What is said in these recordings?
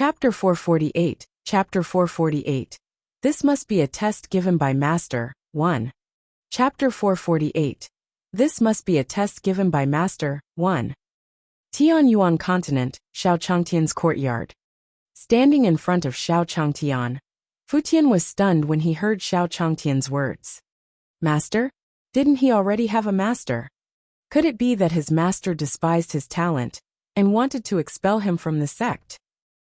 Chapter 448. Chapter 448. This must be a test given by Master. 1. Chapter 448. This must be a test given by Master. 1. Tianyuan Continent, Xiao Changtian's courtyard. Standing in front of Xiao Changtian, Fu Tian was stunned when he heard Xiao Changtian's words. Master? Didn't he already have a master? Could it be that his master despised his talent and wanted to expel him from the sect?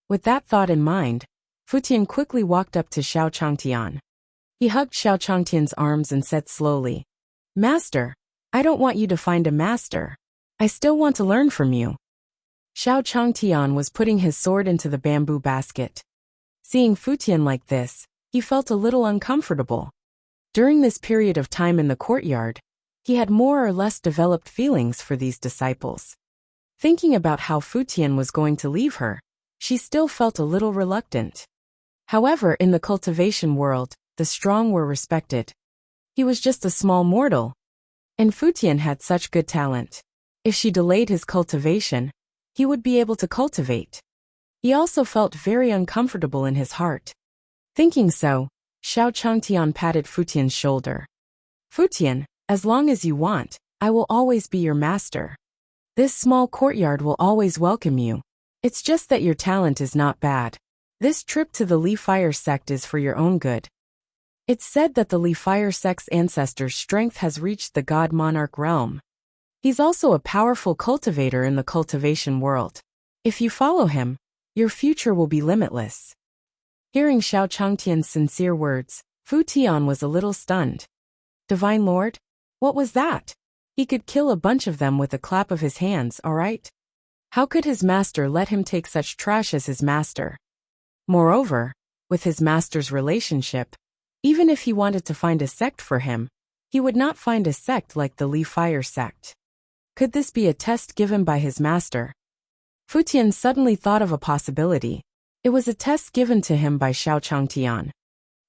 With that thought in mind, Fu Tian quickly walked up to Xiao Changtian. He hugged Xiao Changtian's arms and said slowly, Master, I don't want you to find a master. I still want to learn from you. Xiao Changtian was putting his sword into the bamboo basket. Seeing Fu Tian like this, he felt a little uncomfortable. During this period of time in the courtyard, he had more or less developed feelings for these disciples. Thinking about how Fu Tian was going to leave her, she still felt a little reluctant. However, in the cultivation world, the strong were respected. He was just a small mortal. And Fu Tian had such good talent. If she delayed his cultivation, he would be able to cultivate. He also felt very uncomfortable in his heart. Thinking so, Xiao Changtian patted Fu Tian's shoulder. Fu Tian, as long as you want, I will always be your master. This small courtyard will always welcome you. It's just that your talent is not bad. This trip to the Li Fire sect is for your own good. It's said that the Li Fire sect's ancestor's strength has reached the God Monarch realm. He's also a powerful cultivator in the cultivation world. If you follow him, your future will be limitless. Hearing Xiao Changtian's sincere words, Fu Tian was a little stunned. Divine Lord? What was that? He could kill a bunch of them with a clap of his hands, alright? How could his master let him take such trash as his master? Moreover, with his master's relationship, even if he wanted to find a sect for him, he would not find a sect like the Li Fire sect. Could this be a test given by his master? Fu Tian suddenly thought of a possibility. It was a test given to him by Xiao Changtian.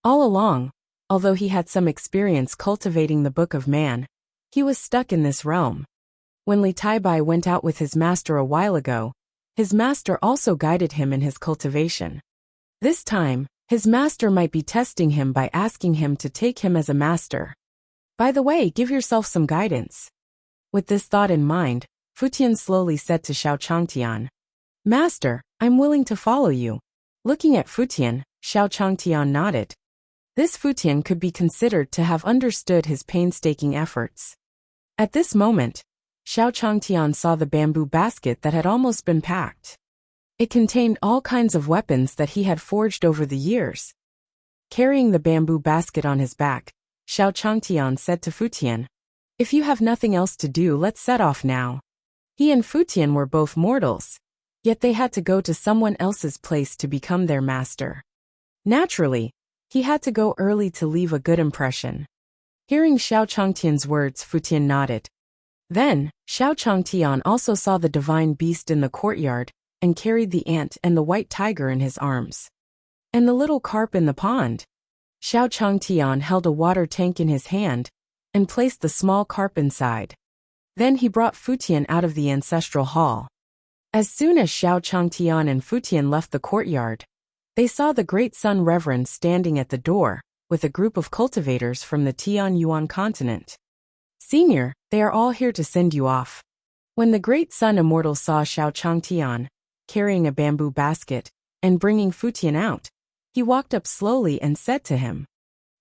All along, although he had some experience cultivating the Book of Man, he was stuck in this realm. When Li Taibai went out with his master a while ago, his master also guided him in his cultivation. This time, his master might be testing him by asking him to take him as a master. By the way, give yourself some guidance. With this thought in mind, Fu Tian slowly said to Xiao Changtian, Master, I'm willing to follow you. Looking at Fu Tian, Xiao Changtian nodded. This Fu Tian could be considered to have understood his painstaking efforts. At this moment, Xiao Changtian saw the bamboo basket that had almost been packed. It contained all kinds of weapons that he had forged over the years. Carrying the bamboo basket on his back, Xiao Changtian said to Fu Tian, If you have nothing else to do, let's set off now. He and Fu Tian were both mortals, yet they had to go to someone else's place to become their master. Naturally, he had to go early to leave a good impression. Hearing Xiao Changtian's words, Fu Tian nodded. Then, Xiao Changtian also saw the divine beast in the courtyard and carried the ant and the white tiger in his arms. And the little carp in the pond. Xiao Changtian held a water tank in his hand and placed the small carp inside. Then he brought Fu Tian out of the ancestral hall. As soon as Xiao Changtian and Fu Tian left the courtyard, they saw the great Sun Reverend standing at the door with a group of cultivators from the Tianyuan continent. Senior, they are all here to send you off. When the great Sun Immortal saw Xiao Changtian carrying a bamboo basket and bringing Fu Tian out, he walked up slowly and said to him.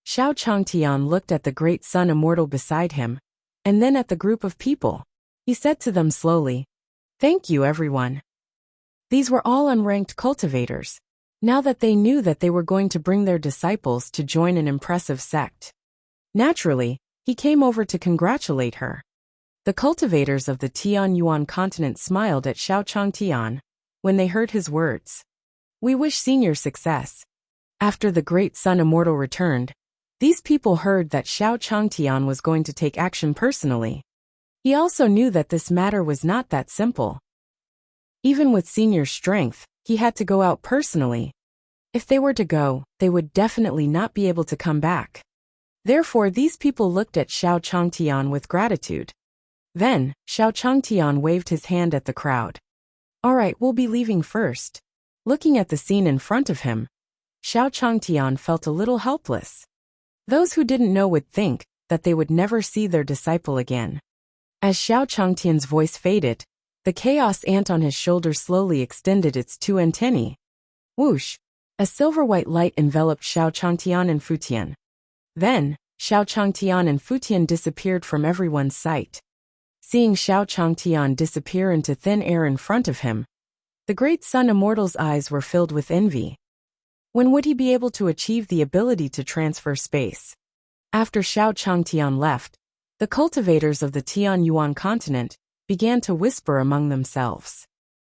Xiao Changtian looked at the great Sun Immortal beside him, and then at the group of people. He said to them slowly, Thank you, everyone. These were all unranked cultivators, now that they knew that they were going to bring their disciples to join an impressive sect. Naturally, he came over to congratulate her. The cultivators of the Tianyuan continent smiled at Xiao Changtian when they heard his words. We wish Senior success. After the great Sun Immortal returned, these people heard that Xiao Changtian was going to take action personally. He also knew that this matter was not that simple. Even with Senior's strength, he had to go out personally. If they were to go, they would definitely not be able to come back. Therefore, these people looked at Xiao Changtian with gratitude. Then, Xiao Changtian waved his hand at the crowd. Alright, we'll be leaving first. Looking at the scene in front of him, Xiao Changtian felt a little helpless. Those who didn't know would think that they would never see their disciple again. As Xiao Changtian's voice faded, the chaos ant on his shoulder slowly extended its two antennae. Whoosh! A silver-white light enveloped Xiao Changtian and Futian. Then, Xiao Changtian and Futian disappeared from everyone's sight. Seeing Xiao Changtian disappear into thin air in front of him, the great Sun Immortal's eyes were filled with envy. When would he be able to achieve the ability to transfer space? After Xiao Changtian left, the cultivators of the Tianyuan continent began to whisper among themselves.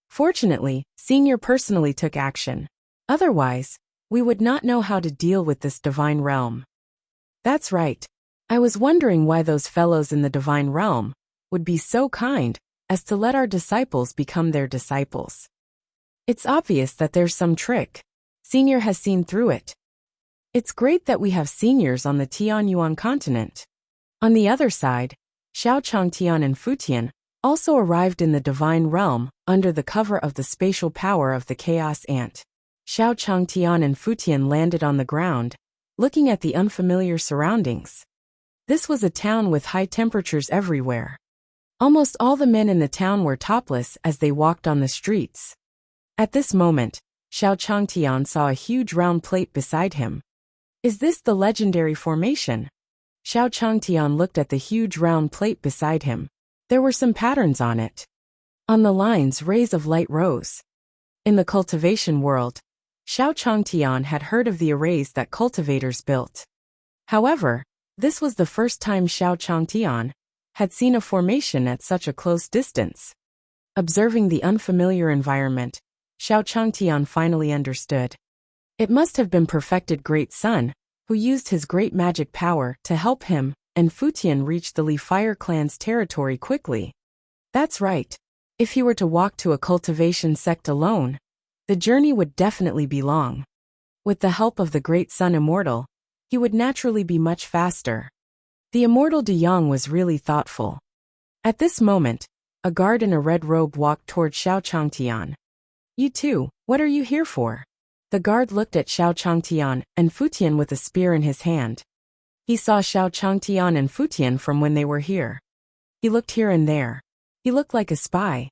Fortunately, Senior personally took action. Otherwise, we would not know how to deal with this divine realm. That's right. I was wondering why those fellows in the divine realm would be so kind as to let our disciples become their disciples. It's obvious that there's some trick. Senior has seen through it. It's great that we have seniors on the Tianyuan continent. On the other side, Xiao Changtian and Futian also arrived in the divine realm under the cover of the spatial power of the chaos ant. Xiao Changtian and Futian landed on the ground, looking at the unfamiliar surroundings. This was a town with high temperatures everywhere. Almost all the men in the town were topless as they walked on the streets. At this moment, Xiao Changtian saw a huge round plate beside him. Is this the legendary formation? Xiao Changtian looked at the huge round plate beside him. There were some patterns on it. On the lines, rays of light rose. In the cultivation world, Xiao Changtian had heard of the arrays that cultivators built. However, this was the first time Xiao Changtian had seen a formation at such a close distance. Observing the unfamiliar environment, Xiao Changtian finally understood. It must have been perfected Great Sun, who used his great magic power to help him and Futian reach the Li Fire clan's territory quickly. That's right. If he were to walk to a cultivation sect alone, the journey would definitely be long. With the help of the Great Sun Immortal, he would naturally be much faster. The Immortal De Yang was really thoughtful. At this moment, a guard in a red robe walked toward Xiao Changtian. You too, what are you here for? The guard looked at Xiao Changtian and Futian with a spear in his hand. He saw Xiao Changtian and Futian from when they were here. He looked here and there. He looked like a spy.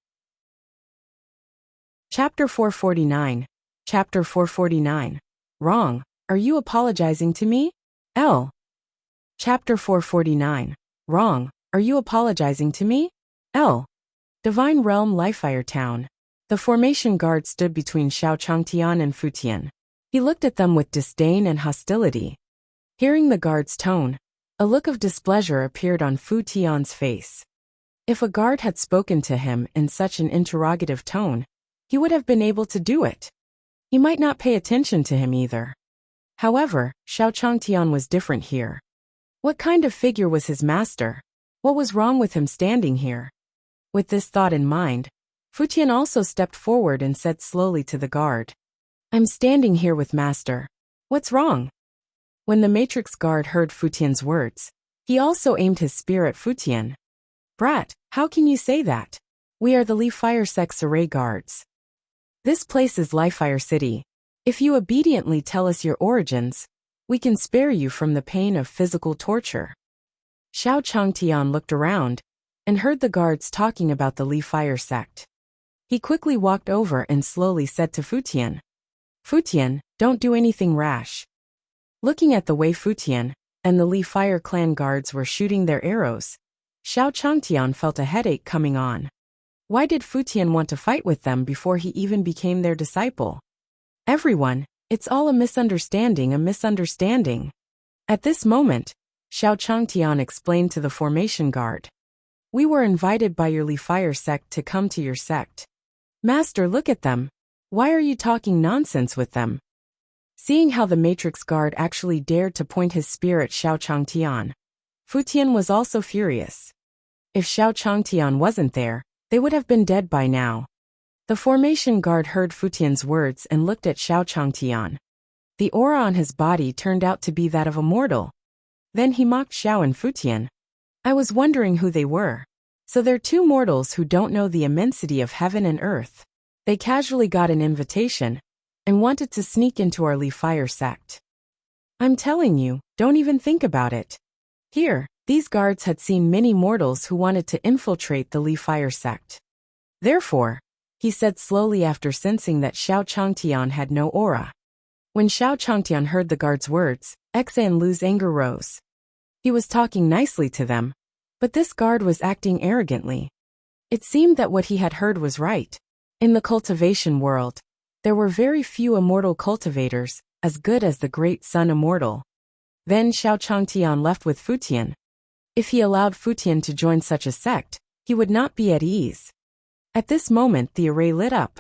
Chapter 449. Chapter 449. Wrong. Are you apologizing to me? L. Chapter 449. Wrong. Are you apologizing to me? L. Divine Realm Lifire Town. The formation guard stood between Xiao Changtian and Futian. He looked at them with disdain and hostility. Hearing the guard's tone, a look of displeasure appeared on Futian's face. If a guard had spoken to him in such an interrogative tone, he would have been able to do it. He might not pay attention to him either. However, Xiao Changtian was different here. What kind of figure was his master? What was wrong with him standing here? With this thought in mind, Futian also stepped forward and said slowly to the guard, I'm standing here with master. What's wrong? When the matrix guard heard Futian's words, he also aimed his spear at Futian. Brat, how can you say that? We are the Li Fire Sect's array guards. This place is Li Fire City. If you obediently tell us your origins, we can spare you from the pain of physical torture. Xiao Changtian looked around and heard the guards talking about the Li Fire Sect. He quickly walked over and slowly said to Futian, Futian, don't do anything rash. Looking at the way Futian and the Li Fire clan guards were shooting their arrows, Xiao Changtian felt a headache coming on. Why did Futian want to fight with them before he even became their disciple? Everyone, it's all a misunderstanding. At this moment, Xiao Changtian explained to the formation guard. We were invited by your Li Fire sect to come to your sect. Master, look at them. Why are you talking nonsense with them? Seeing how the matrix guard actually dared to point his spear at Xiao Changtian, Futian was also furious. If Xiao Changtian wasn't there, they would have been dead by now. The formation guard heard Futian's words and looked at Xiao Changtian. The aura on his body turned out to be that of a mortal. Then he mocked Xiao and Futian. I was wondering who they were. So they're two mortals who don't know the immensity of heaven and earth. They casually got an invitation and wanted to sneak into our Li Fire sect. I'm telling you, don't even think about it. Here, these guards had seen many mortals who wanted to infiltrate the Li Fire sect. Therefore, he said slowly after sensing that Xiao Changtian had no aura. When Xiao Changtian heard the guard's words, Exa and Lu's anger rose. He was talking nicely to them, but this guard was acting arrogantly. It seemed that what he had heard was right. In the cultivation world, there were very few immortal cultivators, as good as the great Sun Immortal. Then Xiao Changtian left with Futian. If he allowed Futian to join such a sect, he would not be at ease. At this moment the array lit up.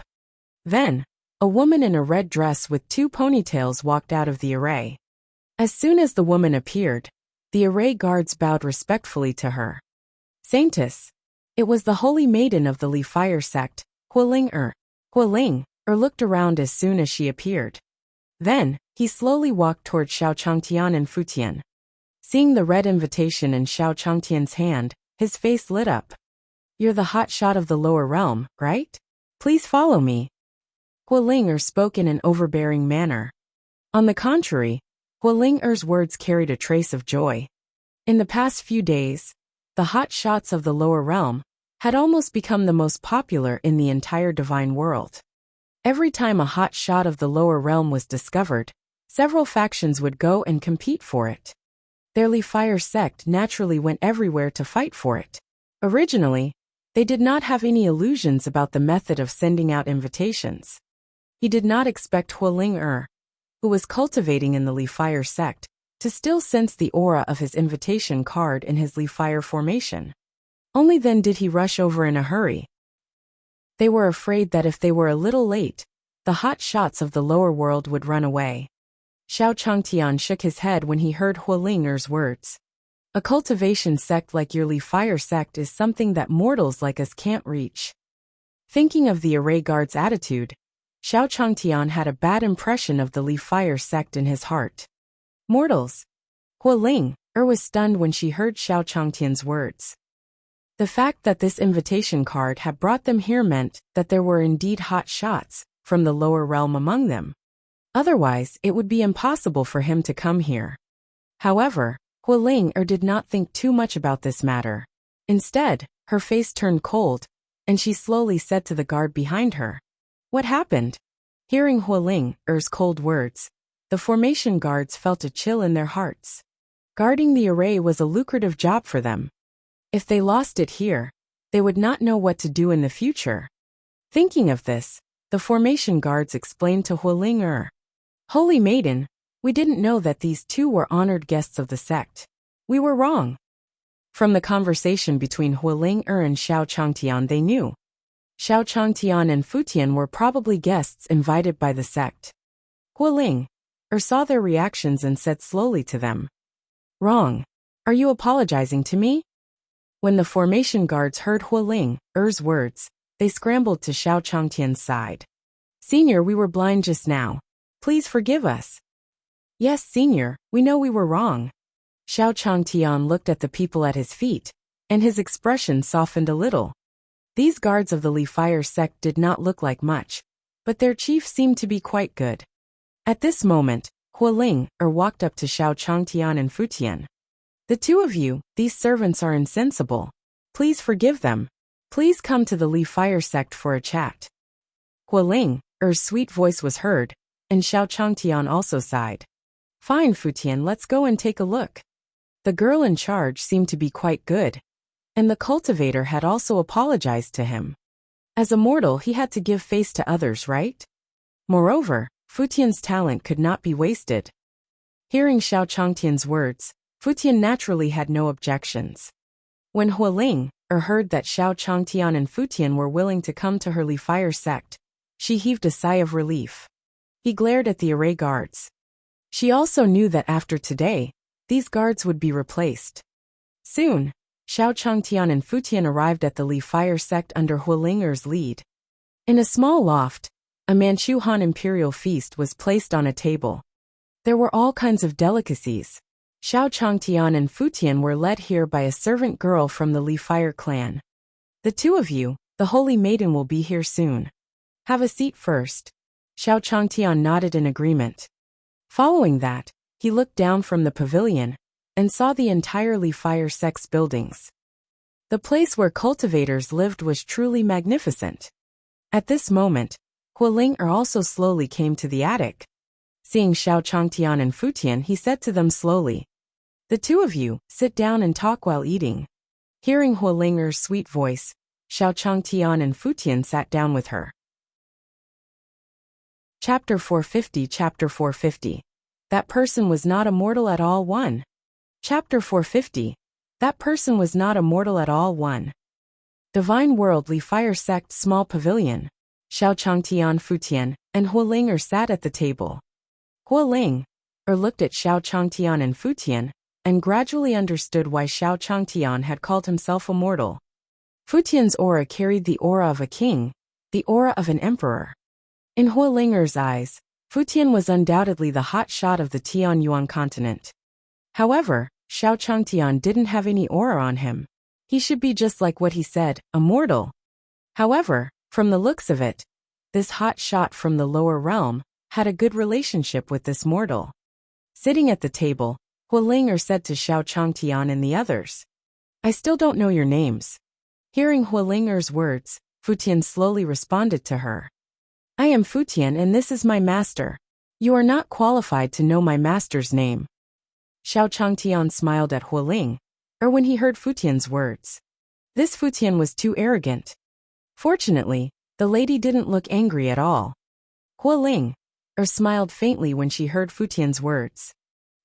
Then, a woman in a red dress with 2 ponytails walked out of the array. As soon as the woman appeared, the array guards bowed respectfully to her. Saintess. It was the holy maiden of the Li Fire sect, Hualing-er. Hualing-er looked around as soon as she appeared. Then, he slowly walked toward Xiao Changtian and Futian. Seeing the red invitation in Xiao Changtian's hand, his face lit up. You're the hot shot of the lower realm, right? Please follow me. Hualing-er spoke in an overbearing manner. On the contrary, Hualing-er's words carried a trace of joy. In the past few days, the hot shots of the lower realm had almost become the most popular in the entire divine world. Every time a hot shot of the lower realm was discovered, several factions would go and compete for it. Their Li Fire sect naturally went everywhere to fight for it. Originally, they did not have any illusions about the method of sending out invitations. He did not expect Hualing-er, who was cultivating in the Li Fire sect, to still sense the aura of his invitation card in his Li Fire formation. Only then did he rush over in a hurry. They were afraid that if they were a little late, the hot shots of the lower world would run away. Xiao Changtian shook his head when he heard Hualing-er's words. A cultivation sect like your Li Fire sect is something that mortals like us can't reach. Thinking of the array guard's attitude, Xiao Changtian had a bad impression of the Li Fire sect in his heart. Mortals. Hualing-er was stunned when she heard Xiao Changtian's words. The fact that this invitation card had brought them here meant that there were indeed hot shots from the lower realm among them. Otherwise, it would be impossible for him to come here. However, Hualing-er did not think too much about this matter. Instead, her face turned cold, and she slowly said to the guard behind her, "What happened?" Hearing Hualing-er's cold words, the formation guards felt a chill in their hearts. Guarding the array was a lucrative job for them. If they lost it here, they would not know what to do in the future. Thinking of this, the formation guards explained to Hualing-er, "Holy Maiden, we didn't know that these 2 were honored guests of the sect. We were wrong." From the conversation between Hualing-er and Xiao Changtian they knew. Xiao Changtian and Futian were probably guests invited by the sect. Hualing-er saw their reactions and said slowly to them, "Wrong. Are you apologizing to me?" When the formation guards heard Hualing-er's words, they scrambled to Xiao Changtian's side. "Senior, we were blind just now. Please forgive us." "Yes, Senior, we know we were wrong." Xiao Changtian looked at the people at his feet, and his expression softened a little. These guards of the Li Fire sect did not look like much, but their chief seemed to be quite good. At this moment, Hualing-er walked up to Xiao Changtian and Futian. "The 2 of you, these servants are insensible. Please forgive them. Please come to the Li Fire sect for a chat." Hualing-er's sweet voice was heard, and Xiao Changtian also sighed. "Fine, Futian, let's go and take a look." The girl in charge seemed to be quite good, and the cultivator had also apologized to him. As a mortal, he had to give face to others, right? Moreover, Futian's talent could not be wasted. Hearing Xiao Changtian's words, Futian naturally had no objections. When Hualing-er heard that Xiao Changtian and Futian were willing to come to her Li Fire sect, she heaved a sigh of relief. He glared at the array guards. She also knew that after today, these guards would be replaced. Soon, Xiao Changtian and Futian arrived at the Li Fire sect under Hualing-er's lead. In a small loft, a Manchu Han imperial feast was placed on a table. There were all kinds of delicacies. Xiao Changtian and Futian were led here by a servant girl from the Li Fire clan. "The 2 of you, the Holy Maiden will be here soon." Have a seat first. Xiao Changtian nodded in agreement. Following that, he looked down from the pavilion and saw the entirely fire sect's buildings. The place where cultivators lived was truly magnificent. At this moment, Hualing also slowly came to the attic. Seeing Xiao Changtian and Futian, he said to them slowly, "The two of you, sit down and talk while eating." Hearing Hualing's sweet voice, Xiao Changtian and Futian sat down with her. Chapter 450. That person was not a mortal at all. 1. Chapter 450. That person was not a mortal at all. 1. Divine Worldly Fire Sect Small Pavilion. Xiao Changtian, Futian, and Hualing sat at the table. Hualing looked at Xiao Changtian and Futian, and gradually understood why Xiao Changtian had called himself a mortal. Futian's aura carried the aura of a king, the aura of an emperor. In Hualing's eyes, Futian was undoubtedly the hot shot of the Tianyuan continent. However, Xiao Changtian didn't have any aura on him. He should be just like what he said, a mortal. However, from the looks of it, this hot shot from the lower realm had a good relationship with this mortal. Sitting at the table, Hualing said to Xiao Changtian and the others, "I still don't know your names." Hearing Hualing's words, Futian slowly responded to her. "I am Futian and this is my master. You are not qualified to know my master's name." Xiao Changtian smiled at Hualing, when he heard Futian's words. This Futian was too arrogant. Fortunately, the lady didn't look angry at all. Hualing smiled faintly when she heard Futian's words.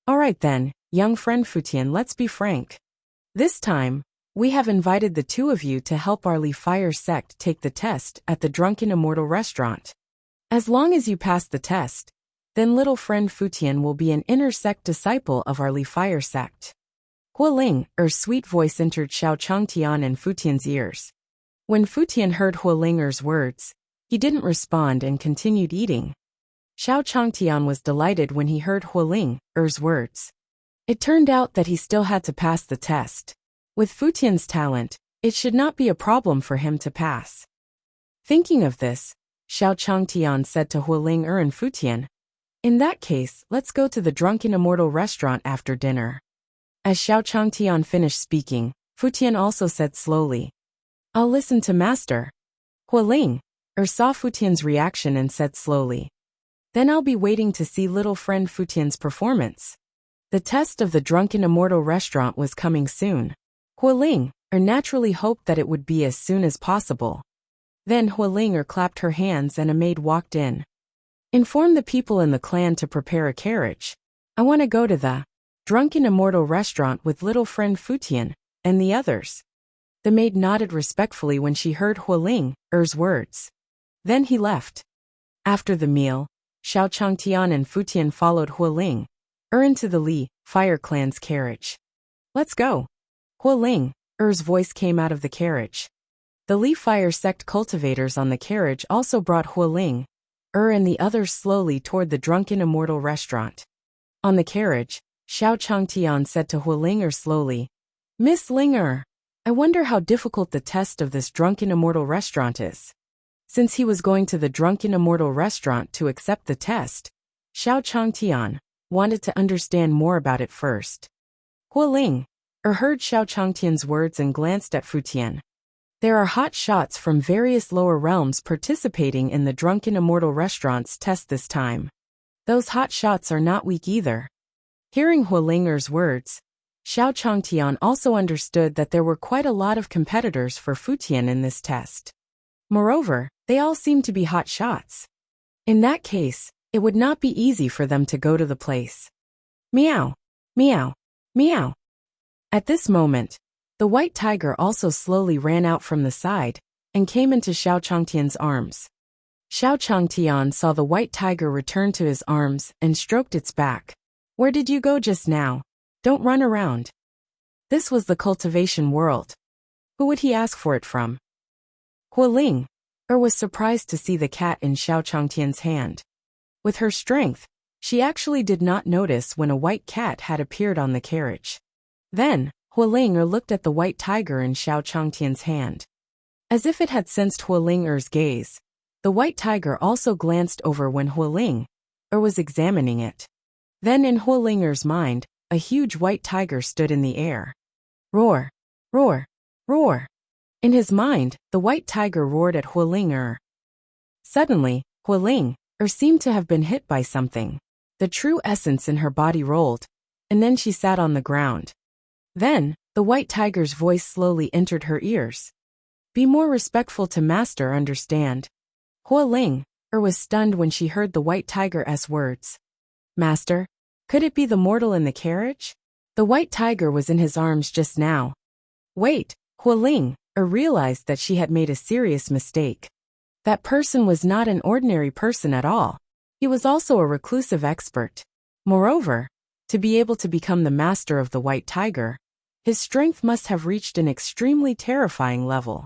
"All right then, young friend Futian, let's be frank. This time, we have invited the two of you to help our Li Fire sect take the test at the Drunken Immortal restaurant. As long as you pass the test, then little friend Futian will be an inner sect disciple of our Li Fire sect." Hualing sweet voice entered Xiao Changtian and Futian's ears. When Futian heard Hualing's words, he didn't respond and continued eating. Xiao Changtian was delighted when he heard Hualing's words. It turned out that he still had to pass the test. With Futian's talent, it should not be a problem for him to pass. Thinking of this, Xiao Changtian said to Hualing and Futian, "In that case, let's go to the Drunken Immortal restaurant after dinner." As Xiao Changtian finished speaking, Futian also said slowly, "I'll listen to Master." Hualing saw Futian's reaction and said slowly, "Then I'll be waiting to see little friend Futian's performance." The test of the Drunken Immortal restaurant was coming soon. Hualing naturally hoped that it would be as soon as possible. Then Hualing clapped her hands and a maid walked in. "Inform the people in the clan to prepare a carriage. I want to go to the Drunken Immortal restaurant with little friend Futian and the others." The maid nodded respectfully when she heard Hualing's words. Then he left. After the meal, Xiao Changtian and Futian followed Hualing into the Li Fire clan's carriage. "Let's go." Hualing's voice came out of the carriage. The Li Fire sect cultivators on the carriage also brought Hualing and the others slowly toward the Drunken Immortal restaurant. On the carriage, Xiao Changtian said to Hualing slowly, "Miss Ling, I wonder how difficult the test of this Drunken Immortal restaurant is." Since he was going to the Drunken Immortal restaurant to accept the test, Xiao Changtian wanted to understand more about it first. Hualing heard Xiao Changtian's words and glanced at Futian. There are hot shots from various lower realms participating in the Drunken Immortal restaurant's test this time. Those hot shots are not weak either. Hearing Hualing's words, Xiao Changtian also understood that there were quite a lot of competitors for Futian in this test. Moreover, they all seemed to be hot shots. In that case, it would not be easy for them to go to the place. Meow, meow, meow. At this moment, the white tiger also slowly ran out from the side and came into Xiao Changtian's arms. Xiao Changtian saw the white tiger return to his arms and stroked its back. "Where did you go just now? Don't run around." This was the cultivation world. Who would he ask for it from? Hualing was surprised to see the cat in Xiao Changtian's hand. With her strength, she actually did not notice when a white cat had appeared on the carriage. Then, Hualing looked at the white tiger in Xiao Changtian's hand. As if it had sensed Hualing's gaze, The white tiger also glanced over when Hualing was examining it. Then in Hualinger's mind, a huge white tiger stood in the air. Roar! Roar! Roar! In his mind, the white tiger roared at Hualinger. Suddenly, Hualinger seemed to have been hit by something. The true essence in her body rolled, and then she sat on the ground. Then, the white tiger's voice slowly entered her ears. Be more respectful to master, understand? Hualing was stunned when she heard the white tiger's words. Master? Could it be the mortal in the carriage? The white tiger was in his arms just now. Wait, Hualing realized that she had made a serious mistake. That person was not an ordinary person at all. He was also a reclusive expert. Moreover, to be able to become the master of the white tiger, his strength must have reached an extremely terrifying level.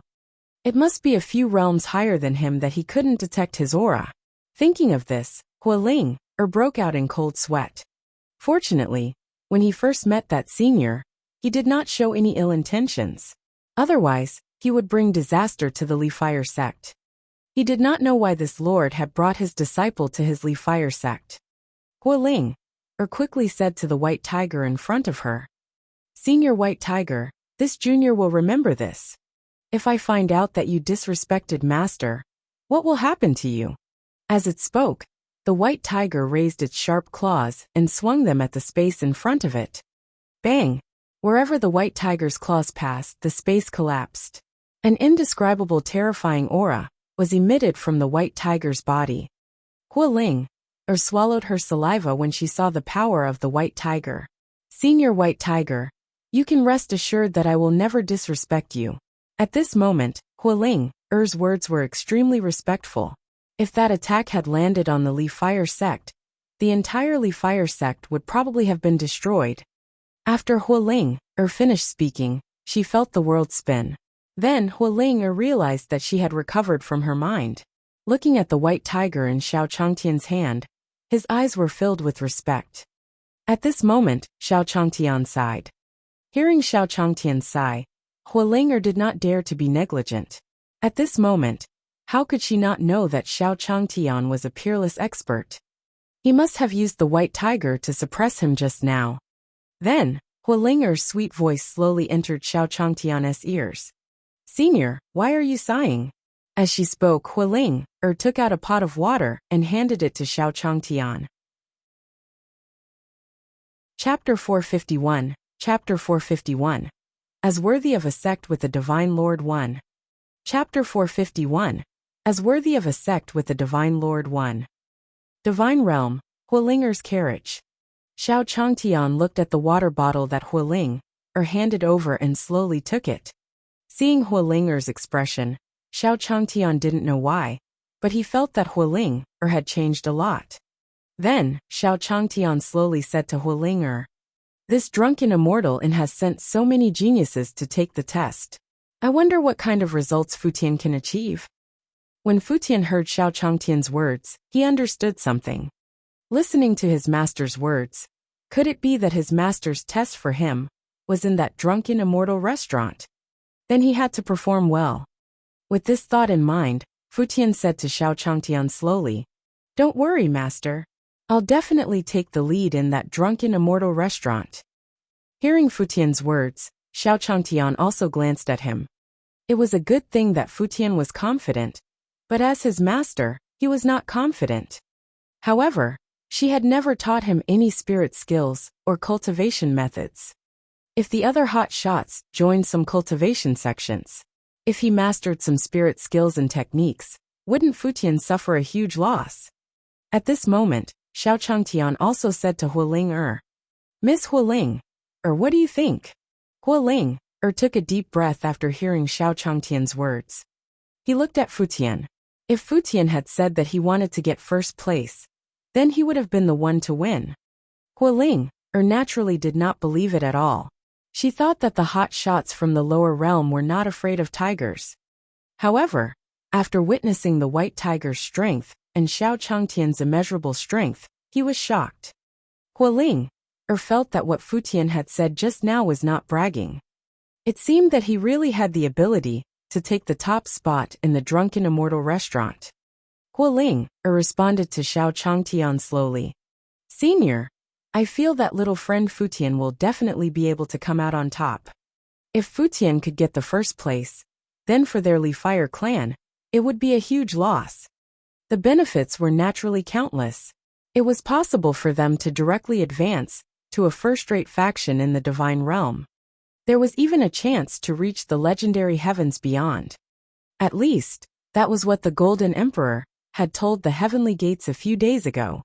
It must be a few realms higher than him that he couldn't detect his aura. Thinking of this, Hualing broke out in cold sweat. Fortunately, when he first met that senior, he did not show any ill intentions. Otherwise, he would bring disaster to the Li Fire sect. He did not know why this lord had brought his disciple to his Li Fire sect. Hualing quickly said to the white tiger in front of her. Senior white tiger, this junior will remember this. If I find out that you disrespected master, what will happen to you? As it spoke, the white tiger raised its sharp claws and swung them at the space in front of it. Bang! Wherever the white tiger's claws passed, the space collapsed. An indescribable terrifying aura was emitted from the white tiger's body. Hualing swallowed her saliva when she saw the power of the white tiger. Senior white tiger, you can rest assured that I will never disrespect you. At this moment, Hualing's words were extremely respectful. If that attack had landed on the Li Fire sect, the entire Li Fire sect would probably have been destroyed. After Hualing finished speaking, she felt the world spin. Then Hualing realized that she had recovered from her mind. Looking at the white tiger in Xiao Changtian's hand, his eyes were filled with respect. At this moment, Xiao Changtian sighed. Hearing Xiao Changtian's sigh, Hualing did not dare to be negligent. At this moment, how could she not know that Xiao Changtian was a peerless expert? He must have used the white tiger to suppress him just now. Then, Hualing's sweet voice slowly entered Xiao Changtian's ears. Senior, why are you sighing? As she spoke, Hualing took out a pot of water and handed it to Xiao Changtian. Chapter 451, Chapter 451. As worthy of a sect with the Divine Lord 1. Chapter 451. As worthy of a sect with the Divine Lord 1. Divine Realm, Hualing's carriage. Xiao Changtian looked at the water bottle that Hualing handed over and slowly took it. Seeing Hualing's expression, Xiao Changtian didn't know why, but he felt that Hualing had changed a lot. Then, Xiao Changtian slowly said to Hualing, this drunken immortal has sent so many geniuses to take the test. I wonder what kind of results Futian can achieve. When Futian heard Xiao Changtian's words, he understood something. Listening to his master's words, could it be that his master's test for him was in that drunken immortal restaurant? Then he had to perform well. With this thought in mind, Futian said to Xiao Changtian slowly, don't worry, master. I'll definitely take the lead in that drunken immortal restaurant. Hearing Futian's words, Xiao Changtian also glanced at him. It was a good thing that Futian was confident, but as his master, he was not confident. However, she had never taught him any spirit skills or cultivation methods. If the other hot shots joined some cultivation sections, if he mastered some spirit skills and techniques, wouldn't Futian suffer a huge loss? At this moment, Xiao Changtian also said to Hualing, Miss Hualing, what do you think? Hualing took a deep breath after hearing Xiao Changtian's words. He looked at Futian. If Futian had said that he wanted to get first place, then he would have been the one to win. Hualing naturally did not believe it at all. She thought that the hot shots from the lower realm were not afraid of tigers. However, after witnessing the white tiger's strength and Xiao Changtian's immeasurable strength, he was shocked. Hualing felt that what Futian had said just now was not bragging. It seemed that he really had the ability to take the top spot in the drunken immortal restaurant. Hualing responded to Xiao Changtian slowly. Senior, I feel that little friend Futian will definitely be able to come out on top. If Futian could get the first place, then for their Li Fire clan, it would be a huge loss. The benefits were naturally countless. It was possible for them to directly advance to a first-rate faction in the divine realm. There was even a chance to reach the legendary heavens beyond. At least, that was what the Golden Emperor had told the heavenly gates a few days ago.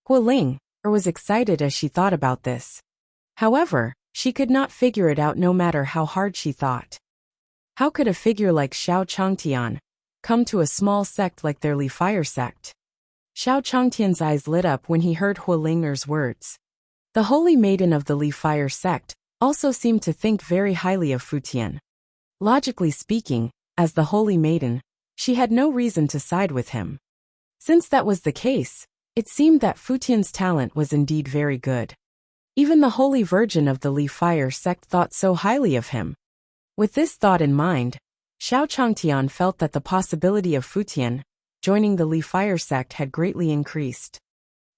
Hualing was excited as she thought about this. However, she could not figure it out no matter how hard she thought. How could a figure like Xiao Changtian come to a small sect like their Li Fire sect? Xiao Changtian's eyes lit up when he heard Hualing's words. The holy maiden of the Li Fire sect also seemed to think very highly of Futian. Logically speaking, as the holy maiden, she had no reason to side with him. Since that was the case, it seemed that Futian's talent was indeed very good. Even the Holy Virgin of the Li Fire sect thought so highly of him. With this thought in mind, Xiao Changtian felt that the possibility of Futian joining the Li Fire sect had greatly increased.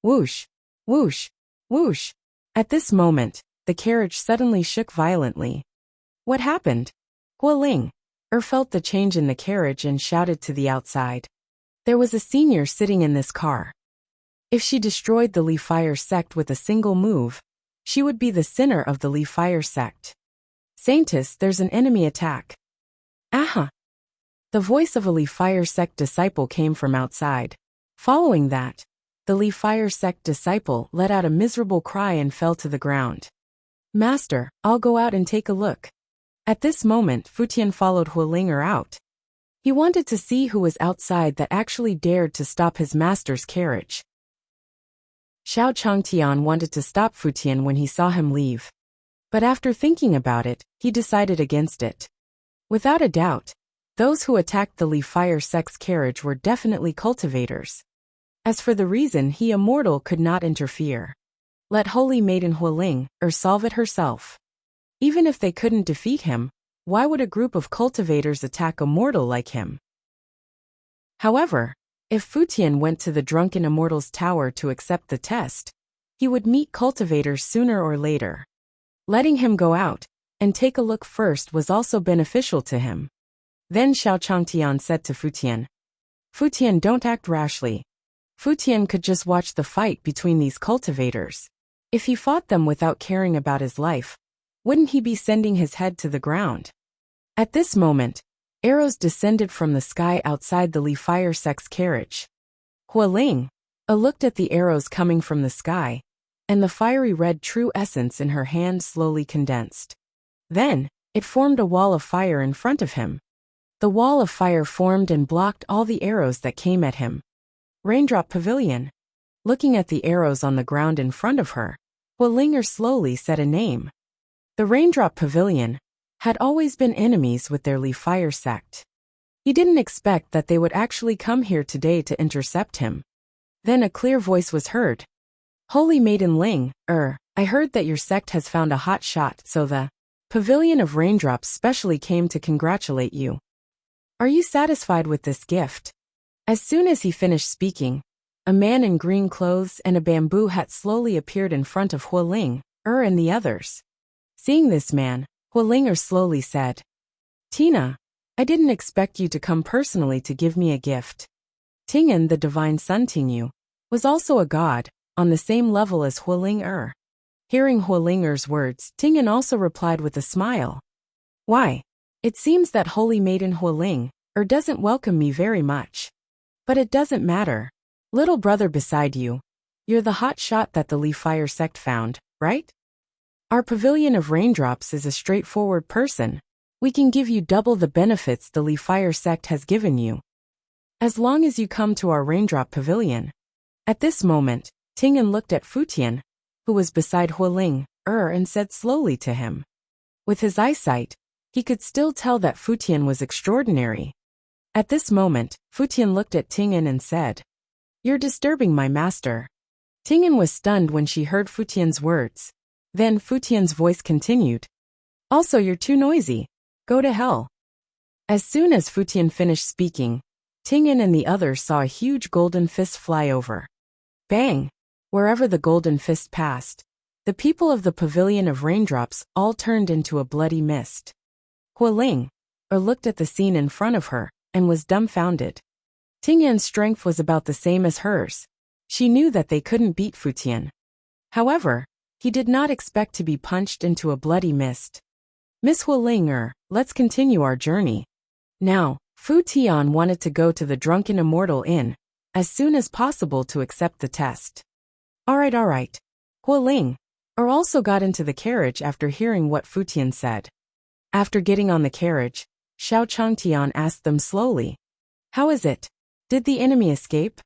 Whoosh! Whoosh! Whoosh! At this moment, the carriage suddenly shook violently. What happened? Hualing felt the change in the carriage and shouted to the outside. There was a senior sitting in this car. If she destroyed the Li Fire sect with a single move, she would be the sinner of the Li Fire sect. Saintus, there's an enemy attack. Aha! The voice of a Li Fire sect disciple came from outside. Following that, the Li Fire sect disciple let out a miserable cry and fell to the ground. Master, I'll go out and take a look. At this moment, Futian followed Hualing out. He wanted to see who was outside that actually dared to stop his master's carriage. Xiao Changtian wanted to stop Futian when he saw him leave. But after thinking about it, he decided against it. Without a doubt, those who attacked the Li Fire sect's carriage were definitely cultivators. As for the reason, he, a mortal, could not interfere. Let Holy Maiden Hualing solve it herself. Even if they couldn't defeat him, why would a group of cultivators attack a mortal like him? However, if Futian went to the drunken immortal's tower to accept the test, he would meet cultivators sooner or later. Letting him go out and take a look first was also beneficial to him. Then Xiao Changtian said to Futian, Futian, don't act rashly. Futian could just watch the fight between these cultivators. If he fought them without caring about his life, wouldn't he be sending his head to the ground? At this moment, arrows descended from the sky outside the Li Fire sect's carriage. Hualing looked at the arrows coming from the sky, and the fiery red true essence in her hand slowly condensed. Then, it formed a wall of fire in front of him. The wall of fire formed and blocked all the arrows that came at him. Raindrop Pavilion. Looking at the arrows on the ground in front of her, Hualing slowly said a name. The Raindrop Pavilion had always been enemies with their Li Fire sect. He didn't expect that they would actually come here today to intercept him. Then a clear voice was heard. Holy Maiden Ling, I heard that your sect has found a hot shot, so the Pavilion of Raindrops specially came to congratulate you. Are you satisfied with this gift? As soon as he finished speaking, a man in green clothes and a bamboo hat slowly appeared in front of Hualing, and the others. Seeing this man, Hualing slowly said, Tina, I didn't expect you to come personally to give me a gift. Tingen, the divine son Tingyu, was also a god, on the same level as Hualing. Hearing Hualing's words, Tingen also replied with a smile. Why? It seems that Holy Maiden Hualing doesn't welcome me very much. But it doesn't matter. Little brother beside you, you're the hot shot that the Li Fire sect found, right? Our Pavilion of Raindrops is a straightforward person. We can give you double the benefits the Li Fire sect has given you, as long as you come to our Raindrop Pavilion. At this moment, Tingen looked at Futian, who was beside Hualing, and said slowly to him. With his eyesight, he could still tell that Futian was extraordinary. At this moment, Futian looked at Tingen and said, You're disturbing my master. Tingen was stunned when she heard Futian's words. Then Futian's voice continued. Also, you're too noisy. Go to hell. As soon as Futian finished speaking, Tingyan and the others saw a huge golden fist fly over. Bang! Wherever the golden fist passed, the people of the pavilion of raindrops all turned into a bloody mist. Hualing looked at the scene in front of her and was dumbfounded. Tingyan's strength was about the same as hers. She knew that they couldn't beat Futian. However, he did not expect to be punched into a bloody mist. Miss Hualing, let's continue our journey. Now, Fu Tian wanted to go to the Drunken Immortal Inn as soon as possible to accept the test. Alright. Hualing also got into the carriage after hearing what Fu Tian said. After getting on the carriage, Xiao Changtian asked them slowly, "How is it? Did the enemy escape?"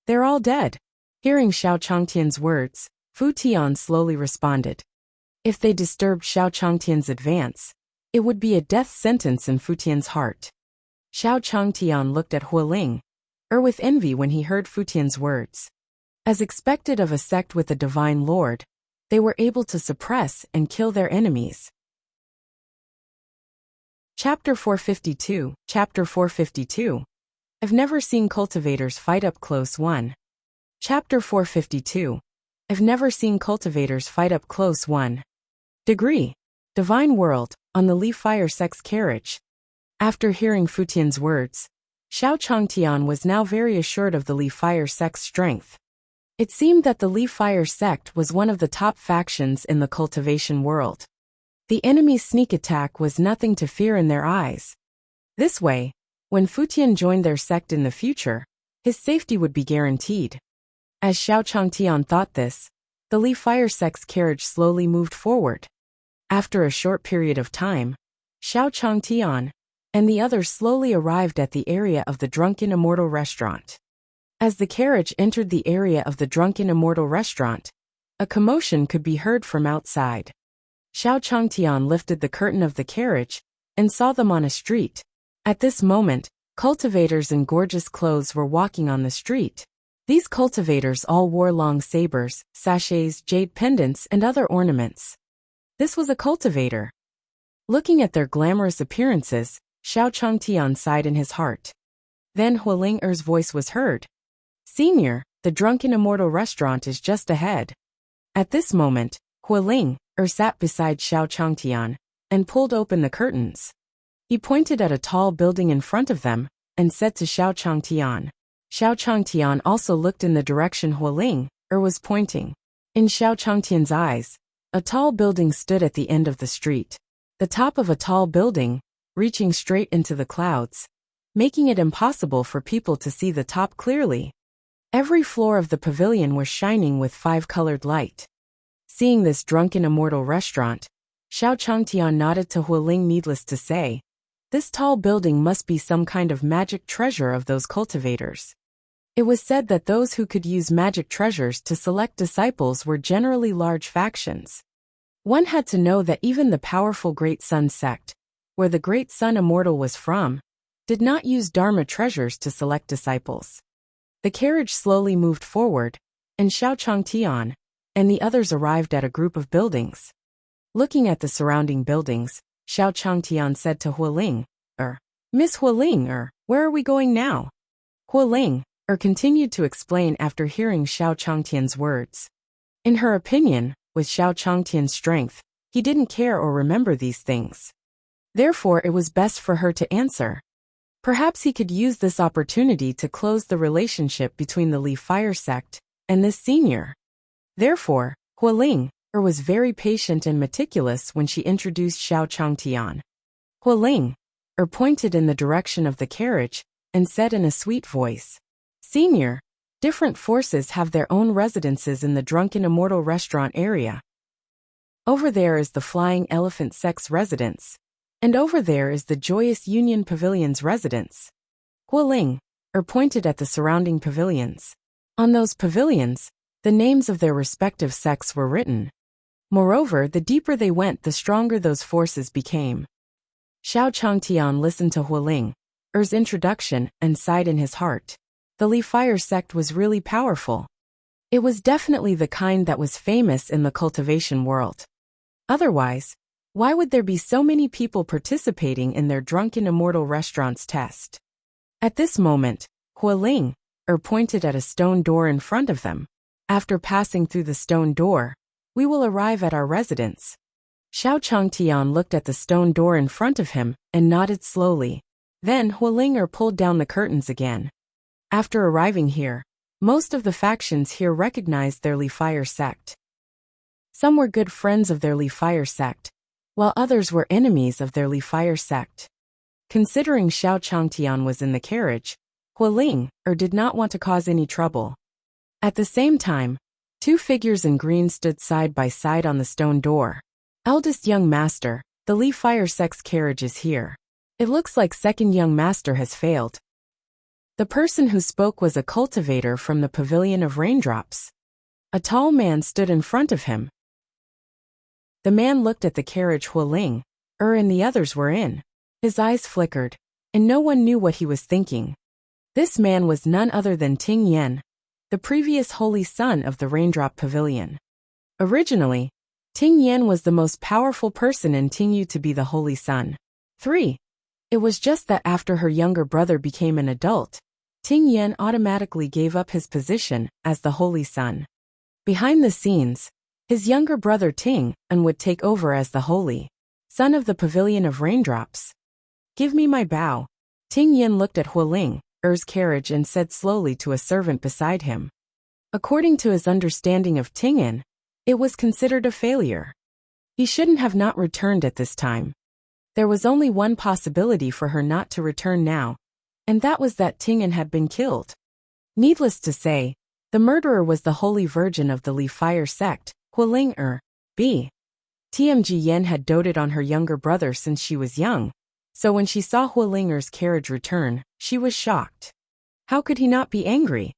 "They're all dead." Hearing Xiao Changtian's words, Fu Tian slowly responded. If they disturbed Xiao Changtian's advance, it would be a death sentence in Fu Tian's heart. Xiao Changtian looked at Hualing with envy when he heard Fu Tian's words. As expected of a sect with a divine lord, they were able to suppress and kill their enemies. Chapter 452. Chapter 452. I've never seen cultivators fight up close. 1. Chapter 452. I've never seen cultivators fight up close. 1. Degree. Divine World, on the Leaf Fire Sect's carriage. After hearing Fu Tian's words, Xiao Changtian was now very assured of the Leaf Fire Sect's strength. It seemed that the Leaf Fire Sect was one of the top factions in the cultivation world. The enemy's sneak attack was nothing to fear in their eyes. This way, when Fu Tian joined their sect in the future, his safety would be guaranteed. As Xiao Changtian thought this, the Leaf Fire Sect's carriage slowly moved forward. After a short period of time, Xiao Changtian and the others slowly arrived at the area of the Drunken Immortal Restaurant. As the carriage entered the area of the Drunken Immortal Restaurant, a commotion could be heard from outside. Xiao Changtian lifted the curtain of the carriage and saw them on a street. At this moment, cultivators in gorgeous clothes were walking on the street. These cultivators all wore long sabers, sachets, jade pendants, and other ornaments. This was a cultivator. Looking at their glamorous appearances, Xiao Changtian sighed in his heart. Then Hualing's voice was heard. "Senior, the Drunken Immortal Restaurant is just ahead." At this moment, Hualing sat beside Xiao Changtian and pulled open the curtains. He pointed at a tall building in front of them and said to Xiao Changtian. Xiao Changtian also looked in the direction Hualing was pointing. In Xiao Changtian's eyes, a tall building stood at the end of the street. The top of a tall building, reaching straight into the clouds, making it impossible for people to see the top clearly. Every floor of the pavilion was shining with 5-colored light. Seeing this Drunken Immortal Restaurant, Xiao Changtian nodded to Hualing. Needless to say, this tall building must be some kind of magic treasure of those cultivators. It was said that those who could use magic treasures to select disciples were generally large factions. One had to know that even the powerful Great Sun sect, where the Great Sun Immortal was from, did not use Dharma treasures to select disciples. The carriage slowly moved forward, and Xiao Changtian and the others arrived at a group of buildings. Looking at the surrounding buildings, Xiao Changtian said to Hualing, "Miss Hualing, where are we going now?" Hualing continued to explain after hearing Xiao Changtian's words. In her opinion, with Xiao Changtian's strength, he didn't care or remember these things. Therefore, it was best for her to answer. Perhaps he could use this opportunity to close the relationship between the Leaf Fire sect and this senior. Therefore, Hualing was very patient and meticulous when she introduced Xiao Changtian. Hualing pointed in the direction of the carriage and said in a sweet voice, "Senior, different forces have their own residences in the Drunken Immortal Restaurant area. Over there is the Flying Elephant Sect's residence, and over there is the Joyous Union Pavilion's residence." Hualing pointed at the surrounding pavilions. On those pavilions, the names of their respective sects were written. Moreover, the deeper they went, the stronger those forces became. Xiao Changtian listened to Hualing's introduction and sighed in his heart. The Leaf Fire sect was really powerful. It was definitely the kind that was famous in the cultivation world. Otherwise, why would there be so many people participating in their Drunken Immortal Restaurant's test? At this moment, Hualing pointed at a stone door in front of them. After passing through the stone door, we will arrive at our residence. Xiao Changtian looked at the stone door in front of him and nodded slowly. Then Hualing pulled down the curtains again. After arriving here, most of the factions here recognized their Li Fire sect. Some were good friends of their Li Fire sect, while others were enemies of their Li Fire sect. Considering Xiao Changtian was in the carriage, Hualing did not want to cause any trouble. At the same time, two figures in green stood side by side on the stone door. Eldest young master, the Li Fire sect's carriage is here. It looks like second young master has failed. The person who spoke was a cultivator from the Pavilion of Raindrops. A tall man stood in front of him. The man looked at the carriage Hualing and the others were in. His eyes flickered, and no one knew what he was thinking. This man was none other than Ting Yan, the previous holy son of the Raindrop Pavilion. Originally, Ting Yan was the most powerful person in Tingyu to be the holy son. 3. It was just that after her younger brother became an adult, Ting Yan automatically gave up his position as the holy son. Behind the scenes, his younger brother Ting An would take over as the holy son of the Pavilion of Raindrops. Give me my bow. Ting Yan looked at Hualing's carriage and said slowly to a servant beside him. According to his understanding of Ting An, it was considered a failure. He shouldn't have not returned at this time. There was only one possibility for her not to return now, and that was that Ting An had been killed. Needless to say, the murderer was the Holy Virgin of the Li Fire sect, Hualing B. Tmg Yen had doted on her younger brother since she was young, so when she saw Hualing's carriage return, she was shocked. How could he not be angry?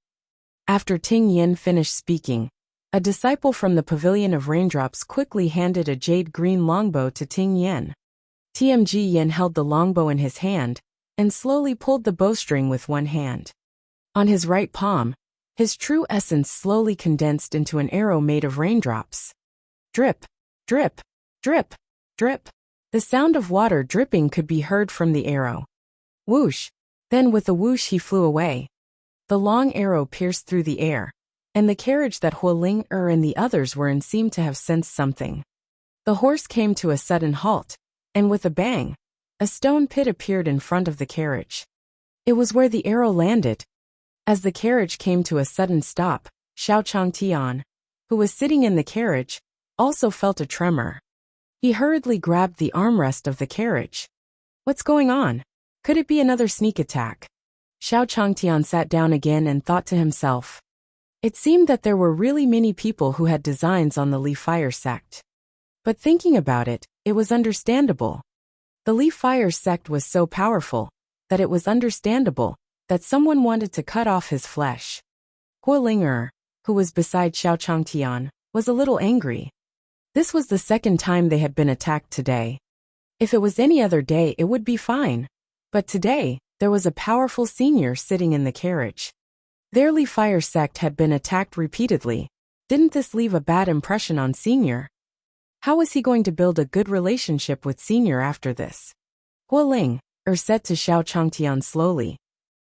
After Ting Yen finished speaking, a disciple from the Pavilion of Raindrops quickly handed a jade-green longbow to Ting Yen. Tmg Yen held the longbow in his hand and slowly pulled the bowstring with one hand. On his right palm, his true essence slowly condensed into an arrow made of raindrops. Drip, drip, drip, drip. The sound of water dripping could be heard from the arrow. Whoosh! Then with a whoosh he flew away. The long arrow pierced through the air, and the carriage that Hualing and the others were in seemed to have sensed something. The horse came to a sudden halt, and with a bang, a stone pit appeared in front of the carriage. It was where the arrow landed. As the carriage came to a sudden stop, Xiao Changtian, who was sitting in the carriage, also felt a tremor. He hurriedly grabbed the armrest of the carriage. What's going on? Could it be another sneak attack? Xiao Changtian sat down again and thought to himself. It seemed that there were really many people who had designs on the Li Fire sect. But thinking about it, it was understandable. The Li Fire sect was so powerful that it was understandable that someone wanted to cut off his flesh. Hualing, who was beside Xiao Changtian, was a little angry. This was the second time they had been attacked today. If it was any other day, it would be fine. But today, there was a powerful senior sitting in the carriage. Their Li Fire sect had been attacked repeatedly. Didn't this leave a bad impression on Senior? How was he going to build a good relationship with Senior after this? Hualing said to Xiao Changtian slowly.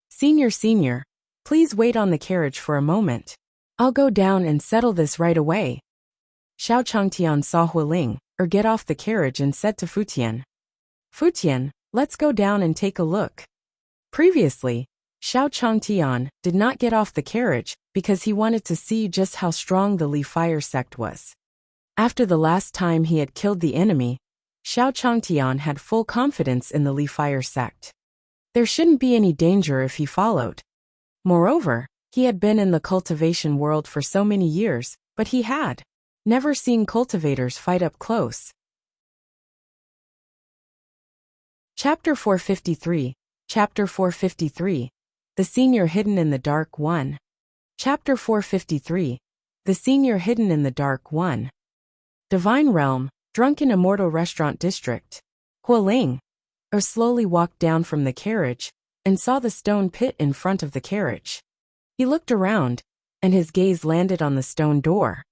Senior, please wait on the carriage for a moment. I'll go down and settle this right away. Xiao Changtian saw Hualing get off the carriage and said to Futian. Futian, let's go down and take a look. Previously, Xiao Changtian did not get off the carriage because he wanted to see just how strong the Li Fire sect was. After the last time he had killed the enemy, Xiao Changtian had full confidence in the Li Fire sect. There shouldn't be any danger if he followed. Moreover, he had been in the cultivation world for so many years, but he had never seen cultivators fight up close. Chapter 453. Chapter 453. The Senior Hidden in the Dark 1. Chapter 453. The Senior Hidden in the Dark 1. Divine Realm, Drunken Immortal Restaurant District. Hualing slowly walked down from the carriage and saw the stone pit in front of the carriage. He looked around, and his gaze landed on the stone door.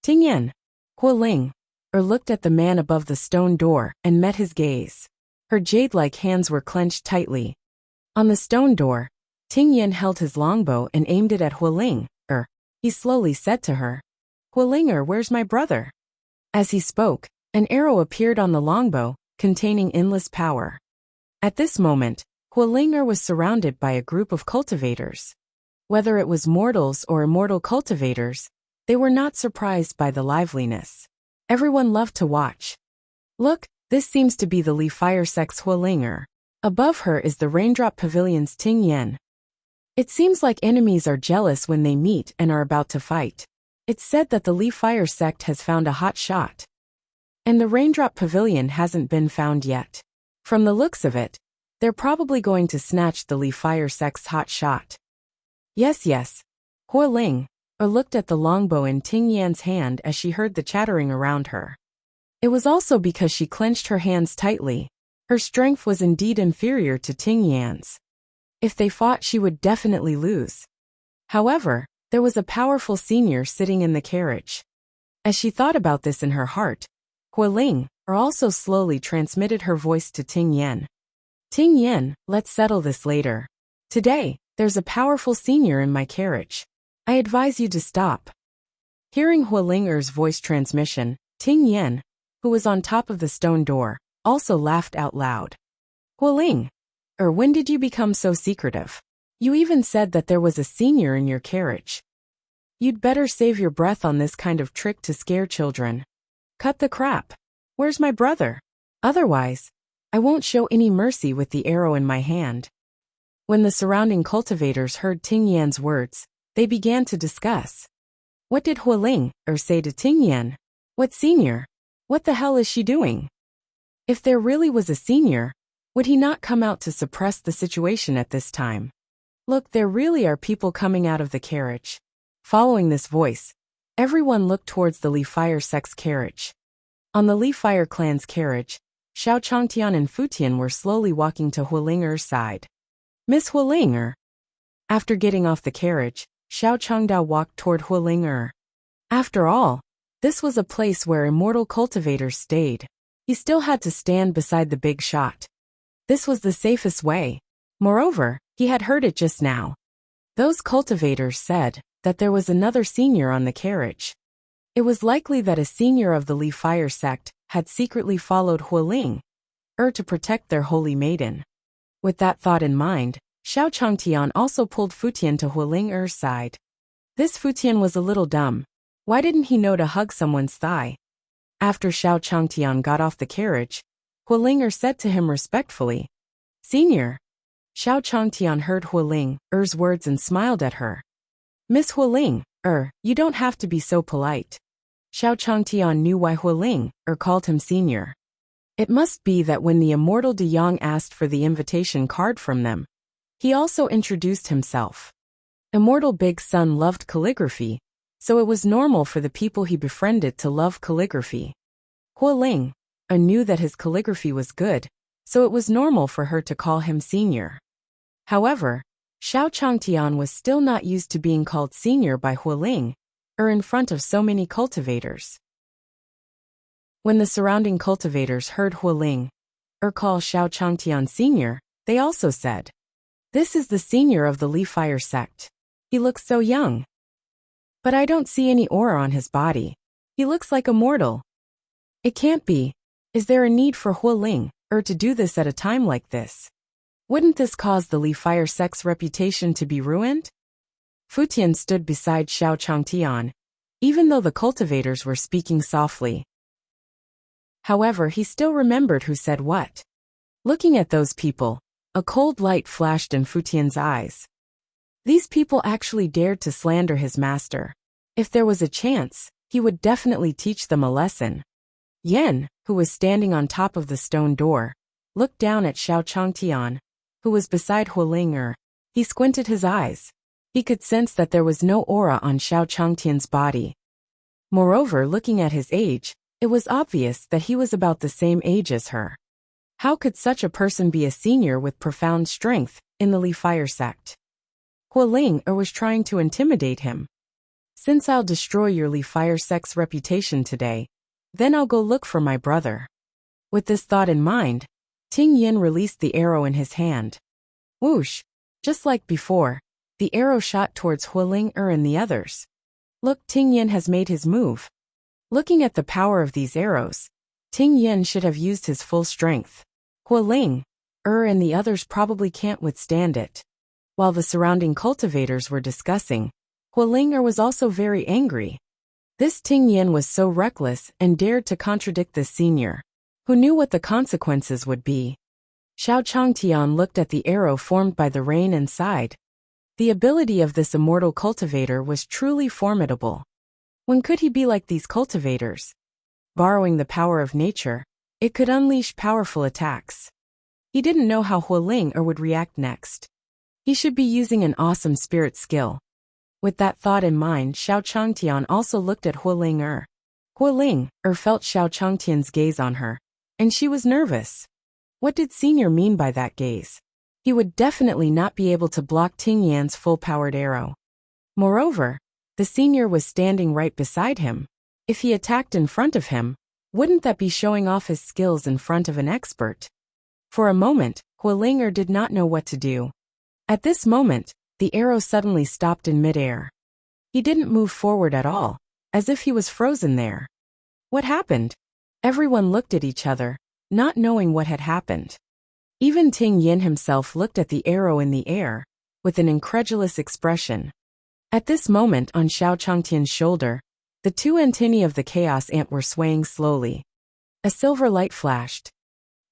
Ting Yan, Hualing looked at the man above the stone door and met his gaze. Her jade-like hands were clenched tightly. On the stone door, Ting Yin held his longbow and aimed it at Hualing. He slowly said to her, Hualing, where's my brother? As he spoke, an arrow appeared on the longbow, containing endless power. At this moment, Hualing was surrounded by a group of cultivators. Whether it was mortals or immortal cultivators, they were not surprised by the liveliness. Everyone loved to watch. Look, this seems to be the Li Fire Sect's Hualing. Above her is the Raindrop Pavilion's Ting Yin. It seems like enemies are jealous when they meet and are about to fight. It's said that the Li Fire Sect has found a hot shot. And the Raindrop Pavilion hasn't been found yet. From the looks of it, they're probably going to snatch the Li Fire Sect's hot shot. Yes. Hualing looked at the longbow in Ting Yan's hand as she heard the chattering around her. It was also because she clenched her hands tightly. Her strength was indeed inferior to Ting Yan's. If they fought, she would definitely lose. However, there was a powerful senior sitting in the carriage. As she thought about this in her heart, Hualing also slowly transmitted her voice to Ting Yin. Ting Yin, let's settle this later. Today, there's a powerful senior in my carriage. I advise you to stop. Hearing Hualing's voice transmission, Ting Yin, who was on top of the stone door, also laughed out loud. Hualing, when did you become so secretive? You even said that there was a senior in your carriage. You'd better save your breath on this kind of trick to scare children. Cut the crap. Where's my brother? Otherwise, I won't show any mercy with the arrow in my hand. When the surrounding cultivators heard Ting Yan's words, they began to discuss. What did Hualing say to Ting Yan? What senior? What the hell is she doing? If there really was a senior, would he not come out to suppress the situation at this time? Look, there really are people coming out of the carriage. Following this voice, everyone looked towards the Li Fire Sect's carriage. On the Li Fire clan's carriage, Xiao Changtian and Futian were slowly walking to Hualing's side. Miss Hualing. After getting off the carriage, Xiao Changdao walked toward Hualing. After all, this was a place where immortal cultivators stayed. He still had to stand beside the big shot. This was the safest way. Moreover, he had heard it just now. Those cultivators said that there was another senior on the carriage. It was likely that a senior of the Li Fire Sect had secretly followed Hualing to protect their holy maiden. With that thought in mind, Xiao Changtian also pulled Futian to Hualing's side. This Futian was a little dumb. Why didn't he know to hug someone's thigh? After Xiao Changtian got off the carriage, Hualing said to him respectfully, Senior. Xiao Changtian heard Hualing's words and smiled at her. Miss Hualing, you don't have to be so polite. Xiao Changtian knew why Hualing called him senior. It must be that when the immortal De Yang asked for the invitation card from them, he also introduced himself. Immortal Big Sun loved calligraphy, so it was normal for the people he befriended to love calligraphy. Hualing knew that his calligraphy was good, so it was normal for her to call him senior. However, Xiao Changtian was still not used to being called senior by Hualing in front of so many cultivators. When the surrounding cultivators heard Hualing call Xiao Changtian senior, they also said, This is the senior of the Li Fire Sect. He looks so young. But I don't see any aura on his body. He looks like a mortal. It can't be. Is there a need for Hualing to do this at a time like this? Wouldn't this cause the Li Fire Sect's reputation to be ruined? Futian stood beside Xiao Changtian, even though the cultivators were speaking softly. However, he still remembered who said what. Looking at those people, a cold light flashed in Futian's eyes. These people actually dared to slander his master. If there was a chance, he would definitely teach them a lesson. Yen, who was standing on top of the stone door, looked down at Xiao Changtian, who was beside Hualing. He squinted his eyes. He could sense that there was no aura on Xiao Changtian's body. Moreover, looking at his age, it was obvious that he was about the same age as her. How could such a person be a senior with profound strength in the Li Fire Sect? Hualing was trying to intimidate him. Since I'll destroy your Li Fire Sect's reputation today, then I'll go look for my brother. With this thought in mind, Ting Yin released the arrow in his hand. Whoosh! Just like before, the arrow shot towards Hualing and the others. Look, Ting Yin has made his move. Looking at the power of these arrows, Ting Yin should have used his full strength. Hualing and the others probably can't withstand it. While the surrounding cultivators were discussing, Hualing was also very angry. This Ting Yin was so reckless and dared to contradict this senior, who knew what the consequences would be. Xiao Changtian looked at the arrow formed by the rain and sighed. The ability of this immortal cultivator was truly formidable. When could he be like these cultivators? Borrowing the power of nature, it could unleash powerful attacks. He didn't know how Hualing would react next. He should be using an awesome spirit skill. With that thought in mind, Xiao Changtian also looked at Hualing. Hualing felt Xiao Changtian's gaze on her, and she was nervous. What did Senior mean by that gaze? He would definitely not be able to block Ting Yan's full-powered arrow. Moreover, the Senior was standing right beside him. If he attacked in front of him, wouldn't that be showing off his skills in front of an expert? For a moment, Hualing did not know what to do. At this moment, the arrow suddenly stopped in midair. He didn't move forward at all, as if he was frozen there. What happened? Everyone looked at each other, not knowing what had happened. Even Ting Yin himself looked at the arrow in the air, with an incredulous expression. At this moment on Xiao Changtian's shoulder, the two antennae of the chaos ant were swaying slowly. A silver light flashed.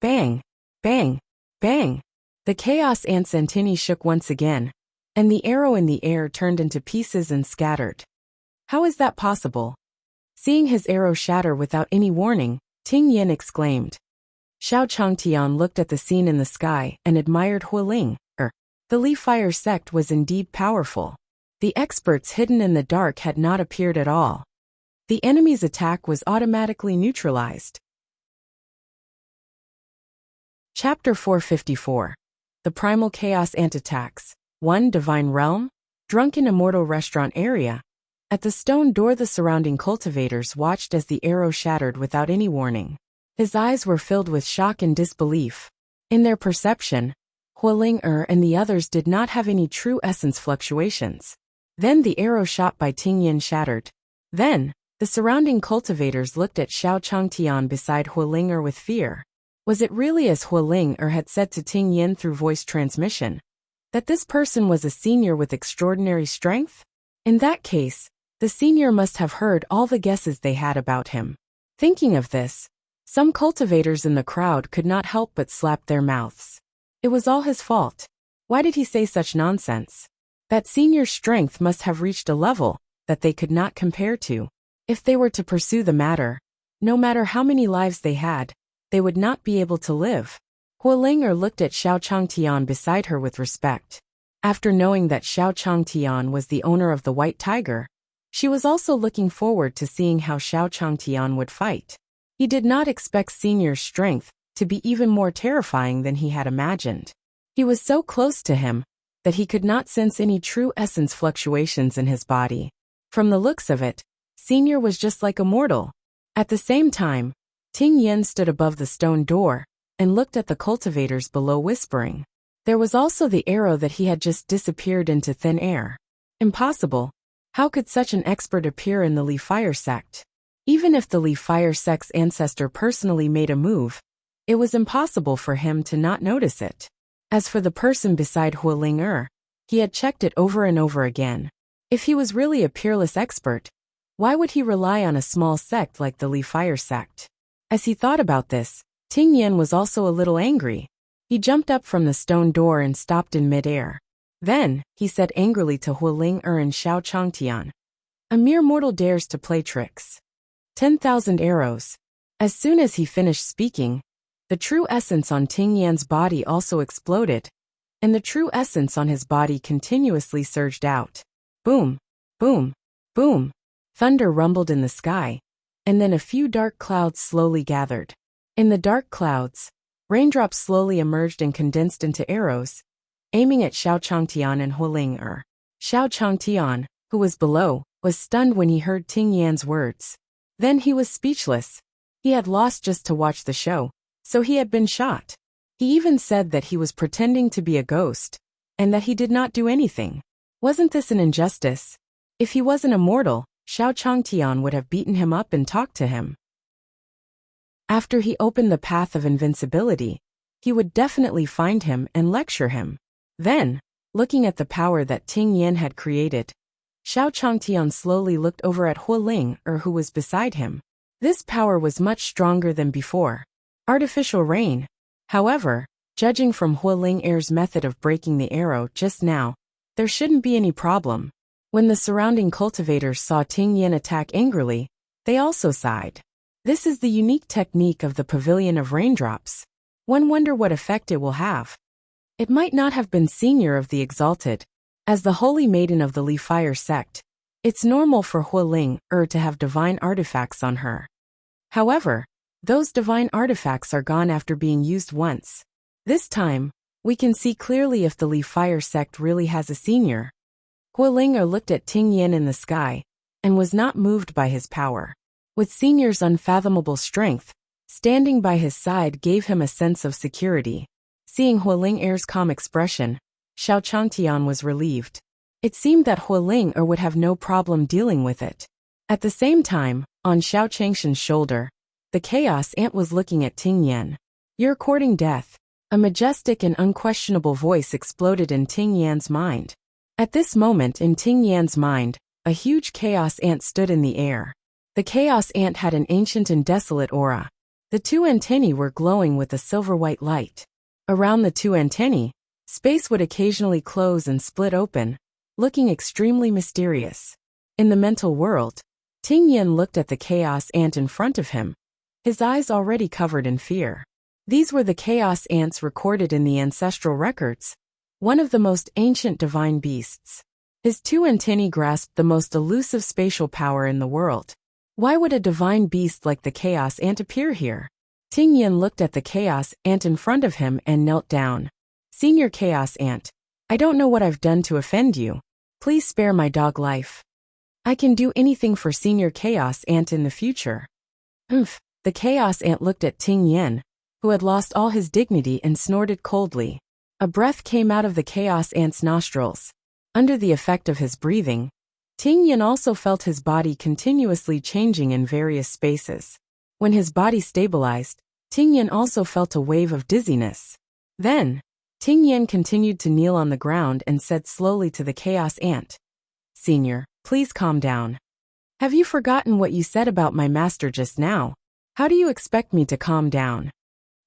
Bang! Bang! Bang! The chaos ant's antennae shook once again, and the arrow in the air turned into pieces and scattered. How is that possible? Seeing his arrow shatter without any warning, Ting Yin exclaimed. Xiao Changtian looked at the scene in the sky and admired Hualing. The Li Fire sect was indeed powerful. The experts hidden in the dark had not appeared at all. The enemy's attack was automatically neutralized. Chapter 454. The Primal Chaos Ant Attacks. 1. Divine Realm. Drunken Immortal Restaurant Area. At the stone door, the surrounding cultivators watched as the arrow shattered without any warning. His eyes were filled with shock and disbelief. In their perception, Hualing and the others did not have any true essence fluctuations. Then the arrow shot by Ting Yin shattered. Then, the surrounding cultivators looked at Xiao Changtian beside Hualing with fear. Was it really as Hualing had said to Ting Yin through voice transmission, that this person was a senior with extraordinary strength? In that case, the senior must have heard all the guesses they had about him. Thinking of this, some cultivators in the crowd could not help but slap their mouths. It was all his fault. Why did he say such nonsense? That senior's strength must have reached a level that they could not compare to. If they were to pursue the matter, no matter how many lives they had, they would not be able to live. Hualing looked at Xiao Changtian beside her with respect. After knowing that Xiao Changtian was the owner of the White Tiger, she was also looking forward to seeing how Xiao Changtian would fight. He did not expect Senior's strength to be even more terrifying than he had imagined. He was so close to him that he could not sense any true essence fluctuations in his body. From the looks of it, Senior was just like a mortal. At the same time, Ting Yin stood above the stone door and looked at the cultivators below, whispering. There was also the arrow that he had just disappeared into thin air. Impossible. How could such an expert appear in the Li Fire sect? Even if the Li Fire sect's ancestor personally made a move, it was impossible for him to not notice it. As for the person beside Hualing he had checked it over and over again. If he was really a peerless expert, why would he rely on a small sect like the Li Fire sect? As he thought about this, Ting Yin was also a little angry. He jumped up from the stone door and stopped in midair. Then, he said angrily to Hualing and Xiao Changtian. A mere mortal dares to play tricks. 10,000 arrows. As soon as he finished speaking, the true essence on Ting Yan's body also exploded, and the true essence on his body continuously surged out. Boom, boom, boom. Thunder rumbled in the sky, and then a few dark clouds slowly gathered. In the dark clouds, raindrops slowly emerged and condensed into arrows, aiming at Xiao Changtian and Hualing Xiao Changtian, who was below, was stunned when he heard Ting Yan's words. Then he was speechless. He had lost just to watch the show, so he had been shot. He even said that he was pretending to be a ghost, and that he did not do anything. Wasn't this an injustice? If he wasn't immortal, Xiao Changtian would have beaten him up and talked to him. After he opened the path of invincibility, he would definitely find him and lecture him. Then, looking at the power that Ting Yan had created, Xiao Changtian slowly looked over at Hu Ling, who was beside him. This power was much stronger than before. Artificial rain. However, judging from Hu Ling's method of breaking the arrow just now, there shouldn't be any problem. When the surrounding cultivators saw Ting Yan attack angrily, they also sighed. This is the unique technique of the Pavilion of Raindrops. One wonder what effect it will have. It might not have been Senior of the Exalted. As the Holy Maiden of the Li Fire sect, it's normal for Hu Ling to have divine artifacts on her. However, those divine artifacts are gone after being used once. This time, we can see clearly if the Li Fire sect really has a senior. Hu Ling looked at Ting Yan in the sky, and was not moved by his power. With Senior's unfathomable strength, standing by his side gave him a sense of security. Seeing Hu Ling's calm expression, Xiao Changtian was relieved. It seemed that Hu Ling would have no problem dealing with it. At the same time, on Xiao Changshan's shoulder, the Chaos Ant was looking at Ting Yan. "You're courting death." A majestic and unquestionable voice exploded in Ting Yan's mind. At this moment in Ting Yan's mind, a huge Chaos Ant stood in the air. The Chaos Ant had an ancient and desolate aura. The two antennae were glowing with a silver-white light. Around the two antennae, space would occasionally close and split open, looking extremely mysterious. In the mental world, Ting Yan looked at the Chaos Ant in front of him, his eyes already covered in fear. These were the Chaos Ants recorded in the ancestral records, one of the most ancient divine beasts. His two antennae grasped the most elusive spatial power in the world. Why would a divine beast like the Chaos Ant appear here? Ting Yan looked at the Chaos Ant in front of him and knelt down. "Senior Chaos Ant, I don't know what I've done to offend you. Please spare my dog life. I can do anything for Senior Chaos Ant in the future." The Chaos Ant looked at Ting Yan, who had lost all his dignity, and snorted coldly. A breath came out of the Chaos Ant's nostrils. Under the effect of his breathing, Ting Yan also felt his body continuously changing in various spaces. When his body stabilized, Ting Yan also felt a wave of dizziness. Then, Ting Yan continued to kneel on the ground and said slowly to the Chaos Ant, "Senior, please calm down. Have you forgotten what you said about my master just now? How do you expect me to calm down?"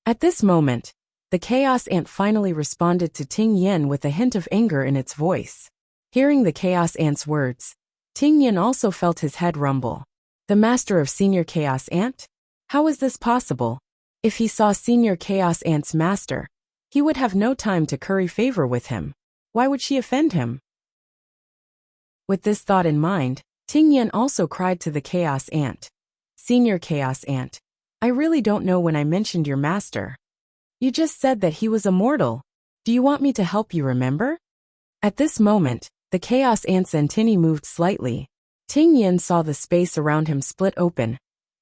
At this moment, the Chaos Ant finally responded to Ting Yan with a hint of anger in its voice. Hearing the Chaos Ant's words, Ting Yan also felt his head rumble. The master of Senior Chaos Ant? How is this possible? If he saw Senior Chaos Ant's master, he would have no time to curry favor with him. Why would she offend him? With this thought in mind, Ting Yan also cried to the Chaos Ant, "Senior Chaos Ant, I really don't know when I mentioned your master. You just said that he was immortal. Do you want me to help you remember?" At this moment, the Chaos Ant's antennae moved slightly. Ting Yan saw the space around him split open,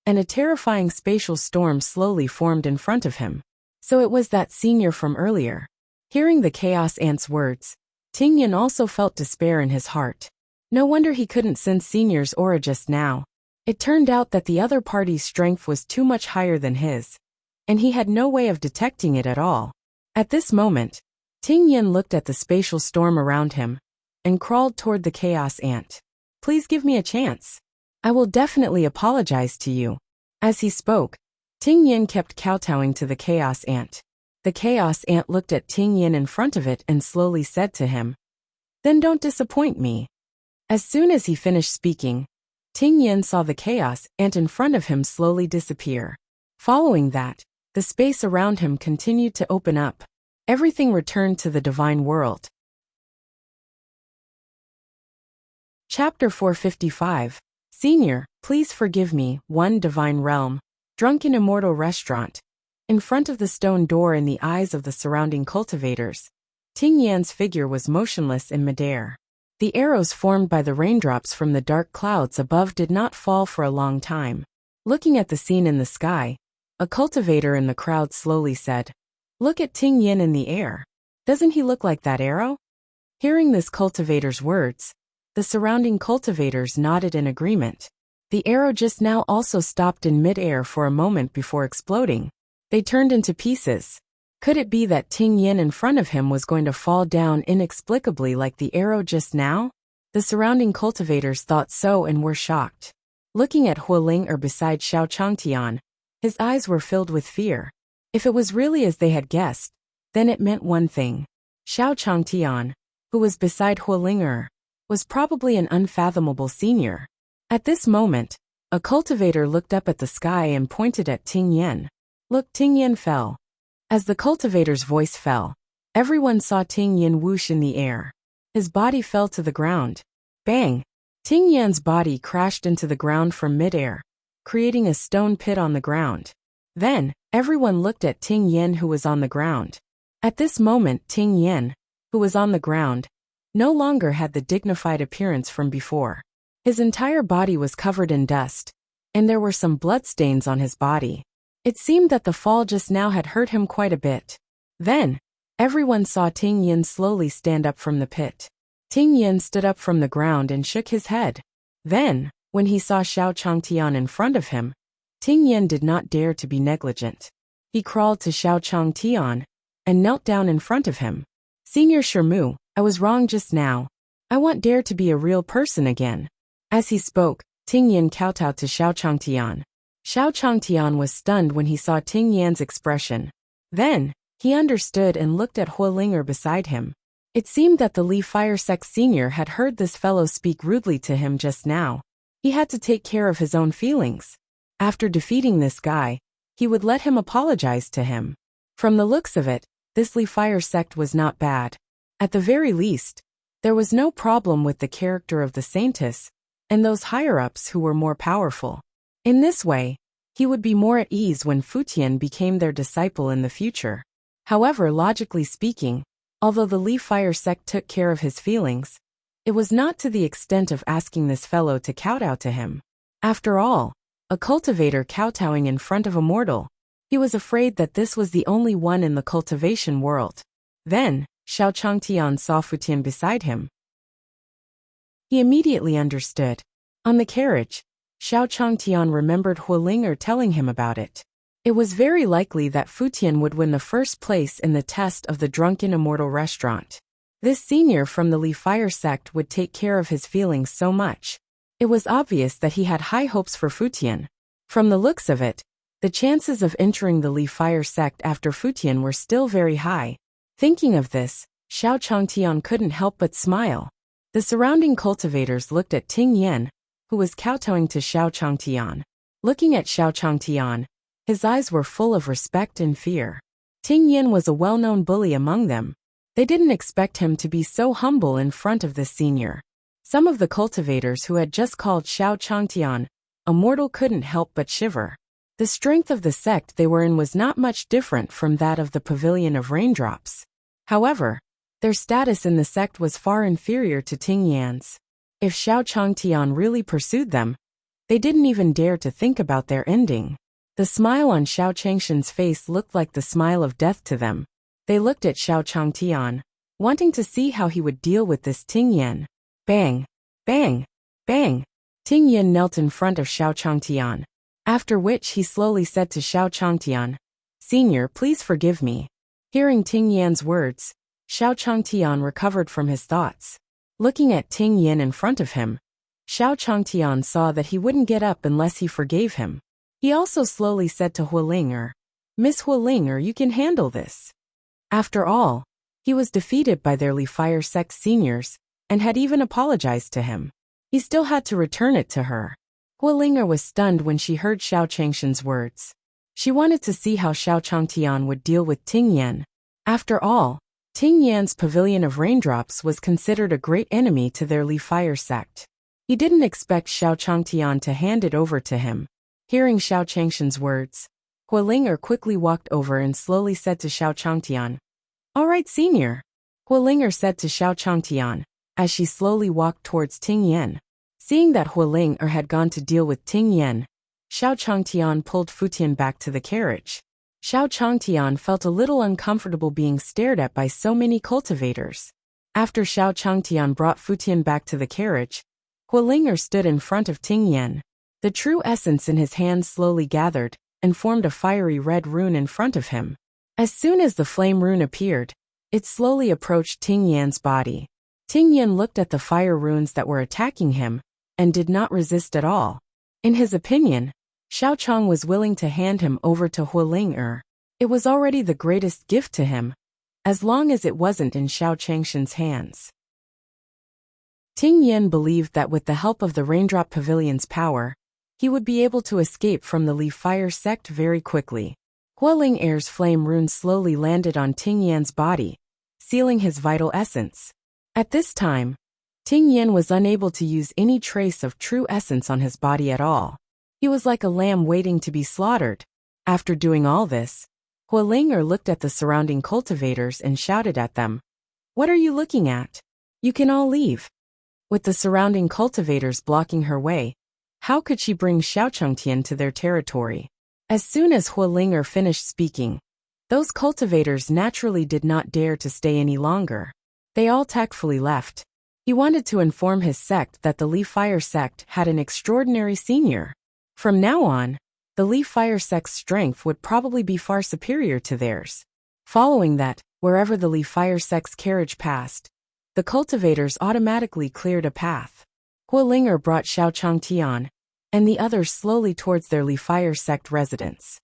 and a terrifying spatial storm slowly formed in front of him. So it was that senior from earlier. Hearing the Chaos Ant's words, Ting Yan also felt despair in his heart. No wonder he couldn't sense Senior's aura just now. It turned out that the other party's strength was too much higher than his, and he had no way of detecting it at all. At this moment, Ting Yan looked at the spatial storm around him, and crawled toward the Chaos Ant. "Please give me a chance. I will definitely apologize to you." As he spoke, Ting Yan kept kowtowing to the Chaos Ant. The Chaos Ant looked at Ting Yan in front of it and slowly said to him, "Then don't disappoint me." As soon as he finished speaking, Ting Yan saw the Chaos Ant in front of him slowly disappear. Following that, the space around him continued to open up. Everything returned to the divine world. Chapter 455. Senior, please forgive me. 1 Divine Realm. Drunken Immortal Restaurant. In front of the stone door in the eyes of the surrounding cultivators, Ting Yan's figure was motionless in midair. The arrows formed by the raindrops from the dark clouds above did not fall for a long time. Looking at the scene in the sky, a cultivator in the crowd slowly said, Look at Ting Yin in the air. Doesn't he look like that arrow? Hearing this cultivator's words, the surrounding cultivators nodded in agreement. The arrow just now also stopped in mid-air for a moment before exploding. They turned into pieces. Could it be that Ting Yin in front of him was going to fall down inexplicably like the arrow just now? The surrounding cultivators thought so and were shocked. Looking at Hualing beside Xiao Changtian, his eyes were filled with fear. If it was really as they had guessed, then it meant one thing. Xiao Changtian, who was beside Hualing, was probably an unfathomable senior. At this moment, a cultivator looked up at the sky and pointed at Ting Yin. Look, Ting Yin fell. As the cultivator's voice fell, everyone saw Ting Yin whoosh in the air. His body fell to the ground. Bang! Ting Yan's body crashed into the ground from mid-air, creating a stone pit on the ground. Then, everyone looked at Ting Yin who was on the ground. At this moment Ting Yin, who was on the ground, no longer had the dignified appearance from before. His entire body was covered in dust, and there were some bloodstains on his body. It seemed that the fall just now had hurt him quite a bit. Then, everyone saw Ting Yin slowly stand up from the pit. Ting Yin stood up from the ground and shook his head. Then, when he saw Xiao Changtian in front of him, Ting Yin did not dare to be negligent. He crawled to Xiao Changtian and knelt down in front of him. Senior Shermu, I was wrong just now. I want dare to be a real person again. As he spoke, Ting Yin kowtowed to Xiao Changtian. Xiao Changtian was stunned when he saw Ting Yan's expression. Then, he understood and looked at Hualing beside him. It seemed that the Li Fire Sect senior had heard this fellow speak rudely to him just now. He had to take care of his own feelings. After defeating this guy, he would let him apologize to him. From the looks of it, this Li Fire Sect was not bad. At the very least, there was no problem with the character of the Saintess and those higher-ups who were more powerful. In this way, he would be more at ease when Futian became their disciple in the future. However, logically speaking, although the Li Fire Sect took care of his feelings, it was not to the extent of asking this fellow to kowtow to him. After all, a cultivator kowtowing in front of a mortal, he was afraid that this was the only one in the cultivation world. Then, Xiao Changtian saw Futian beside him. He immediately understood. On the carriage, Xiao Changtian remembered Hualing telling him about it. It was very likely that Futian would win the first place in the test of the Drunken Immortal restaurant. This senior from the Li Fire Sect would take care of his feelings so much. It was obvious that he had high hopes for Futian. From the looks of it, the chances of entering the Li Fire Sect after Futian were still very high. Thinking of this, Xiao Changtian couldn't help but smile. The surrounding cultivators looked at Ting Yin, who was kowtowing to Xiao Changtian. Looking at Xiao Changtian, his eyes were full of respect and fear. Ting Yin was a well-known bully among them. They didn't expect him to be so humble in front of this senior. Some of the cultivators who had just called Xiao Changtian a mortal couldn't help but shiver. The strength of the sect they were in was not much different from that of the Pavilion of Raindrops. However, their status in the sect was far inferior to Ting Yan's. If Xiao Changtian really pursued them, they didn't even dare to think about their ending. The smile on Xiao Changshan's face looked like the smile of death to them. They looked at Xiao Changtian, wanting to see how he would deal with this Ting Yin. Bang! Bang! Bang! Ting Yin knelt in front of Xiao Changtian, after which he slowly said to Xiao Changtian, "Senior, please forgive me." Hearing Ting Yan's words, Xiao Changtian recovered from his thoughts. Looking at Ting Yin in front of him, Xiao Changtian saw that he wouldn't get up unless he forgave him. He also slowly said to Hualing, "Miss Hualing, you can handle this." After all, he was defeated by their Li Fire Sect seniors, and had even apologized to him. He still had to return it to her. Hualing was stunned when she heard Xiao Changshan's words. She wanted to see how Xiao Changtian would deal with Ting Yin. After all, Ting Yan's Pavilion of Raindrops was considered a great enemy to their Li Fire Sect. He didn't expect Xiao Changtian to hand it over to him. Hearing Xiao Changshan's words, Hualing quickly walked over and slowly said to Xiao Changtian, "All right, senior." Hualing said to Xiao Changtian, as she slowly walked towards Ting Yin. Seeing that Hualing had gone to deal with Ting Yin, Xiao Changtian pulled Futian back to the carriage. Xiao Changtian felt a little uncomfortable being stared at by so many cultivators. After Xiao Changtian brought Futian back to the carriage, Hualing'er stood in front of Ting Yan. The true essence in his hands slowly gathered and formed a fiery red rune in front of him. As soon as the flame rune appeared, it slowly approached Ting Yan's body. Ting Yan looked at the fire runes that were attacking him and did not resist at all. In his opinion, Xiao Chang was willing to hand him over to Hualing'er. It was already the greatest gift to him, as long as it wasn't in Xiao Changshan's hands. Ting Yan believed that with the help of the Raindrop Pavilion's power, he would be able to escape from the Leaf Fire sect very quickly. Hualing'er's flame rune slowly landed on Ting Yan's body, sealing his vital essence. At this time, Ting Yan was unable to use any trace of true essence on his body at all. He was like a lamb waiting to be slaughtered. After doing all this, Hualing'er looked at the surrounding cultivators and shouted at them, "What are you looking at? You can all leave." With the surrounding cultivators blocking her way, how could she bring Xiao Changtian to their territory? As soon as Hualing'er finished speaking, those cultivators naturally did not dare to stay any longer. They all tactfully left. He wanted to inform his sect that the Leaf Fire sect had an extraordinary senior. From now on, the Leaf Fire sect's strength would probably be far superior to theirs. Following that, wherever the Leaf Fire sect's carriage passed, the cultivators automatically cleared a path. Hualing'er brought Xiao Changtian and the others slowly towards their Leaf Fire sect residence.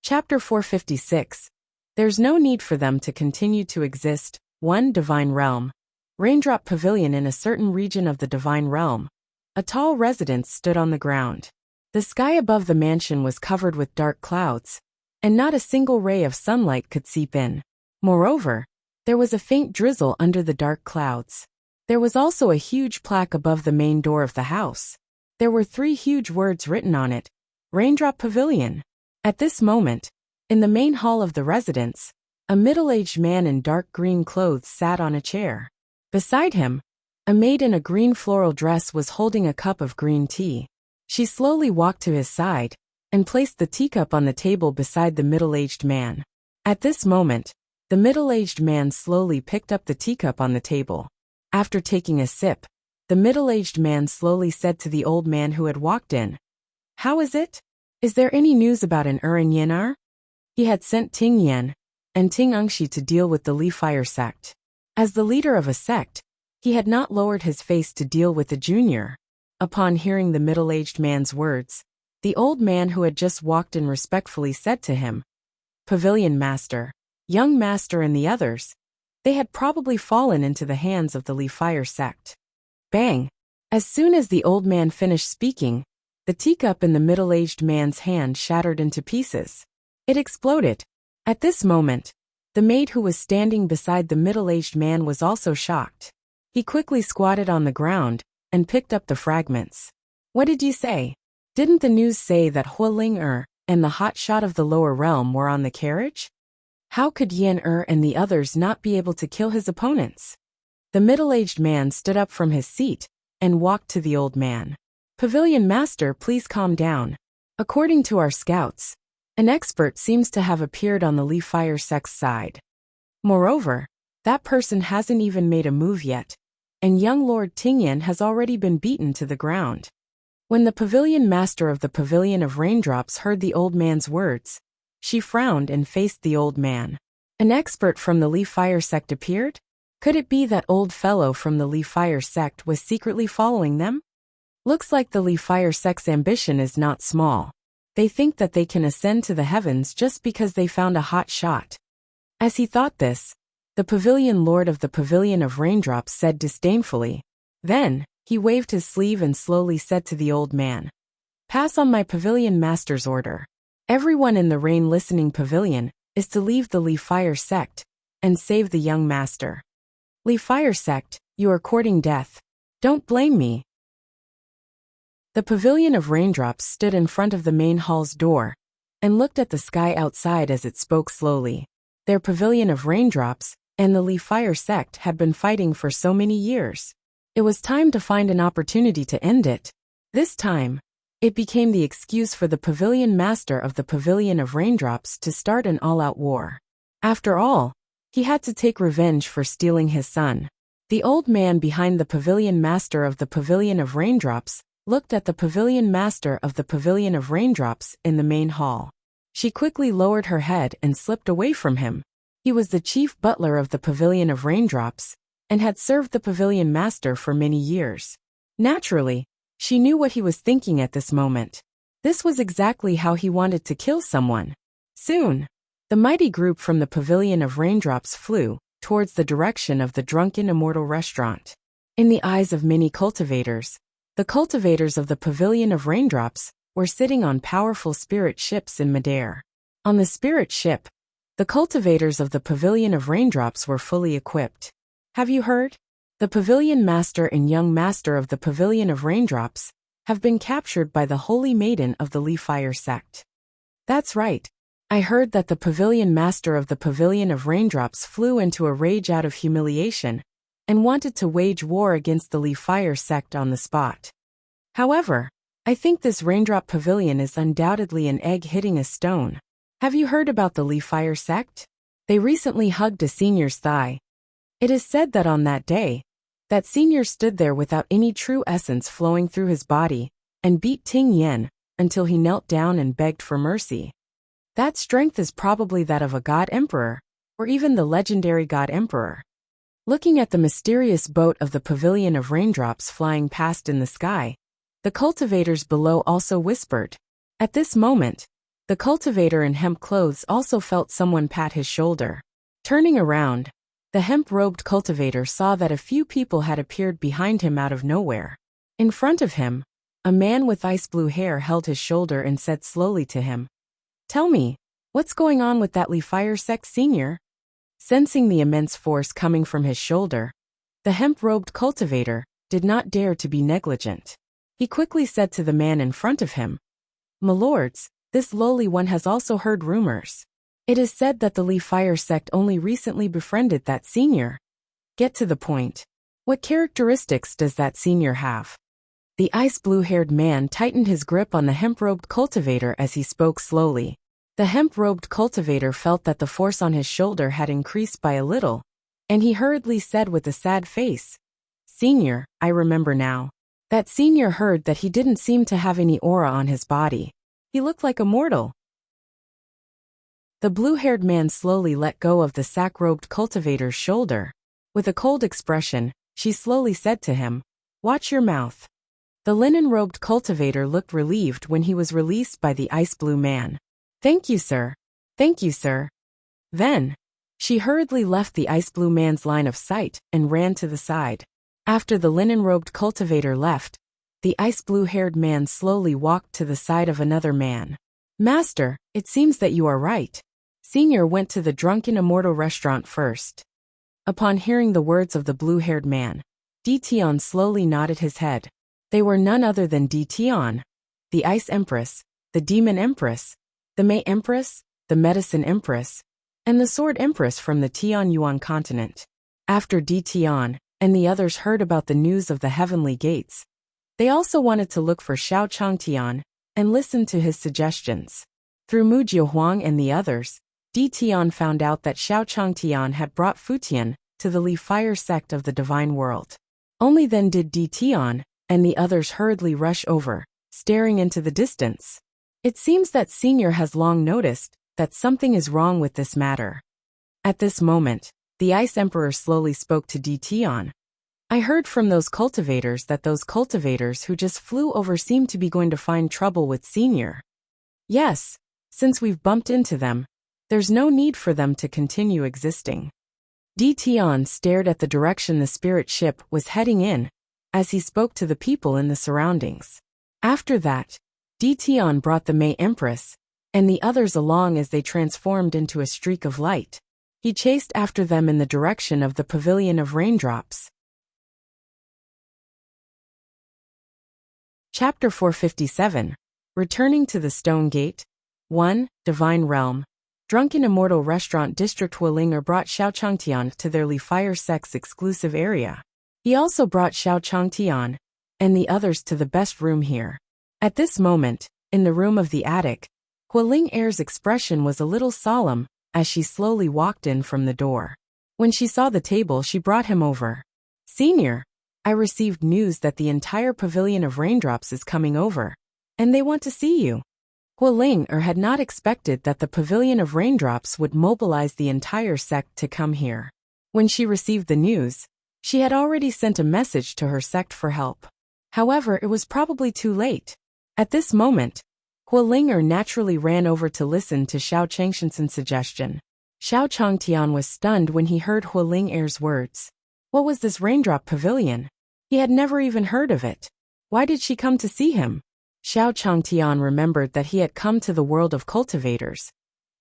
Chapter 456. There's no need for them to continue to exist. 1. Divine Realm. Raindrop Pavilion. In a certain region of the Divine Realm, a tall residence stood on the ground. The sky above the mansion was covered with dark clouds, and not a single ray of sunlight could seep in. Moreover, there was a faint drizzle under the dark clouds. There was also a huge plaque above the main door of the house. There were 3 huge words written on it: Raindrop Pavilion. At this moment, in the main hall of the residence, a middle-aged man in dark green clothes sat on a chair. Beside him, a maid in a green floral dress was holding a cup of green tea. She slowly walked to his side and placed the teacup on the table beside the middle-aged man. At this moment, the middle-aged man slowly picked up the teacup on the table. After taking a sip, the middle-aged man slowly said to the old man who had walked in, "How is it? Is there any news about an and Yanar?" He had sent Ting Yan and Ting Engshi to deal with the Leaf Fire sect. As the leader of a sect, he had not lowered his face to deal with the junior. Upon hearing the middle-aged man's words, the old man who had just walked in respectfully said to him, "Pavilion Master, Young Master and the others, they had probably fallen into the hands of the Leaf Fire sect." Bang! As soon as the old man finished speaking, the teacup in the middle-aged man's hand shattered into pieces. It exploded. At this moment, the maid who was standing beside the middle-aged man was also shocked. He quickly squatted on the ground and picked up the fragments. "What did you say? Didn't the news say that Hualing'er and the hotshot of the lower realm were on the carriage? How could Yan and the others not be able to kill his opponents?" The middle-aged man stood up from his seat and walked to the old man. "Pavilion Master, please calm down. According to our scouts, an expert seems to have appeared on the Leaf Fire sect's side. Moreover, that person hasn't even made a move yet, and young Lord Tingyan has already been beaten to the ground." When the Pavilion Master of the Pavilion of Raindrops heard the old man's words, she frowned and faced the old man. An expert from the Leaf Fire sect appeared? Could it be that old fellow from the Leaf Fire sect was secretly following them? Looks like the Leaf Fire sect's ambition is not small. They think that they can ascend to the heavens just because they found a hot shot. As he thought this, the Pavilion Lord of the Pavilion of Raindrops said disdainfully. Then, he waved his sleeve and slowly said to the old man, "Pass on my Pavilion Master's order. Everyone in the Rain Listening Pavilion is to leave the Leaf Fire sect and save the young master. Leaf Fire sect, you are courting death. Don't blame me." The Pavilion of Raindrops stood in front of the main hall's door and looked at the sky outside as it spoke slowly. Their Pavilion of Raindrops and the Leaf Fire sect had been fighting for so many years. It was time to find an opportunity to end it. This time, It became the excuse for the pavilion master of the Pavilion of Raindrops to start an all-out war. After all, he had to take revenge for stealing his son. The old man behind the pavilion master of the Pavilion of Raindrops looked at the pavilion master of the Pavilion of Raindrops in the main hall. She quickly lowered her head and slipped away from him. He was the chief butler of the Pavilion of Raindrops and had served the pavilion master for many years. Naturally, she knew what he was thinking at this moment. This was exactly how he wanted to kill someone. Soon, the mighty group from the Pavilion of Raindrops flew towards the direction of the drunken immortal restaurant. In the eyes of many cultivators, the cultivators of the Pavilion of Raindrops were sitting on powerful spirit ships in midair. On the spirit ship, the cultivators of the Pavilion of Raindrops were fully equipped. Have you heard? The Pavilion Master and Young Master of the Pavilion of Raindrops have been captured by the Holy Maiden of the Leafire sect. That's right. I heard that the Pavilion Master of the Pavilion of Raindrops flew into a rage out of humiliation and wanted to wage war against the Leafire sect on the spot. However, I think this Raindrop Pavilion is undoubtedly an egg hitting a stone. Have you heard about the Leafire sect? They recently hugged a senior's thigh. It is said that on that day, that senior stood there without any true essence flowing through his body and beat Ting Yen until he knelt down and begged for mercy. That strength is probably that of a god emperor, or even the legendary god emperor. Looking at the mysterious boat of the Pavilion of Raindrops flying past in the sky, the cultivators below also whispered. At this moment, the cultivator in hemp clothes also felt someone pat his shoulder. Turning around, the hemp-robed cultivator saw that a few people had appeared behind him out of nowhere. In front of him, a man with ice-blue hair held his shoulder and said slowly to him, "Tell me, what's going on with that Leafire sect senior?" Sensing the immense force coming from his shoulder, the hemp-robed cultivator did not dare to be negligent. He quickly said to the man in front of him, "My lords, this lowly one has also heard rumors. It is said that the Leafire sect only recently befriended that senior. Get to the point. What characteristics does that senior have?" The ice-blue-haired man tightened his grip on the hemp-robed cultivator as he spoke slowly. The hemp-robed cultivator felt that the force on his shoulder had increased by a little, and he hurriedly said with a sad face, "Senior, I remember now. That senior heard that he didn't seem to have any aura on his body. He looked like a mortal." The blue-haired man slowly let go of the sack-robed cultivator's shoulder. With a cold expression, she slowly said to him, "Watch your mouth." The linen-robed cultivator looked relieved when he was released by the ice-blue man. "Thank you, sir. Thank you, sir." Then, she hurriedly left the ice-blue man's line of sight and ran to the side. After the linen-robed cultivator left, the ice-blue-haired man slowly walked to the side of another man. "Master, it seems that you are right. Senior went to the drunken immortal restaurant first." Upon hearing the words of the blue-haired man, Tion slowly nodded his head. They were none other than Tion, the Ice Empress, the Demon Empress, the May Empress, the Medicine Empress, and the Sword Empress from the Tian Yuan continent. After Tion and the others heard about the news of the heavenly gates, they also wanted to look for Xiao Changtian and listen to his suggestions. Through Mu Jiahuang and the others, Tion found out that Xiao Changtian had brought Futian to the Leafire sect of the divine world. Only then did Tion and the others hurriedly rush over, staring into the distance. It seems that Senior has long noticed that something is wrong with this matter. At this moment, the Ice Emperor slowly spoke to Tion. "I heard from those cultivators that those cultivators who just flew over seem to be going to find trouble with Senior. Yes, since we've bumped into them, there's no need for them to continue existing." Tion stared at the direction the spirit ship was heading in as he spoke to the people in the surroundings. After that, Tion brought the May Empress and the others along as they transformed into a streak of light. He chased after them in the direction of the Pavilion of Raindrops. Chapter 457. Returning to the Stone Gate. 1. Divine Realm. Drunken Immortal Restaurant District Hualinger brought Xiao Changtian to their Leafire sect's exclusive area. He also brought Xiao Changtian and the others to the best room here. At this moment, in the room of the attic, Hualing Er's expression was a little solemn as she slowly walked in from the door. When she saw the table, she brought him over. "Senior, I received news that the entire Pavilion of Raindrops is coming over, and they want to see you." Hualing Er had not expected that the Pavilion of Raindrops would mobilize the entire sect to come here. When she received the news, she had already sent a message to her sect for help. However, it was probably too late. At this moment, Hualing Er naturally ran over to listen to Xiao Changshen's suggestion. Xiao Changtian was stunned when he heard Hualing Er's words. What was this raindrop pavilion? He had never even heard of it. Why did she come to see him? Xiao Changtian remembered that he had come to the world of cultivators,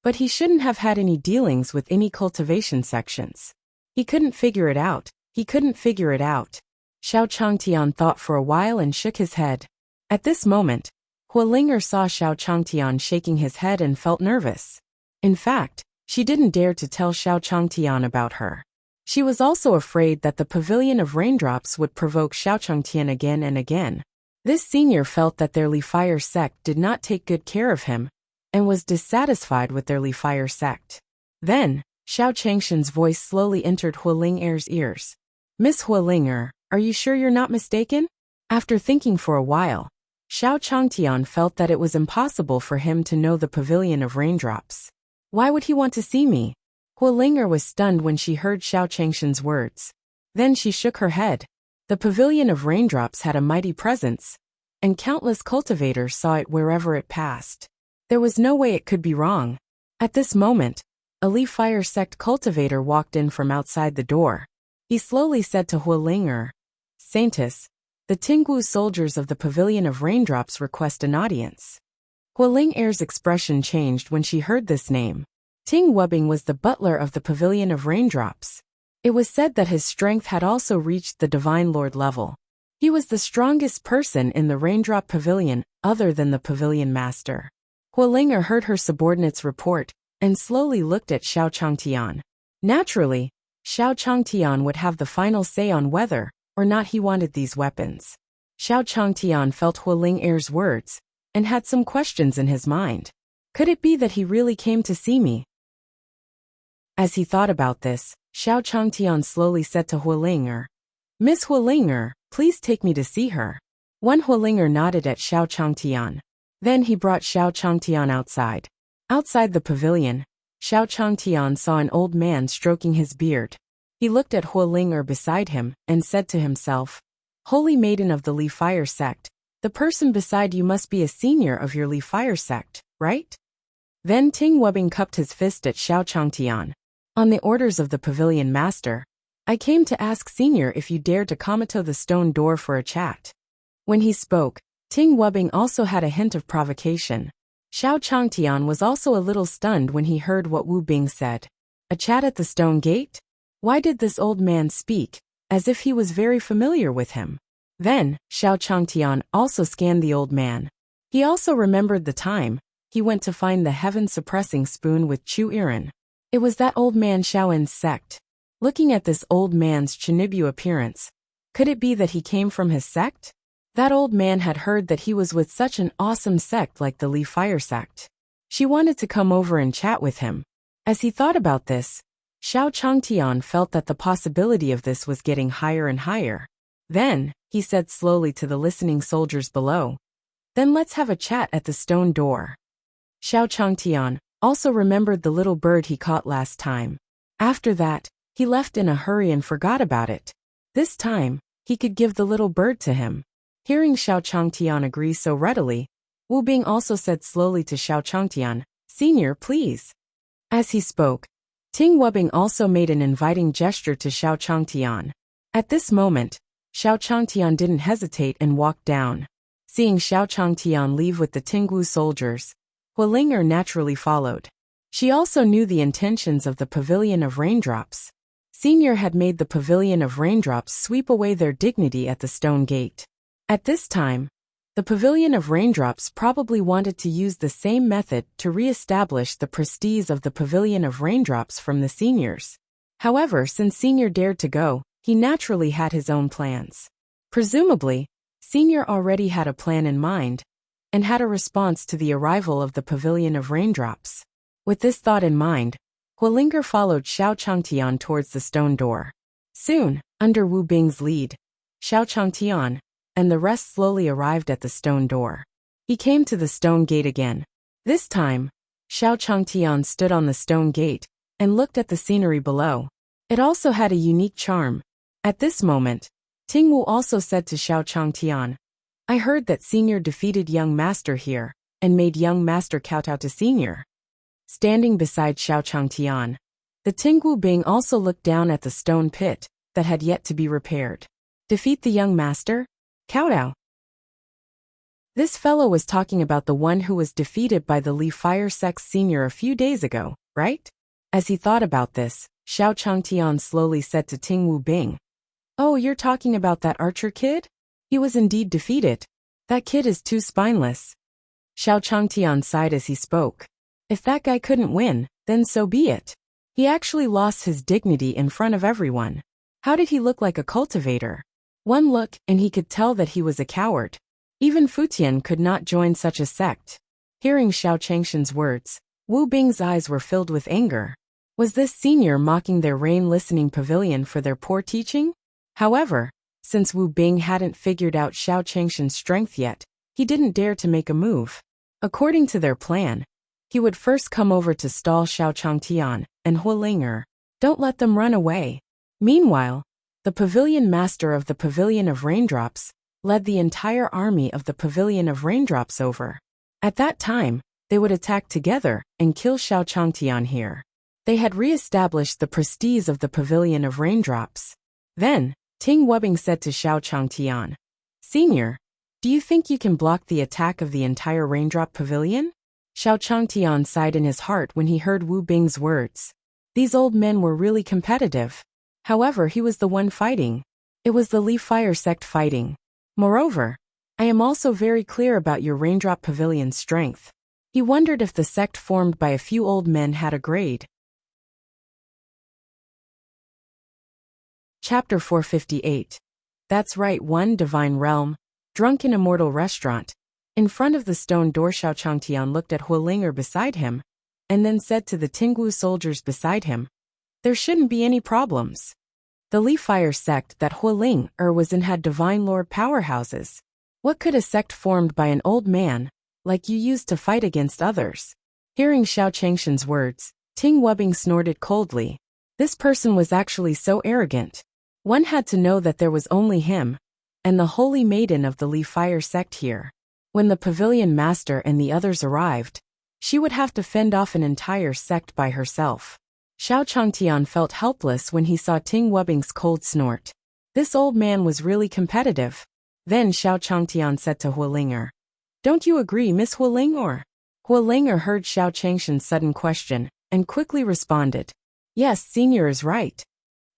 but he shouldn't have had any dealings with any cultivation sections. He couldn't figure it out. Xiao Changtian thought for a while and shook his head. At this moment, Hualing Er saw Xiao Changtian shaking his head and felt nervous. In fact, she didn't dare to tell Xiao Changtian about her. She was also afraid that the Pavilion of Raindrops would provoke Xiao Changtian again and again. This senior felt that their Li Fire sect did not take good care of him, and was dissatisfied with their Li Fire sect. Then, Xiao Changshen's voice slowly entered Hualing Er's ears. "Miss Hualing Er, are you sure you're not mistaken?" After thinking for a while, Xiao Changtian felt that it was impossible for him to know the Pavilion of Raindrops. Why would he want to see me? Hualing Er was stunned when she heard Xiao Changshen's words. Then she shook her head. The Pavilion of Raindrops had a mighty presence, and countless cultivators saw it wherever it passed. There was no way it could be wrong. At this moment, a Li Fire sect cultivator walked in from outside the door. He slowly said to Hualing Er, "Saintess, the Tingwu soldiers of the Pavilion of Raindrops request an audience." Hualing Er's expression changed when she heard this name. Ting Wubing was the butler of the Pavilion of Raindrops. It was said that his strength had also reached the Divine Lord level. He was the strongest person in the Raindrop Pavilion, other than the Pavilion Master. Hualing Er heard her subordinate's report, and slowly looked at Xiao Changtian. Naturally, Xiao Changtian would have the final say on whether or not he wanted these weapons. Xiao Changtian felt Hualing Er's words, and had some questions in his mind. Could it be that he really came to see me? As he thought about this, Xiao Changtian slowly said to Hualing Er, "Miss Hualing Er, please take me to see her." One Hualing Er nodded at Xiao Changtian. Then he brought Xiao Changtian outside. Outside the pavilion, Xiao Changtian saw an old man stroking his beard. He looked at Hualing Er beside him, and said to himself, "Holy Maiden of the Li Fire sect, the person beside you must be a senior of your Li Fire sect, right?" Then Ting Wubing cupped his fist at Xiao Changtian. "On the orders of the Pavilion Master, I came to ask Senior if you dare to Kamato the stone door for a chat." When he spoke, Ting Wubing also had a hint of provocation. Xiao Changtian was also a little stunned when he heard what Wu Bing said. A chat at the stone gate? Why did this old man speak, as if he was very familiar with him? Then, Xiao Changtian also scanned the old man. He also remembered the time he went to find the heaven-suppressing spoon with Chu Iran. It was that old man Xiaoen's sect. Looking at this old man's Chinibu appearance, could it be that he came from his sect? That old man had heard that he was with such an awesome sect like the Li Fire sect. She wanted to come over and chat with him. As he thought about this, Xiao Changtian felt that the possibility of this was getting higher and higher. Then, he said slowly to the listening soldiers below, "Then let's have a chat at the stone door." Xiao Changtian also remembered the little bird he caught last time. After that, he left in a hurry and forgot about it. This time, he could give the little bird to him. Hearing Xiao Changtian agree so readily, Wu Bing also said slowly to Xiao Changtian, "Senior, please." As he spoke, Ting Wubing also made an inviting gesture to Xiao Changtian. At this moment, Xiao Changtian didn't hesitate and walked down. Seeing Xiao Changtian leave with the Tingwu soldiers, Hualing Er naturally followed. She also knew the intentions of the Pavilion of Raindrops. Senior had made the Pavilion of Raindrops sweep away their dignity at the stone gate. At this time, the Pavilion of Raindrops probably wanted to use the same method to re-establish the prestige of the Pavilion of Raindrops from the seniors. However, since Senior dared to go, he naturally had his own plans. Presumably, Senior already had a plan in mind, and had a response to the arrival of the Pavilion of Raindrops. With this thought in mind, Huolinger followed Xiao Changtian towards the stone door. Soon, under Wu Bing's lead, Xiao Changtian and the rest slowly arrived at the stone door. He came to the stone gate again. This time, Xiao Changtian stood on the stone gate and looked at the scenery below. It also had a unique charm. At this moment, Ting Wu also said to Xiao Changtian, "I heard that Senior defeated young master here and made young master kowtow to Senior." Standing beside Xiao Changtian, the Ting Wu Bing also looked down at the stone pit that had yet to be repaired. Defeat the young master? Kowtow. This fellow was talking about the one who was defeated by the Li Fire Sect's senior a few days ago, right? As he thought about this, Xiao Changtian slowly said to Ting Wu Bing, "Oh, you're talking about that archer kid? He was indeed defeated. That kid is too spineless." Xiao Changtian sighed as he spoke. If that guy couldn't win, then so be it. He actually lost his dignity in front of everyone. How did he look like a cultivator? One look, and he could tell that he was a coward. Even Futian could not join such a sect. Hearing Xiao Changshan's words, Wu Bing's eyes were filled with anger. Was this senior mocking their rain-listening pavilion for their poor teaching? However, since Wu Bing hadn't figured out Xiao Changshan's strength yet, he didn't dare to make a move. According to their plan, he would first come over to stall Xiao Changtian and Huolinger. Don't let them run away. Meanwhile, the pavilion master of the Pavilion of Raindrops led the entire army of the Pavilion of Raindrops over. At that time, they would attack together and kill Xiao Changtian here. They had re-established the prestige of the Pavilion of Raindrops. Then, Ting Wubbing said to Xiao Changtian, "Senior, do you think you can block the attack of the entire Raindrop Pavilion?" Xiao Changtian sighed in his heart when he heard Wu Bing's words. These old men were really competitive. However, he was the one fighting. It was the Li Fire Sect fighting. Moreover, I am also very clear about your Raindrop Pavilion's strength. He wondered if the sect formed by a few old men had a grade. Chapter 458. That's right, one divine realm, drunken immortal restaurant. In front of the stone door, Xiao Changtian looked at Huolinger beside him, and then said to the Tingwu soldiers beside him, "There shouldn't be any problems." The Li Fire sect that Huolinger was in had divine lord powerhouses. What could a sect formed by an old man, like you, use to fight against others? Hearing Xiao Changshan's words, Ting Wubbing snorted coldly. This person was actually so arrogant. One had to know that there was only him and the holy maiden of the Li Fire sect here. When the pavilion master and the others arrived, she would have to fend off an entire sect by herself. Xiao Changtian felt helpless when he saw Ting Wubbing's cold snort. This old man was really competitive. Then Xiao Changtian said to Huolinger, "Don't you agree, Miss Huolinger?" Huolinger heard Xiao Changshan's sudden question and quickly responded, "Yes, senior is right."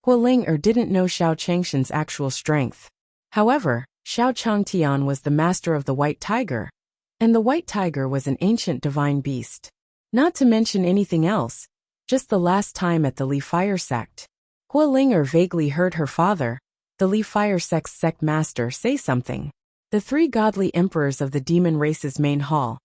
Huolinger didn't know Xiao Changshan's actual strength. However, Xiao Changtian was the master of the White Tiger, and the White Tiger was an ancient divine beast. Not to mention anything else, just the last time at the Li Fire sect, Huolinger vaguely heard her father, the Li Fire sect's sect master, say something. The three godly emperors of the demon race's main hall,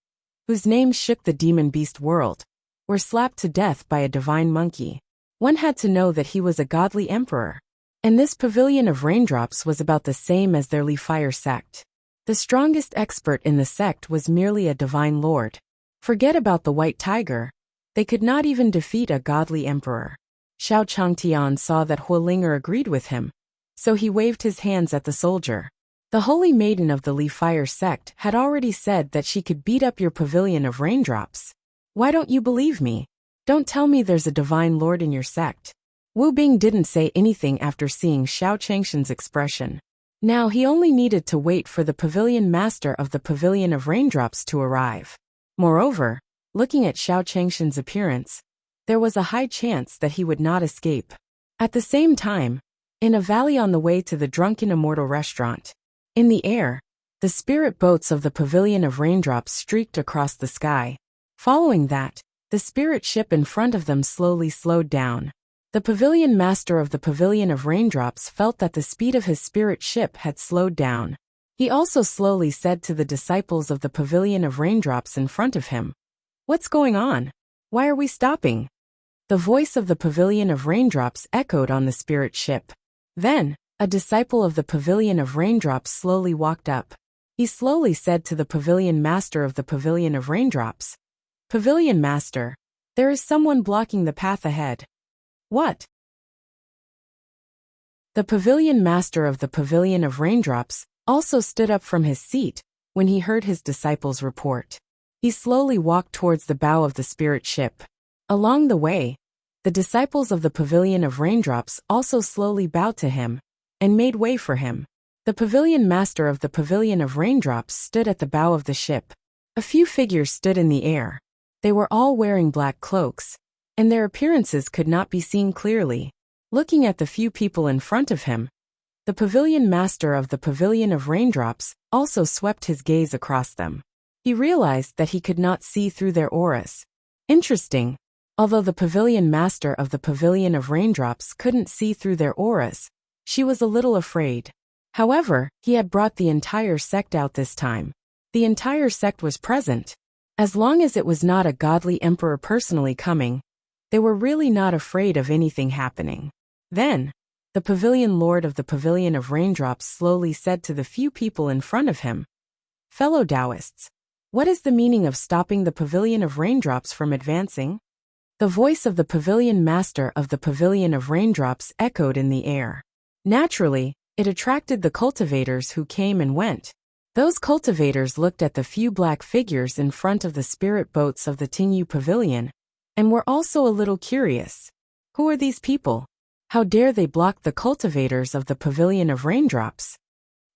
whose names shook the demon beast world, were slapped to death by a divine monkey. One had to know that he was a godly emperor. And this Pavilion of Raindrops was about the same as their Li Fire sect. The strongest expert in the sect was merely a divine lord. Forget about the White Tiger. They could not even defeat a godly emperor. Xiao Changtian saw that Huolinger agreed with him, so he waved his hands at the soldier. The holy maiden of the Li Fire sect had already said that she could beat up your Pavilion of Raindrops. Why don't you believe me? Don't tell me there's a divine lord in your sect. Wu Bing didn't say anything after seeing Xiao Changshan's expression. Now he only needed to wait for the pavilion master of the Pavilion of Raindrops to arrive. Moreover, looking at Xiao Changshan's appearance, there was a high chance that he would not escape. At the same time, in a valley on the way to the drunken immortal restaurant, in the air, the spirit boats of the Pavilion of Raindrops streaked across the sky. Following that, the spirit ship in front of them slowly slowed down. The pavilion master of the Pavilion of Raindrops felt that the speed of his spirit ship had slowed down. He also slowly said to the disciples of the pavilion of raindrops in front of him, "What's going on? Why are we stopping?" The voice of the pavilion of raindrops echoed on the spirit ship. Then, a disciple of the pavilion of raindrops slowly walked up. He slowly said to the pavilion master of the pavilion of raindrops, "Pavilion master, there is someone blocking the path ahead." "What?" The pavilion master of the pavilion of raindrops also stood up from his seat when he heard his disciples' report. He slowly walked towards the bow of the spirit ship. Along the way, the disciples of the pavilion of raindrops also slowly bowed to him and made way for him. The pavilion master of the pavilion of raindrops stood at the bow of the ship. A few figures stood in the air. They were all wearing black cloaks, and their appearances could not be seen clearly. Looking at the few people in front of him, the pavilion master of the pavilion of raindrops also swept his gaze across them. He realized that he could not see through their auras. Interesting. Although the pavilion master of the pavilion of raindrops couldn't see through their auras, she was a little afraid. However, he had brought the entire sect out this time. The entire sect was present. As long as it was not a godly emperor personally coming, they were really not afraid of anything happening. Then, the pavilion lord of the pavilion of raindrops slowly said to the few people in front of him, "Fellow Taoists, what is the meaning of stopping the pavilion of raindrops from advancing?" The voice of the pavilion master of the pavilion of raindrops echoed in the air. Naturally, it attracted the cultivators who came and went. Those cultivators looked at the few black figures in front of the spirit boats of the Tingyu pavilion, and were also a little curious. Who are these people? How dare they block the cultivators of the pavilion of raindrops?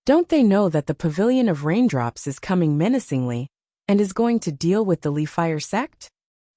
Don't they know that the pavilion of raindrops is coming menacingly and is going to deal with the Li Fire sect?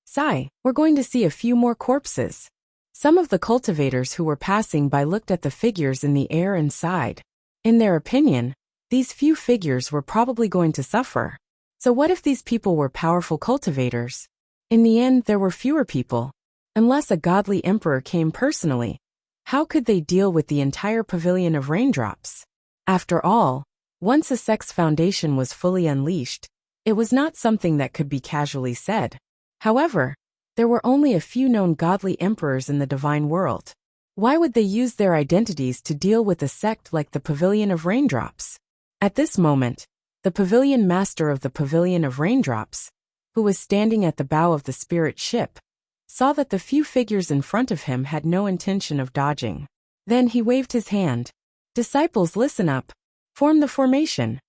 Sigh, we're going to see a few more corpses. Some of the cultivators who were passing by looked at the figures in the air and sighed. In their opinion, these few figures were probably going to suffer. So what if these people were powerful cultivators? In the end, there were fewer people. Unless a godly emperor came personally, how could they deal with the entire pavilion of raindrops? After all, once a sect's foundation was fully unleashed, it was not something that could be casually said. However, there were only a few known godly emperors in the divine world. Why would they use their identities to deal with a sect like the pavilion of raindrops? At this moment, the pavilion master of the pavilion of raindrops, who was standing at the bow of the spirit ship, saw that the few figures in front of him had no intention of dodging. Then he waved his hand. "Disciples, listen up. Form the formation."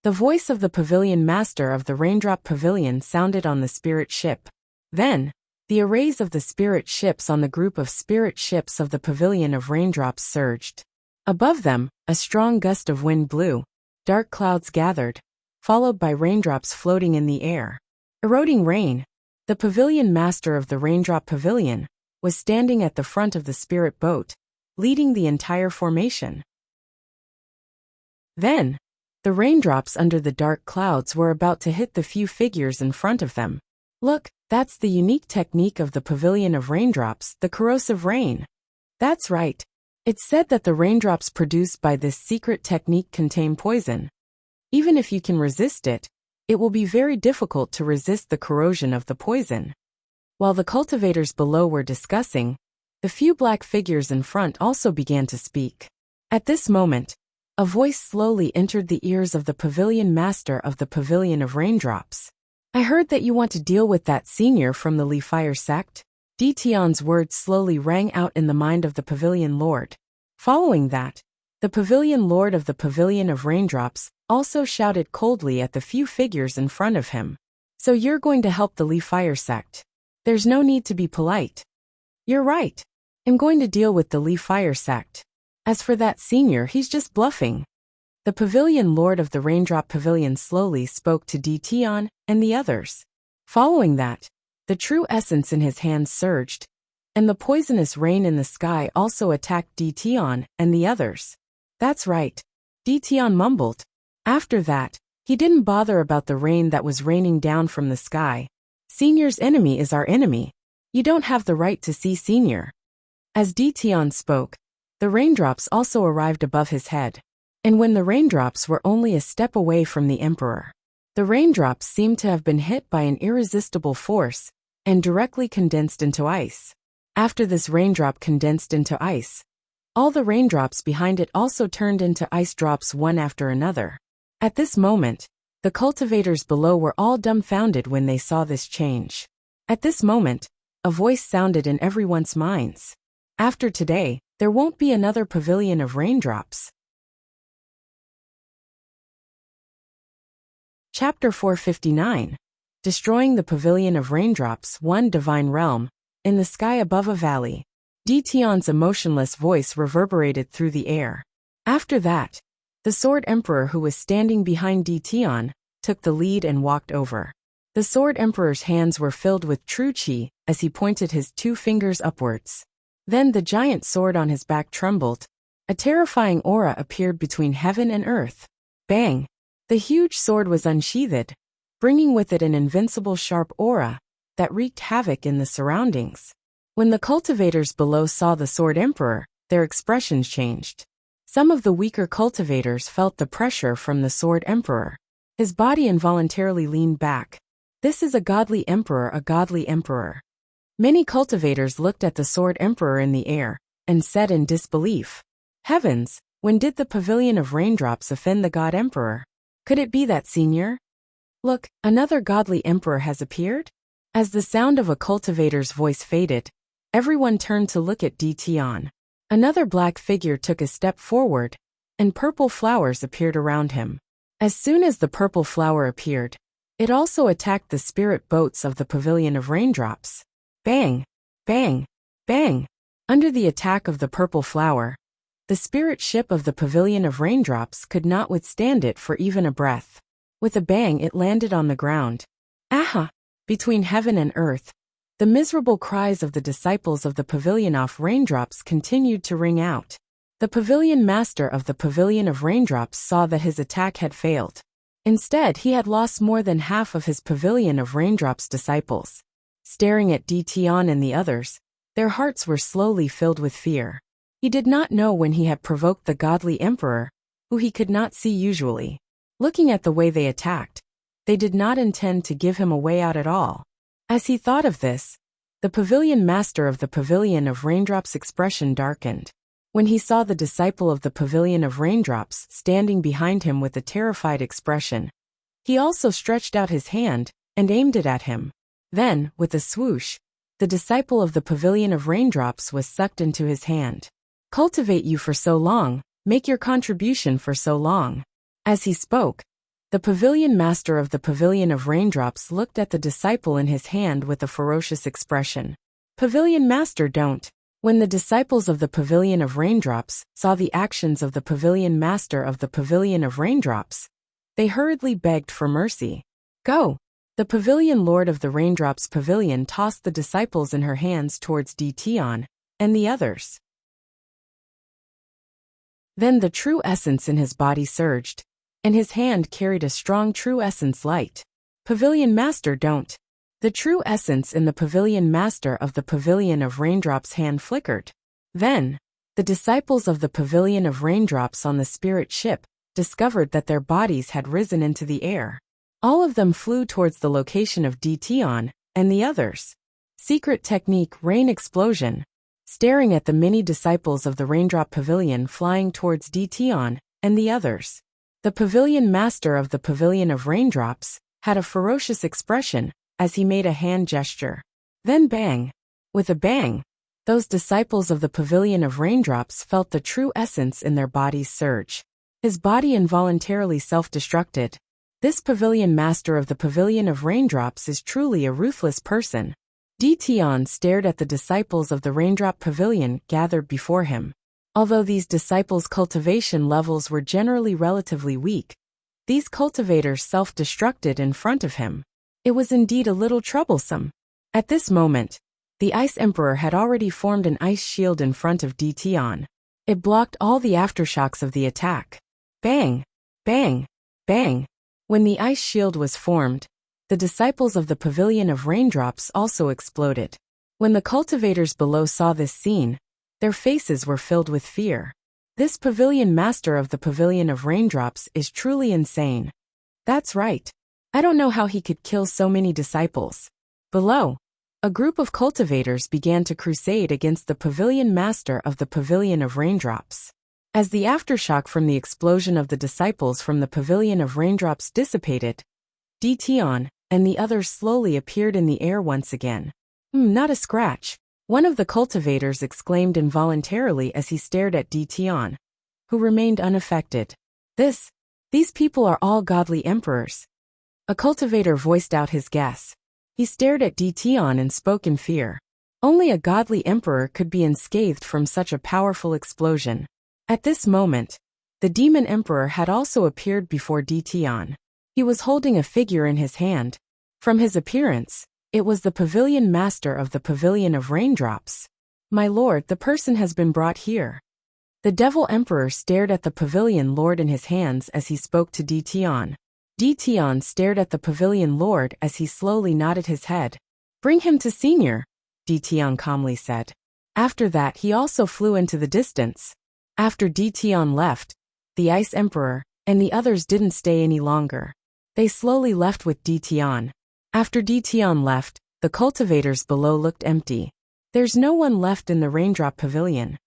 The voice of the pavilion master of the raindrop pavilion sounded on the spirit ship. Then, the arrays of the spirit ships on the group of spirit ships of the pavilion of raindrops surged. Above them, a strong gust of wind blew. Dark clouds gathered, followed by raindrops floating in the air. Eroding rain. The pavilion master of the raindrop pavilion was standing at the front of the spirit boat, leading the entire formation. Then, the raindrops under the dark clouds were about to hit the few figures in front of them. Look, that's the unique technique of the pavilion of raindrops, the corrosive rain. That's right. It's said that the raindrops produced by this secret technique contain poison. Even if you can resist it, it will be very difficult to resist the corrosion of the poison. While the cultivators below were discussing, the few black figures in front also began to speak. At this moment, a voice slowly entered the ears of the pavilion master of the pavilion of raindrops. "I heard that you want to deal with that senior from the Li Fire sect." Tion's words slowly rang out in the mind of the pavilion lord. Following that, the pavilion lord of the pavilion of raindrops also shouted coldly at the few figures in front of him. "So you're going to help the Li Fire sect? There's no need to be polite." "You're right. I'm going to deal with the Li Fire sect. As for that senior, he's just bluffing." The pavilion lord of the raindrop pavilion slowly spoke to Tion and the others. Following that, the true essence in his hands surged, and the poisonous rain in the sky also attacked Tion and the others. "That's right," Tion mumbled. After that, he didn't bother about the rain that was raining down from the sky. "Senior's enemy is our enemy. You don't have the right to see Senior." As Tion spoke, the raindrops also arrived above his head. and when the raindrops were only a step away from the emperor. The raindrops seemed to have been hit by an irresistible force and directly condensed into ice. After this raindrop condensed into ice, all the raindrops behind it also turned into ice drops one after another. At this moment, the cultivators below were all dumbfounded when they saw this change. At this moment, a voice sounded in everyone's minds. After today, there won't be another pavilion of raindrops. Chapter 459. Destroying the Pavilion of Raindrops. 1 Divine Realm. In the sky above a valley, Dition's emotionless voice reverberated through the air. After that, the Sword Emperor, who was standing behind Dition, took the lead and walked over. The Sword Emperor's hands were filled with true qi as he pointed his 2 fingers upwards. Then the giant sword on his back trembled. A terrifying aura appeared between heaven and earth. Bang! The huge sword was unsheathed, bringing with it an invincible sharp aura that wreaked havoc in the surroundings. When the cultivators below saw the Sword Emperor, their expressions changed. Some of the weaker cultivators felt the pressure from the Sword Emperor. His body involuntarily leaned back. This is a godly emperor, a godly emperor. Many cultivators looked at the Sword Emperor in the air and said in disbelief, "Heavens, when did the Pavilion of Raindrops offend the God Emperor? Could it be that senior? Look, another godly emperor has appeared?" As the sound of a cultivator's voice faded, everyone turned to look at Dition. Another black figure took a step forward, and purple flowers appeared around him. As soon as the purple flower appeared, it also attacked the spirit boats of the Pavilion of Raindrops. Bang! Bang! Bang! Under the attack of the purple flower, the spirit ship of the Pavilion of Raindrops could not withstand it for even a breath. With a bang, it landed on the ground. Aha! Between heaven and earth, the miserable cries of the disciples of the Pavilion of Raindrops continued to ring out. The pavilion master of the Pavilion of Raindrops saw that his attack had failed. Instead, he had lost more than half of his Pavilion of Raindrops disciples. Staring at Dition and the others, their hearts were slowly filled with fear. He did not know when he had provoked the godly emperor, who he could not see usually. Looking at the way they attacked, they did not intend to give him a way out at all. As he thought of this, the pavilion master of the Pavilion of Raindrops' expression darkened. When he saw the disciple of the Pavilion of Raindrops standing behind him with a terrified expression, he also stretched out his hand and aimed it at him. Then, with a swoosh, the disciple of the Pavilion of Raindrops was sucked into his hand. "Cultivate you for so long, make your contribution for so long." As he spoke, the pavilion master of the Pavilion of Raindrops looked at the disciple in his hand with a ferocious expression. "Pavilion master, don't." When the disciples of the Pavilion of Raindrops saw the actions of the pavilion master of the Pavilion of Raindrops, they hurriedly begged for mercy. "Go!" The pavilion lord of the Raindrops Pavilion tossed the disciples in her hands towards Dition and the others. Then the true essence in his body surged, and his hand carried a strong true essence light. "Pavilion master, don't." The true essence in the pavilion master of the Pavilion of Raindrops' hand flickered. Then, the disciples of the Pavilion of Raindrops on the spirit ship discovered that their bodies had risen into the air. All of them flew towards the location of Dition and the others. Secret technique: rain explosion. Staring at the many disciples of the Raindrop Pavilion flying towards Dition and the others, the pavilion master of the Pavilion of Raindrops had a ferocious expression as he made a hand gesture. Then bang! With a bang, those disciples of the Pavilion of Raindrops felt the true essence in their bodies surge. His body involuntarily self-destructed. This pavilion master of the Pavilion of Raindrops is truly a ruthless person. Dition stared at the disciples of the Raindrop Pavilion gathered before him. Although these disciples' cultivation levels were generally relatively weak, these cultivators self-destructed in front of him. It was indeed a little troublesome. At this moment, the Ice Emperor had already formed an ice shield in front of Dition. It blocked all the aftershocks of the attack. Bang! Bang! Bang! When the ice shield was formed, the disciples of the Pavilion of Raindrops also exploded. When the cultivators below saw this scene, their faces were filled with fear. This pavilion master of the Pavilion of Raindrops is truly insane. That's right. I don't know how he could kill so many disciples. Below, a group of cultivators began to crusade against the pavilion master of the Pavilion of Raindrops. As the aftershock from the explosion of the disciples from the Pavilion of Raindrops dissipated, Tion and the others slowly appeared in the air once again. Not a scratch, one of the cultivators exclaimed involuntarily as he stared at Tion, who remained unaffected. These people are all godly emperors. A cultivator voiced out his guess. He stared at Tion and spoke in fear. Only a godly emperor could be unscathed from such a powerful explosion. At this moment, the demon emperor had also appeared before Tion. He was holding a figure in his hand. From his appearance, it was the pavilion master of the Pavilion of Raindrops. My lord, the person has been brought here. The devil emperor stared at the pavilion lord in his hands as he spoke to Tion. Tion stared at the pavilion lord as he slowly nodded his head. Bring him to senior, Tion calmly said. After that he also flew into the distance. After Tion left, the ice emperor and the others didn't stay any longer. They slowly left with Tion. After Tion left, the cultivators below looked empty. There's no one left in the Raindrop Pavilion.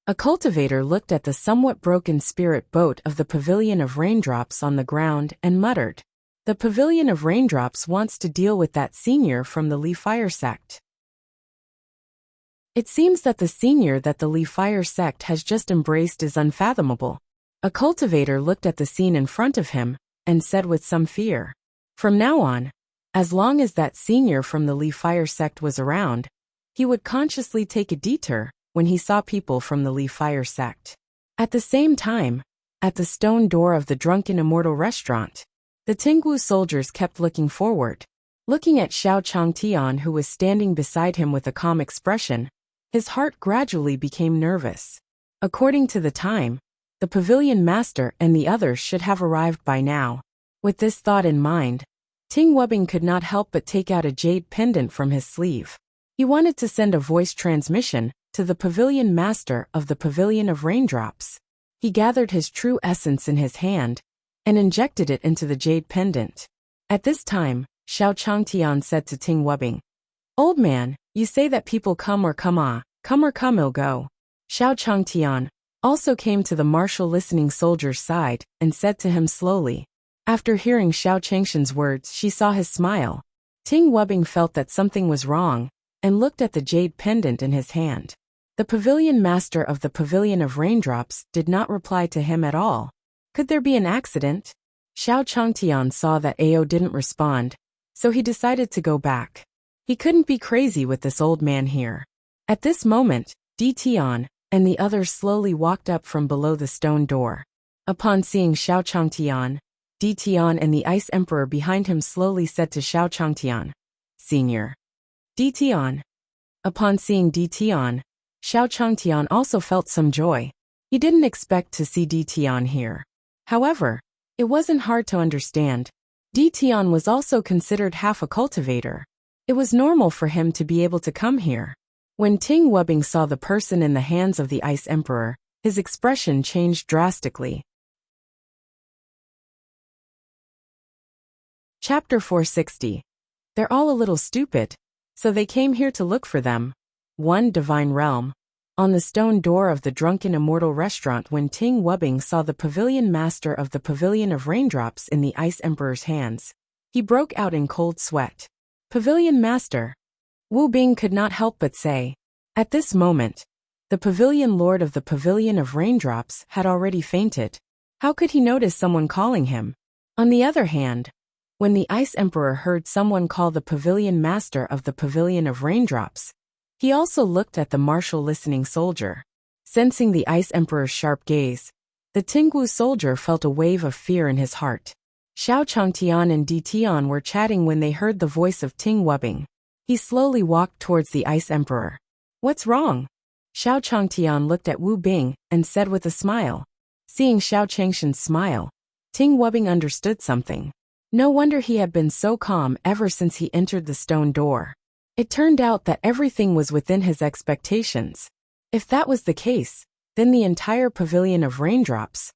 A cultivator looked at the somewhat broken spirit boat of the Pavilion of Raindrops on the ground and muttered. The Pavilion of Raindrops wants to deal with that senior from the Lee Fire sect. It seems that the senior that the Lee Fire sect has just embraced is unfathomable. A cultivator looked at the scene in front of him and said with some fear. From now on, as long as that senior from the Lee Fire sect was around, he would consciously take a detour when he saw people from the Lee Fire sect. At the same time, at the stone door of the Drunken Immortal restaurant, the Tingwu soldiers kept looking forward. Looking at Xiao Changtian, who was standing beside him with a calm expression, his heart gradually became nervous. According to the time, the pavilion master and the others should have arrived by now. With this thought in mind, Ting Wubbing could not help but take out a jade pendant from his sleeve. He wanted to send a voice transmission to the pavilion master of the Pavilion of Raindrops. He gathered his true essence in his hand and injected it into the jade pendant. At this time, Xiao Changtian said to Ting Wubbing, "Old man, you say that people come or come ill go." Xiao Changtian also came to the martial listening soldier's side and said to him slowly. After hearing Xiao Changshan's words, she saw his smile. Ting Wubbing felt that something was wrong and looked at the jade pendant in his hand. The pavilion master of the Pavilion of Raindrops did not reply to him at all. Could there be an accident? Xiao Changtian saw that Ao didn't respond, so he decided to go back. He couldn't be crazy with this old man here. At this moment, Tion and the others slowly walked up from below the stone door. Upon seeing Xiao Changtian, Tion and the Ice Emperor behind him slowly said to Xiao Changtian, "Senior." Tion. Upon seeing Tion, Xiao Changtian also felt some joy. He didn't expect to see Tion here. However, it wasn't hard to understand. Tion was also considered half a cultivator. It was normal for him to be able to come here. When Ting Wubbing saw the person in the hands of the Ice Emperor, his expression changed drastically. Chapter 460. They're all a little stupid, so they came here to look for them. 1 Divine Realm. On the stone door of the Drunken Immortal restaurant, when Ting Wubbing saw the pavilion master of the Pavilion of Raindrops in the Ice Emperor's hands, he broke out in cold sweat. Pavilion master. Wu Bing could not help but say. At this moment, the pavilion lord of the Pavilion of Raindrops had already fainted. How could he notice someone calling him? On the other hand, when the Ice Emperor heard someone call the pavilion master of the Pavilion of Raindrops, he also looked at the martial listening soldier. Sensing the Ice Emperor's sharp gaze, the Tingwu soldier felt a wave of fear in his heart. Xiao Changtian and Tion were chatting when they heard the voice of Ting Wubbing. He slowly walked towards the Ice Emperor. "What's wrong?" Xiao Changtian looked at Wu Bing and said with a smile. Seeing Xiao Changshan's smile, Ting Wubbing understood something. No wonder he had been so calm ever since he entered the stone door. It turned out that everything was within his expectations. If that was the case, then the entire pavilion of raindrops.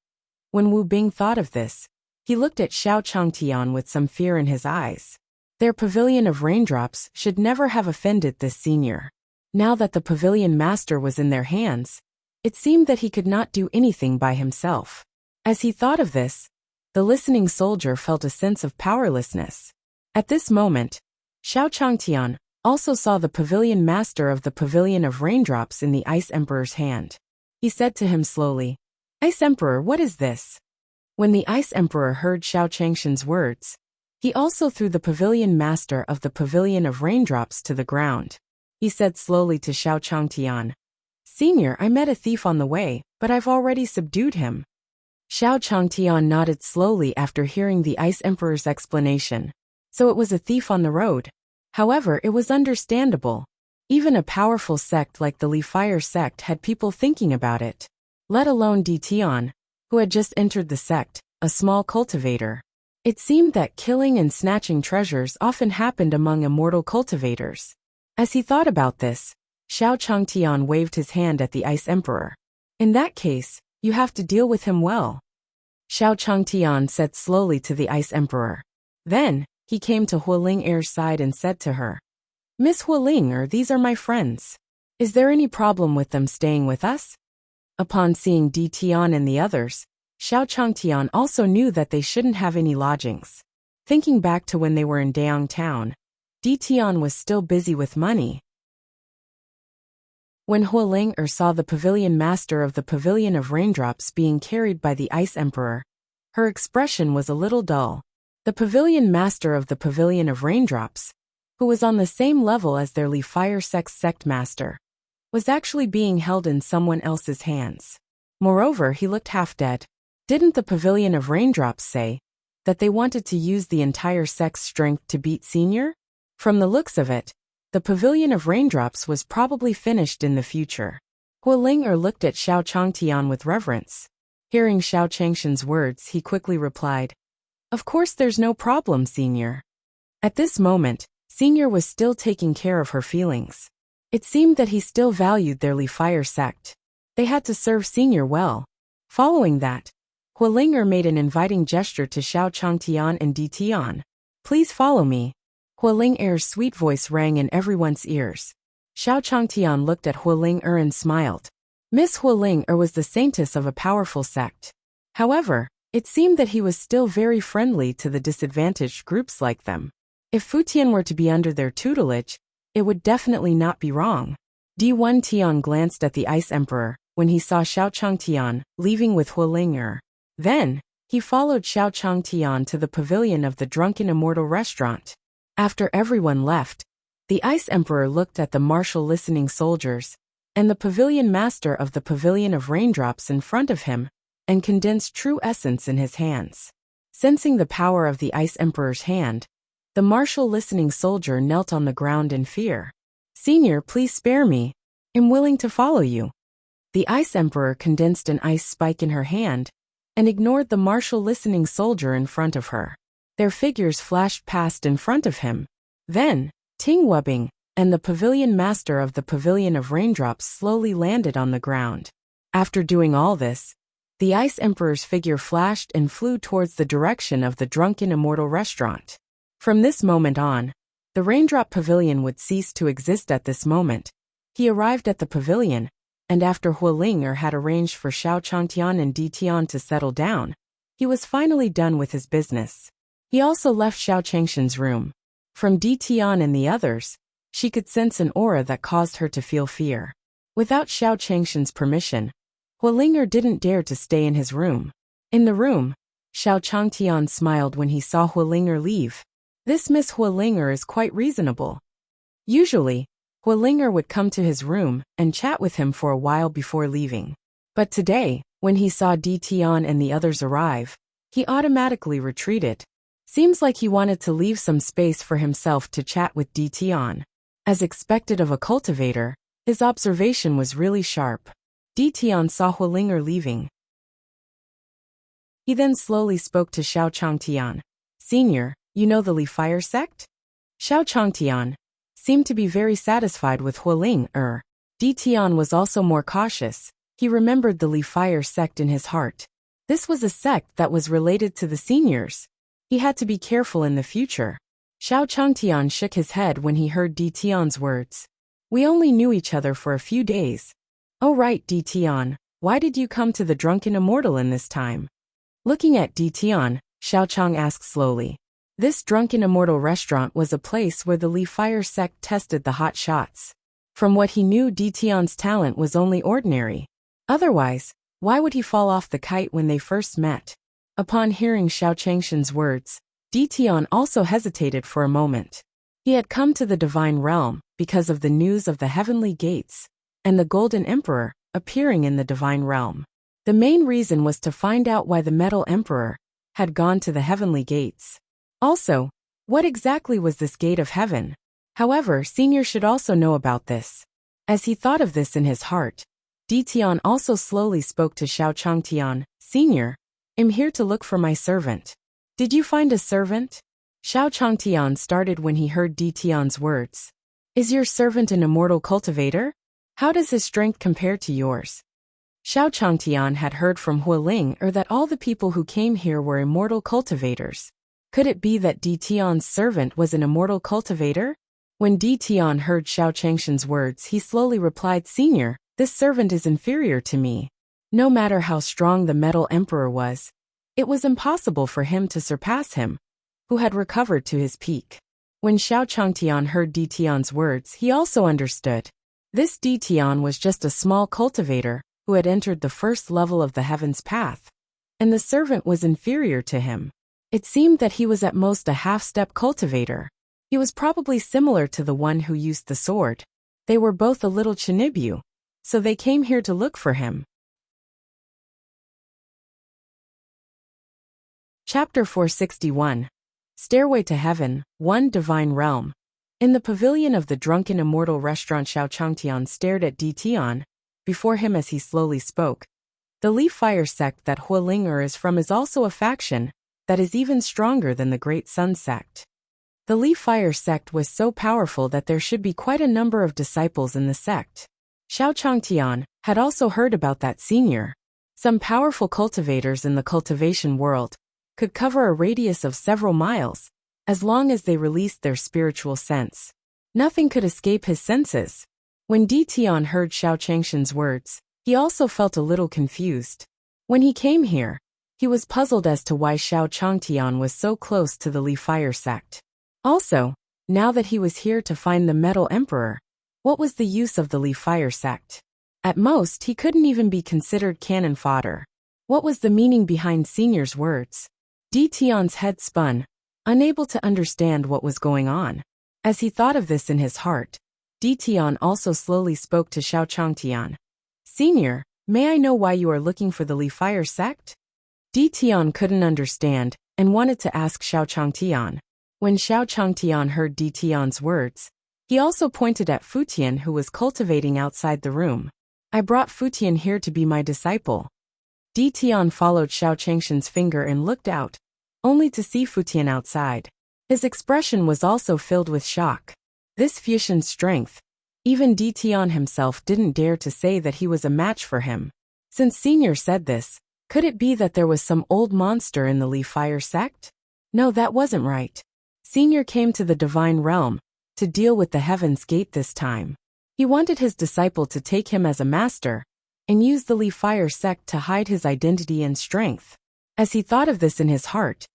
When Wu Bing thought of this, he looked at Xiao Changtian with some fear in his eyes. Their pavilion of raindrops should never have offended this senior. Now that the pavilion master was in their hands, it seemed that he could not do anything by himself. As he thought of this, the listening soldier felt a sense of powerlessness. At this moment, Xiao Changtian also saw the pavilion master of the pavilion of raindrops in the Ice Emperor's hand. He said to him slowly, "Ice Emperor, what is this?" When the Ice Emperor heard Xiao Changshan's words, he also threw the pavilion master of the pavilion of raindrops to the ground. He said slowly to Xiao Changtian, "Senior, I met a thief on the way, but I've already subdued him." Xiao Changtian nodded slowly after hearing the Ice Emperor's explanation. So it was a thief on the road. However, it was understandable. Even a powerful sect like the Li Fire sect had people thinking about it. Let alone Di Tian, who had just entered the sect, a small cultivator. It seemed that killing and snatching treasures often happened among immortal cultivators. As he thought about this, Xiao Changtian waved his hand at the Ice Emperor. "In that case, you have to deal with him well," Xiao Changtian said slowly to the Ice Emperor. Then, he came to Hualing Er's side and said to her, "Miss Hualing Er, these are my friends. Is there any problem with them staying with us?" Upon seeing Di Tian and the others, Xiao Changtian also knew that they shouldn't have any lodgings. Thinking back to when they were in Daong Town, Di Tian was still busy with money. When Hualing Er saw the pavilion master of the pavilion of raindrops being carried by the Ice Emperor, her expression was a little dull. The pavilion master of the pavilion of raindrops, who was on the same level as their Li Fire sect master, was actually being held in someone else's hands. Moreover, he looked half dead. Didn't the pavilion of raindrops say that they wanted to use the entire sect's strength to beat Senior? From the looks of it, the pavilion of raindrops was probably finished in the future. Hualing Er looked at Xiao Changtian with reverence. Hearing Xiao Changshan's words, he quickly replied, "Of course there's no problem, Senior." At this moment, Senior was still taking care of her feelings. It seemed that he still valued their Li Fire sect. They had to serve Senior well. Following that, Hualing Er made an inviting gesture to Xiao Changtian and Di Tian. "Please follow me." Hualing Er's sweet voice rang in everyone's ears. Xiao Changtian looked at Hualing Er and smiled. Miss Hualing Er was the saintess of a powerful sect. However, it seemed that he was still very friendly to the disadvantaged groups like them. If Futian were to be under their tutelage, it would definitely not be wrong. Di Tian glanced at the Ice Emperor when he saw Xiao Changtian leaving with Hualing Er. Then, he followed Xiao Changtian to the pavilion of the Drunken Immortal restaurant. After everyone left, the Ice Emperor looked at the martial listening soldiers and the pavilion master of the pavilion of raindrops in front of him and condensed true essence in his hands. Sensing the power of the Ice Emperor's hand, the martial listening soldier knelt on the ground in fear. "Senior, please spare me. I'm willing to follow you." The Ice Emperor condensed an ice spike in her hand and ignored the martial listening soldier in front of her. Their figures flashed past in front of him. Then, Ting Wubing and the pavilion master of the pavilion of raindrops slowly landed on the ground. After doing all this, the Ice Emperor's figure flashed and flew towards the direction of the Drunken Immortal restaurant. From this moment on, the Raindrop Pavilion would cease to exist at this moment. He arrived at the pavilion, and after Hualing Er had arranged for Xiao Changtian and Di Tian to settle down, he was finally done with his business. He also left Xiao Changshan's room. From Di Tian and the others, she could sense an aura that caused her to feel fear. Without Xiao Changshan's permission, Hualing Er didn't dare to stay in his room. In the room, Xiao Changtian smiled when he saw Hualing Er leave. This Miss Hualing Er is quite reasonable. Usually, Hualing Er would come to his room and chat with him for a while before leaving. But today, when he saw Di Tian and the others arrive, he automatically retreated. Seems like he wanted to leave some space for himself to chat with Di Tian. As expected of a cultivator, his observation was really sharp. Di Tian saw Hualing Er leaving. He then slowly spoke to Xiao Changtian. "Senior, you know the Li Fire sect?" Xiao Changtian seemed to be very satisfied with Hualing Er. Di Tian was also more cautious. He remembered the Li Fire sect in his heart. This was a sect that was related to the seniors. He had to be careful in the future. Xiao Changtian shook his head when he heard Di Tian's words. We only knew each other for a few days. Oh right, Di Tian, why did you come to the Drunken Immortal in this time? Looking at Di Tian, Xiao Chang asked slowly. This Drunken Immortal restaurant was a place where the Li Fire sect tested the hot shots. From what he knew, Di Tian's talent was only ordinary. Otherwise, why would he fall off the kite when they first met? Upon hearing Xiao Changshan's words, Di Tian also hesitated for a moment. He had come to the Divine Realm because of the news of the Heavenly Gates and the Golden Emperor appearing in the Divine Realm. The main reason was to find out why the Metal Emperor had gone to the Heavenly Gates. Also, what exactly was this Gate of Heaven? However, Senior should also know about this. As he thought of this in his heart, Di Tian also slowly spoke to Xiao Changtian. Senior, I'm here to look for my servant. Did you find a servant? Xiao Changtian started when he heard Di Tian's words. Is your servant an immortal cultivator? How does his strength compare to yours? Xiao Changtian had heard from Hualing that all the people who came here were immortal cultivators. Could it be that Di Tian's servant was an immortal cultivator? When Di Tian heard Xiao Changshan's words, he slowly replied, Senior, this servant is inferior to me. No matter how strong the Metal Emperor was, it was impossible for him to surpass him, who had recovered to his peak. When Xiao Changtian heard Di Tian's words, he also understood. This Di Tian was just a small cultivator who had entered the first level of the Heaven's Path, and the servant was inferior to him. It seemed that he was at most a half-step cultivator. He was probably similar to the one who used the sword. They were both a little Chinibu, so they came here to look for him. Chapter 461. Stairway to Heaven, 1 Divine Realm. In the pavilion of the Drunken Immortal restaurant, Xiao Changtian stared at Di Tian before him as he slowly spoke. The Li Fire sect that Hualing is from is also a faction that is even stronger than the Great Sun sect. The Li Fire sect was so powerful that there should be quite a number of disciples in the sect. Xiao Changtian had also heard about that senior. Some powerful cultivators in the cultivation world could cover a radius of several miles, as long as they released their spiritual sense. Nothing could escape his senses. When Di Tian heard Xiao Changshan's words, he also felt a little confused. When he came here, he was puzzled as to why Xiao Changtian was so close to the Li Fire sect. Also, now that he was here to find the Metal Emperor, what was the use of the Li Fire sect? At most, he couldn't even be considered cannon fodder. What was the meaning behind Senior's words? Di Tian's head spun, unable to understand what was going on. As he thought of this in his heart, Di Tian also slowly spoke to Xiao Changtian. Senior, may I know why you are looking for the Li Fire sect? Di Tian couldn't understand and wanted to ask Xiao Changtian. When Xiao Changtian heard Di Tian's words, he also pointed at Futian, who was cultivating outside the room. I brought Futian here to be my disciple. Di Tian followed Xiao Changshan's finger and looked out, only to see Futian outside. His expression was also filled with shock. This Futian's strength, even Di Tian himself didn't dare to say that he was a match for him. Since Senior said this, could it be that there was some old monster in the Li Fire sect? No, that wasn't right. Senior came to the Divine Realm to deal with the Heaven's Gate this time. He wanted his disciple to take him as a master and use the Li Fire sect to hide his identity and strength. As he thought of this in his heart,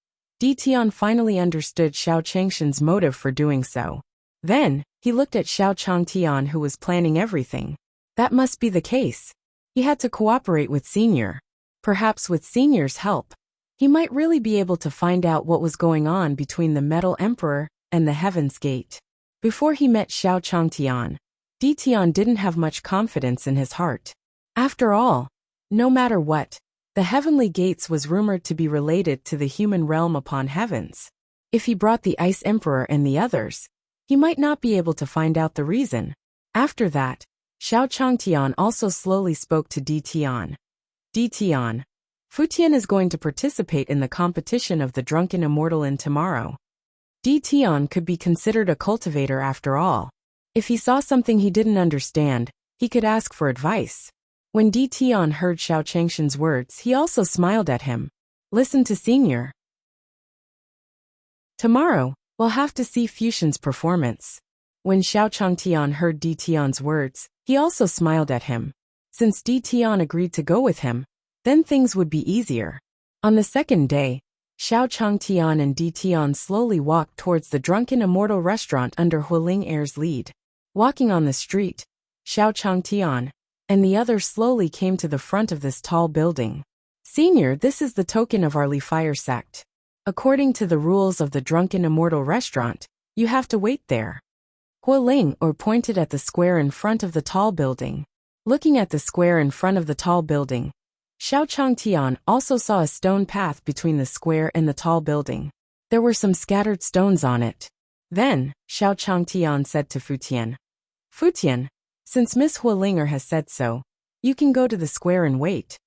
Di Tian finally understood Xiao Changshan's motive for doing so. Then, he looked at Xiao Changtian, who was planning everything. That must be the case. He had to cooperate with Senior. Perhaps with Senior's help, he might really be able to find out what was going on between the Metal Emperor and the Heaven's Gate. Before he met Xiao Changtian, Di Tian didn't have much confidence in his heart. After all, no matter what, the Heavenly Gates was rumored to be related to the human realm upon heavens. If he brought the Ice Emperor and the others, he might not be able to find out the reason. After that, Xiao Changtian also slowly spoke to Di Tian. Di Tian, Futian is going to participate in the competition of the Drunken Immortal tomorrow. Di Tian could be considered a cultivator after all. If he saw something he didn't understand, he could ask for advice. When Di Tian heard Xiao Changshan's words, he also smiled at him. Listen to Senior. Tomorrow, we'll have to see Fusion's performance. When Xiao Changtian heard Di Tian's words, he also smiled at him. Since Di Tian agreed to go with him, then things would be easier. On the second day, Xiao Changtian and Di Tian slowly walked towards the Drunken Immortal restaurant under Hualing Er's lead. Walking on the street, Xiao Changtian and the others slowly came to the front of this tall building. Senior, this is the token of our Li Fire sect. According to the rules of the Drunken Immortal restaurant, you have to wait there. Hualing pointed at the square in front of the tall building. Looking at the square in front of the tall building, Xiao Changtian also saw a stone path between the square and the tall building. There were some scattered stones on it. Then, Xiao Changtian said to Futian, Futian, since Miss Hualinger has said so, you can go to the square and wait.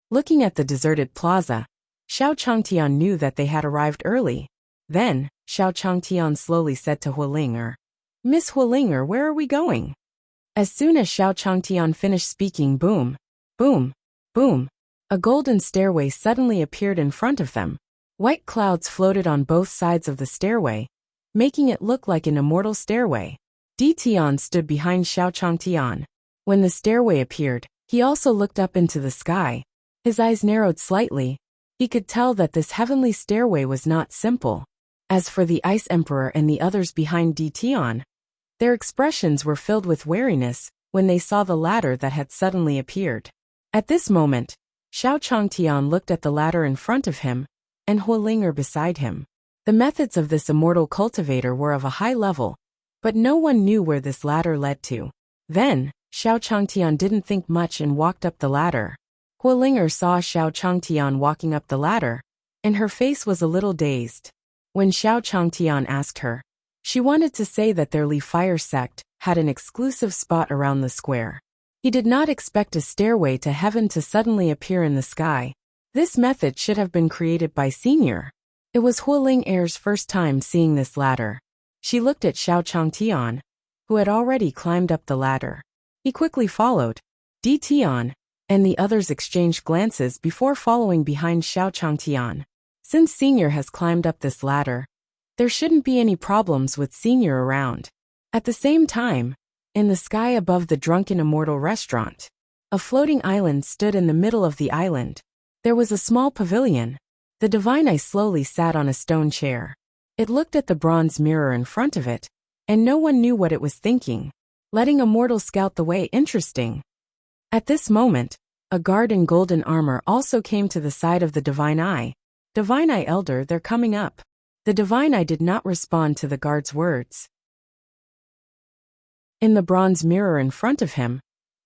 Looking at the deserted plaza, Xiao Changtian knew that they had arrived early. Then, Xiao Changtian slowly said to Hualinger, Miss Hualinger, where are we going? As soon as Xiao Changtian finished speaking, boom, boom, boom, a golden stairway suddenly appeared in front of them. White clouds floated on both sides of the stairway, making it look like an immortal stairway. Di Tian stood behind Xiao Changtian. When the stairway appeared, he also looked up into the sky. His eyes narrowed slightly. He could tell that this heavenly stairway was not simple. As for the Ice Emperor and the others behind Di Tian, their expressions were filled with wariness when they saw the ladder that had suddenly appeared. At this moment, Xiao Changtian looked at the ladder in front of him, and Hualinger beside him. The methods of this immortal cultivator were of a high level, but no one knew where this ladder led to. Then, Xiao Changtian didn't think much and walked up the ladder. Hualinger saw Xiao Changtian walking up the ladder, and her face was a little dazed. When Xiao Changtian asked her, she wanted to say that their Li Fire sect had an exclusive spot around the square. He did not expect a stairway to heaven to suddenly appear in the sky. This method should have been created by Senior. It was Hualing Er's first time seeing this ladder. She looked at Xiao Changtian, who had already climbed up the ladder. He quickly followed. Di Tian and the others exchanged glances before following behind Xiao Changtian. Since Senior has climbed up this ladder, there shouldn't be any problems with Senior around. At the same time, in the sky above the Drunken Immortal restaurant, a floating island stood in the middle of the island. There was a small pavilion. The Divine Eye slowly sat on a stone chair. It looked at the bronze mirror in front of it, and no one knew what it was thinking. Letting a mortal scout the way, interesting. At this moment, a guard in golden armor also came to the side of the Divine Eye. Divine Eye Elder, they're coming up. The Divine Eye did not respond to the guard's words. In the bronze mirror in front of him,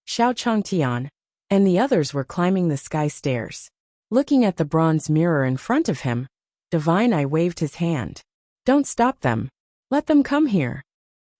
Xiao Changtian and the others were climbing the sky stairs. Looking at the bronze mirror in front of him, Divine Eye waved his hand. Don't stop them. Let them come here.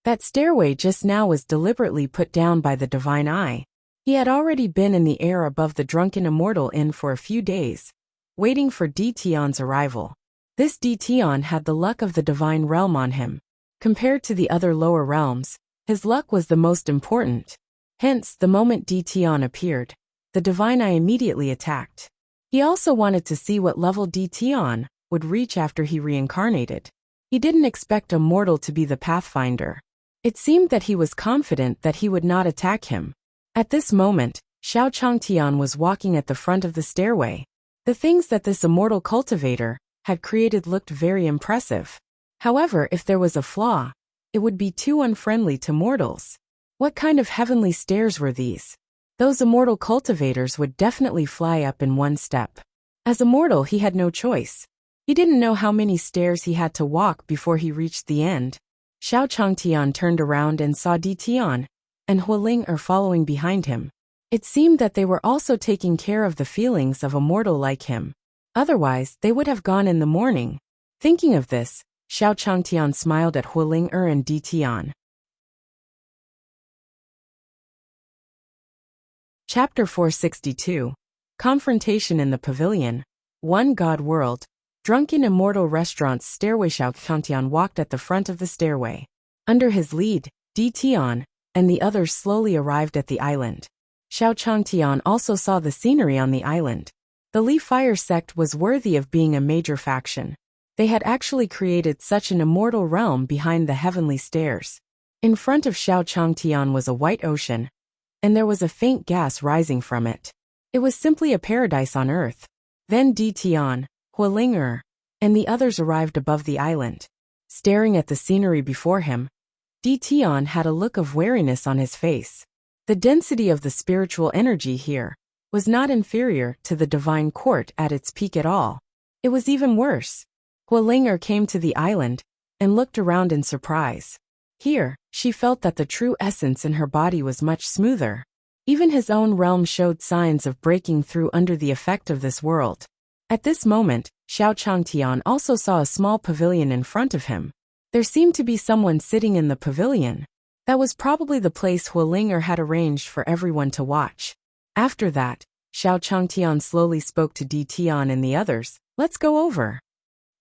That stairway just now was deliberately put down by the Divine Eye. He had already been in the air above the Drunken Immortal Inn for a few days, waiting for Di Tian's arrival. This Di Tian had the luck of the Divine Realm on him. Compared to the other lower realms, his luck was the most important. Hence, the moment Di Tian appeared, the Divine Eye immediately attacked. He also wanted to see what level Di Tian would reach after he reincarnated. He didn't expect a mortal to be the Pathfinder. It seemed that he was confident that he would not attack him. At this moment, Xiao Changtian was walking at the front of the stairway. The things that this immortal cultivator had created looked very impressive. However, if there was a flaw, it would be too unfriendly to mortals. What kind of heavenly stairs were these? Those immortal cultivators would definitely fly up in one step. As a mortal, he had no choice. He didn't know how many stairs he had to walk before he reached the end. Xiao Changtian turned around and saw Di Tian and Hualing following behind him. It seemed that they were also taking care of the feelings of a mortal like him. Otherwise, they would have gone in the morning. Thinking of this, Xiao Changtian smiled at Hualing and Di Tian. Chapter 462. Confrontation in the Pavilion. One God World. Drunken Immortal Restaurant's stairway. Xiao Changtian walked at the front of the stairway. Under his lead, Di Tian and the others slowly arrived at the island. Xiao Changtian also saw the scenery on the island. The Li Fire sect was worthy of being a major faction. They had actually created such an immortal realm behind the heavenly stairs. In front of Xiao Changtian was a white ocean, and there was a faint gas rising from it. It was simply a paradise on earth. Then Di Tian, Hualing and the others arrived above the island. Staring at the scenery before him, Di Tian had a look of wariness on his face. The density of the spiritual energy here was not inferior to the divine court at its peak at all. It was even worse. Hualing came to the island and looked around in surprise. Here, she felt that the true essence in her body was much smoother. Even his own realm showed signs of breaking through under the effect of this world. At this moment, Xiao Changtian also saw a small pavilion in front of him. There seemed to be someone sitting in the pavilion. That was probably the place Hualing had arranged for everyone to watch. After that, Xiao Changtian slowly spoke to Di Tian and the others. Let's go over.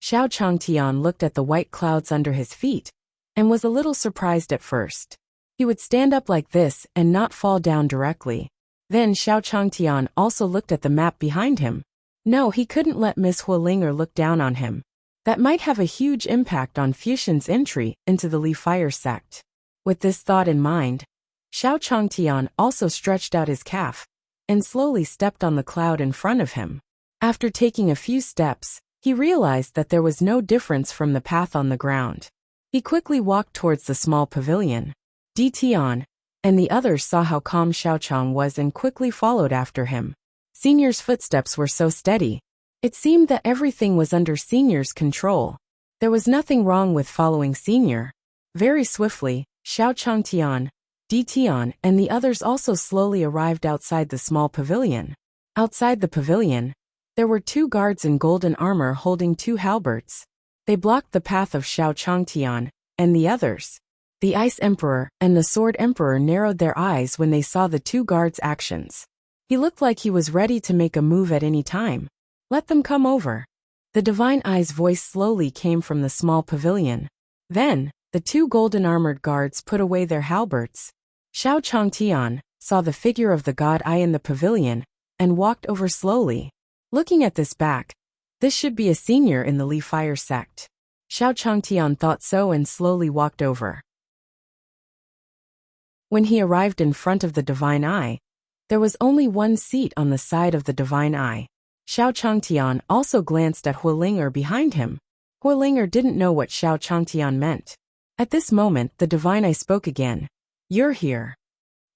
Xiao Changtian looked at the white clouds under his feet and was a little surprised at first. He would stand up like this and not fall down directly. Then Xiao Changtian also looked at the map behind him. No, he couldn't let Miss Hualing look down on him. That might have a huge impact on Fuxian's entry into the Li Fire sect. With this thought in mind, Xiao Changtian also stretched out his calf and slowly stepped on the cloud in front of him. After taking a few steps, he realized that there was no difference from the path on the ground. He quickly walked towards the small pavilion. Di Tian and the others saw how calm Xiaochang was and quickly followed after him. Senior's footsteps were so steady. It seemed that everything was under Senior's control. There was nothing wrong with following Senior. Very swiftly, Xiao Changtian, Di Tian and the others also slowly arrived outside the small pavilion. Outside the pavilion, there were 2 guards in golden armor holding 2 halberds. They blocked the path of Xiao Changtian and the others. The Ice Emperor and the Sword Emperor narrowed their eyes when they saw the 2 guards' actions. He looked like he was ready to make a move at any time. Let them come over. The Divine Eye's voice slowly came from the small pavilion. Then, the 2 golden-armored guards put away their halberds. Xiao Changtian saw the figure of the God Eye in the pavilion and walked over slowly. Looking at this back, this should be a senior in the Li Fire sect. Xiao Changtian thought so and slowly walked over. When he arrived in front of the Divine Eye, there was only 1 seat on the side of the Divine Eye. Xiao Changtian also glanced at Hualing behind him. Hualing didn't know what Xiao Changtian meant. At this moment, the Divine Eye spoke again. You're here.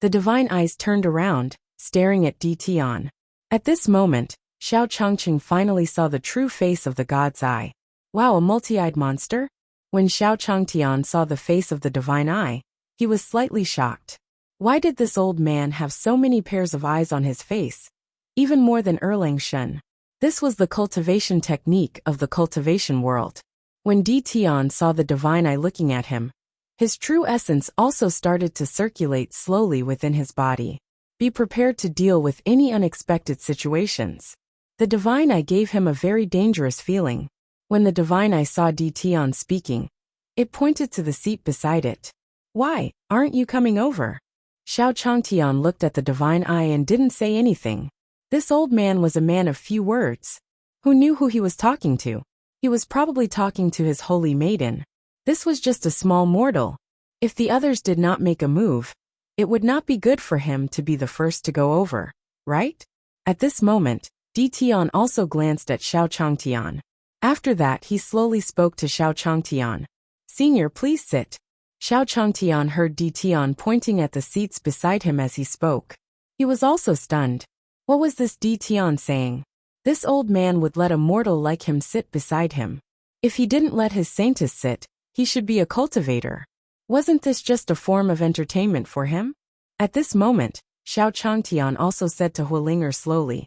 The Divine Eyes turned around, staring at Di Tian. At this moment, Xiao Changqing finally saw the true face of the God's Eye. Wow, a multi-eyed monster? When Xiao Changtian saw the face of the Divine Eye, he was slightly shocked. Why did this old man have so many pairs of eyes on his face? Even more than Erlang Shen. This was the cultivation technique of the cultivation world. When Di Tian saw the Divine Eye looking at him, his true essence also started to circulate slowly within his body. Be prepared to deal with any unexpected situations. The Divine Eye gave him a very dangerous feeling. When the Divine Eye saw Di Tian speaking, it pointed to the seat beside it. Why, aren't you coming over? Xiao Changtian looked at the Divine Eye and didn't say anything. This old man was a man of few words. Who knew who he was talking to? He was probably talking to his holy maiden. This was just a small mortal. If the others did not make a move, it would not be good for him to be the first to go over, right? At this moment, Di Tian also glanced at Xiao Changtian. After that, he slowly spoke to Xiao Changtian. Senior, please sit. Xiao Changtian heard Di Tian pointing at the seats beside him as he spoke. He was also stunned. What was this Di Tian saying? This old man would let a mortal like him sit beside him. If he didn't let his saintess sit, he should be a cultivator. Wasn't this just a form of entertainment for him? At this moment, Xiao Changtian also said to Hualing slowly,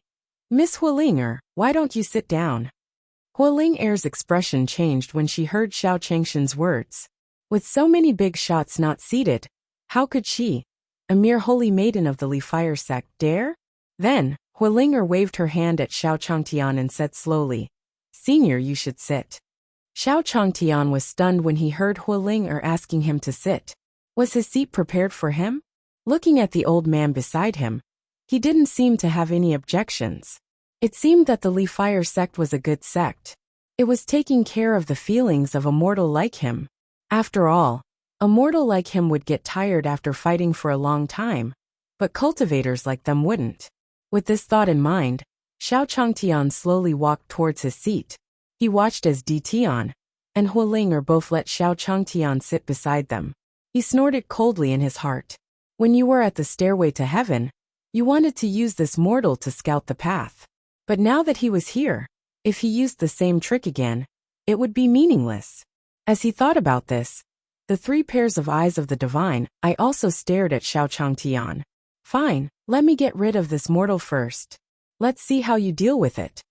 Miss Hualing, why don't you sit down? Hualing's expression changed when she heard Xiao Changshan's words. With so many big shots not seated, how could she, a mere holy maiden of the Li Fire sect, dare? Then, Hualing waved her hand at Xiao Changtian and said slowly, Senior, you should sit. Xiao Changtian was stunned when he heard Hualing asking him to sit. Was his seat prepared for him? Looking at the old man beside him, He didn't seem to have any objections. It seemed that the Li Fire sect was a good sect. It was taking care of the feelings of a mortal like him. After all, a mortal like him would get tired after fighting for a long time, but cultivators like them wouldn't. With this thought in mind, Xiao Changtian slowly walked towards his seat. He watched as Di Tian and Hualing both let Xiao Changtian sit beside them. He snorted coldly in his heart. When you were at the stairway to heaven, you wanted to use this mortal to scout the path. But now that he was here, if he used the same trick again, it would be meaningless. As he thought about this, the 3 pairs of eyes of the divine eye also stared at Xiao Changtian. Fine, let me get rid of this mortal first. Let's see how you deal with it.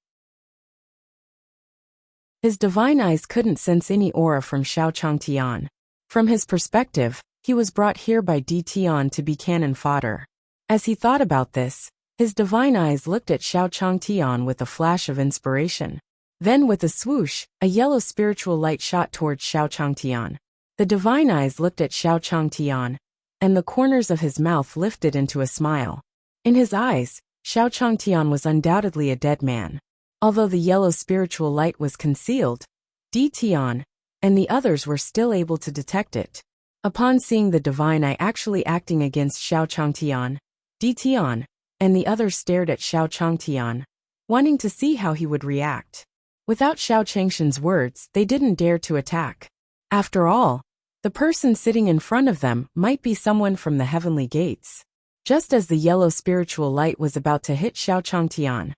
His divine eyes couldn't sense any aura from Xiao Changtian. From his perspective, he was brought here by Di Tian to be cannon fodder. As he thought about this, his divine eyes looked at Xiao Changtian with a flash of inspiration. Then with a swoosh, a yellow spiritual light shot towards Xiao Changtian. The divine eyes looked at Xiao Changtian, and the corners of his mouth lifted into a smile. In his eyes, Xiao Changtian was undoubtedly a dead man. Although the yellow spiritual light was concealed, Di Tian and the others were still able to detect it. Upon seeing the divine eye actually acting against Xiao Changtian, Di Tian and the others stared at Xiao Changtian, wanting to see how he would react. Without Xiao Changshan's words, they didn't dare to attack. After all, the person sitting in front of them might be someone from the heavenly gates. Just as the yellow spiritual light was about to hit Xiao Changtian,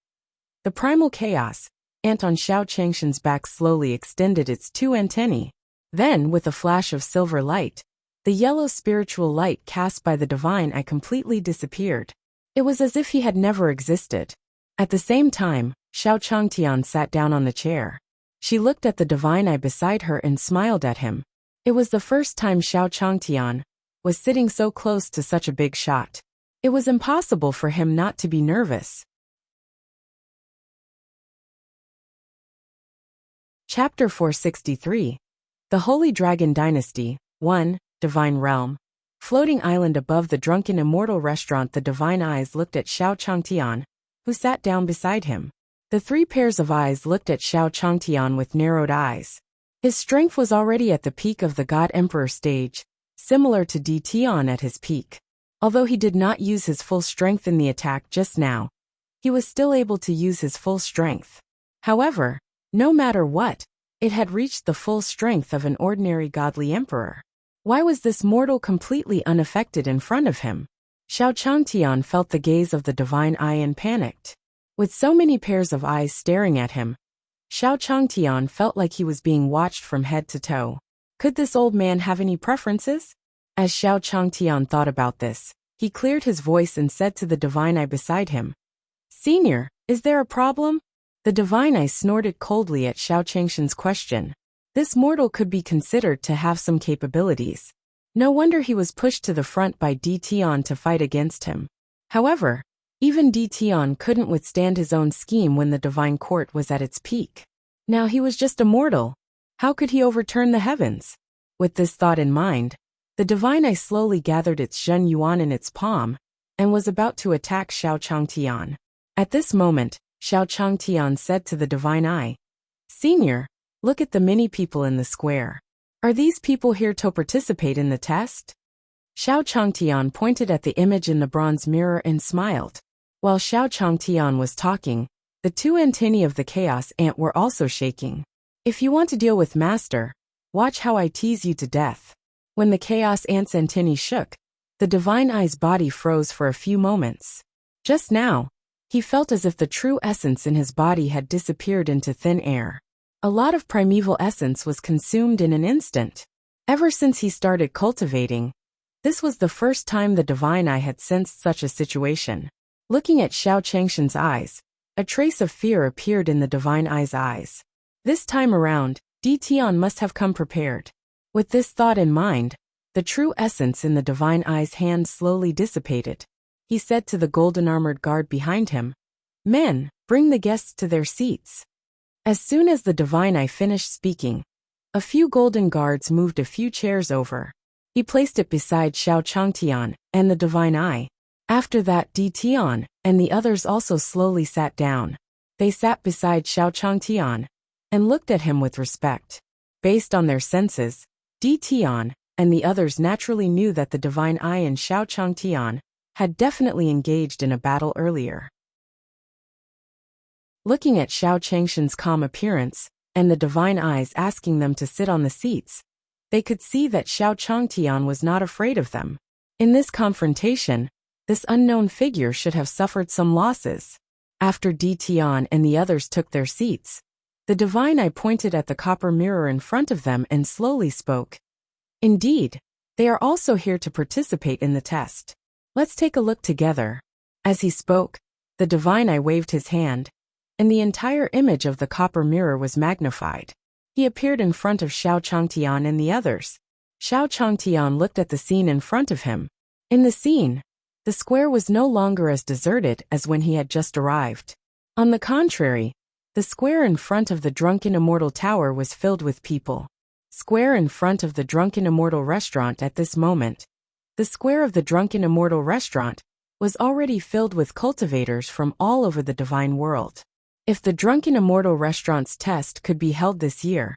the primal chaos ant on Xiao Changshan's back slowly extended its 2 antennae. Then, with a flash of silver light, the yellow spiritual light cast by the divine eye completely disappeared. It was as if he had never existed. At the same time, Xiao Changtian sat down on the chair. She looked at the divine eye beside her and smiled at him. It was the first time Xiao Changtian was sitting so close to such a big shot. It was impossible for him not to be nervous. Chapter 463. The Holy Dragon Dynasty, 1, Divine Realm. Floating island above the drunken immortal restaurant. The divine eyes looked at Xiao Changtian, who sat down beside him. The 3 pairs of eyes looked at Xiao Changtian with narrowed eyes. His strength was already at the peak of the God Emperor stage, similar to Di Tian at his peak. Although he did not use his full strength in the attack just now, he was still able to use his full strength. However, no matter what, it had reached the full strength of an ordinary godly emperor. Why was this mortal completely unaffected in front of him? Xiao Changtian felt the gaze of the divine eye and panicked. With so many pairs of eyes staring at him, Xiao Changtian felt like he was being watched from head to toe. Could this old man have any preferences? As Xiao Changtian thought about this, he cleared his voice and said to the divine eye beside him, "Senior, is there a problem?" The divine eye snorted coldly at Xiao Changshan's question. This mortal could be considered to have some capabilities. No wonder he was pushed to the front by Di Tian to fight against him. However, even Di Tian couldn't withstand his own scheme when the divine court was at its peak. Now he was just a mortal. How could he overturn the heavens? With this thought in mind, the divine eye slowly gathered its Zhen Yuan in its palm and was about to attack Xiao Changtian. At this moment, Xiao Changtian said to the divine eye, "Senior, look at the many people in the square. Are these people here to participate in the test?" Xiao Changtian pointed at the image in the bronze mirror and smiled. While Xiao Changtian was talking, the 2 antennae of the chaos ant were also shaking. "If you want to deal with Master, watch how I tease you to death." When the chaos ant's antennae shook, the divine eye's body froze for a few moments. Just now, he felt as if the true essence in his body had disappeared into thin air. A lot of primeval essence was consumed in an instant. Ever since he started cultivating, this was the first time the divine eye had sensed such a situation. Looking at Xiao Changshan's eyes, a trace of fear appeared in the divine eye's eyes. This time around, Di Tian must have come prepared. With this thought in mind, the true essence in the divine eye's hand slowly dissipated. He said to the golden-armored guard behind him, "Men, bring the guests to their seats." As soon as the divine eye finished speaking, a few golden guards moved a few chairs over. He placed it beside Xiao Changtian and the divine eye. After that, Di Tian and the others also slowly sat down. They sat beside Xiao Changtian and looked at him with respect. Based on their senses, Di Tian and the others naturally knew that the divine eye and Xiao Changtian had definitely engaged in a battle earlier. Looking at Xiao Changshan's calm appearance and the divine eyes asking them to sit on the seats, they could see that Xiao Changtian was not afraid of them. In this confrontation, this unknown figure should have suffered some losses. After Di Tian and the others took their seats, the divine eye pointed at the copper mirror in front of them and slowly spoke. Indeed, they are also here to participate in the test. Let's take a look together. As he spoke, the divine eye waved his hand, and the entire image of the copper mirror was magnified. He appeared in front of Xiao Changtian and the others. Xiao Changtian looked at the scene in front of him. In the scene, the square was no longer as deserted as when he had just arrived. On the contrary, the square in front of the Drunken Immortal Tower was filled with people. Square in front of the Drunken Immortal Restaurant at this moment. The square of the Drunken Immortal Restaurant was already filled with cultivators from all over the divine world. If the Drunken Immortal Restaurant's test could be held this year,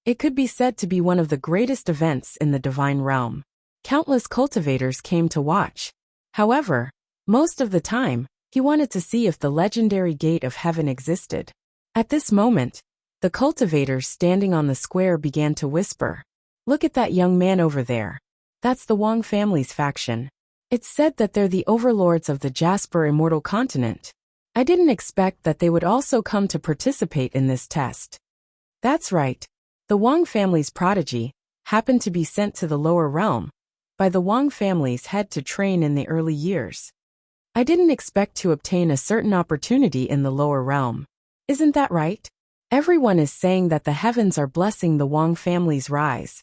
it could be said to be one of the greatest events in the divine realm. Countless cultivators came to watch. However, most of the time, he wanted to see if the legendary gate of heaven existed. At this moment, the cultivators standing on the square began to whisper. Look at that young man over there. That's the Wang family's faction. It's said that they're the overlords of the Jasper Immortal Continent. I didn't expect that they would also come to participate in this test. That's right. The Wang family's prodigy happened to be sent to the lower realm by the Wang family's head to train in the early years. I didn't expect to obtain a certain opportunity in the lower realm. Isn't that right? Everyone is saying that the heavens are blessing the Wang family's rise.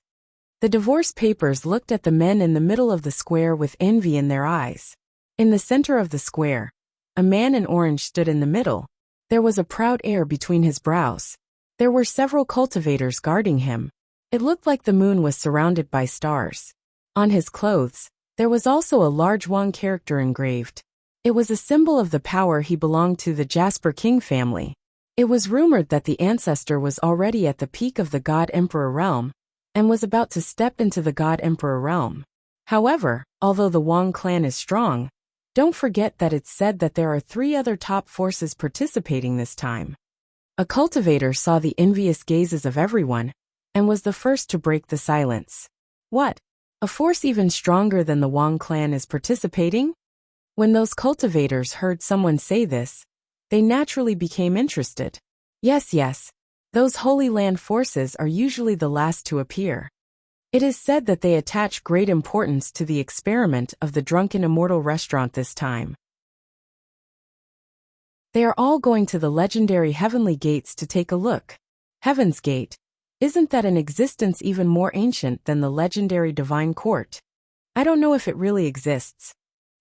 The divorce papers looked at the men in the middle of the square with envy in their eyes. In the center of the square, a man in orange stood in the middle. There was a proud air between his brows. There were several cultivators guarding him. It looked like the moon was surrounded by stars. On his clothes, there was also a large Wang character engraved. It was a symbol of the power he belonged to, the Jasper King family. It was rumored that the ancestor was already at the peak of the God Emperor realm and was about to step into the God Emperor realm. However, although the Wang clan is strong, don't forget that it's said that there are 3 other top forces participating this time. A cultivator saw the envious gazes of everyone and was the first to break the silence. What? A force even stronger than the Wang clan is participating? When those cultivators heard someone say this, they naturally became interested. Yes, those Holy Land forces are usually the last to appear. It is said that they attach great importance to the experiment of the Drunken Immortal Restaurant this time. They are all going to the legendary Heavenly Gates to take a look. Heaven's Gate. Isn't that an existence even more ancient than the legendary Divine Court? I don't know if it really exists.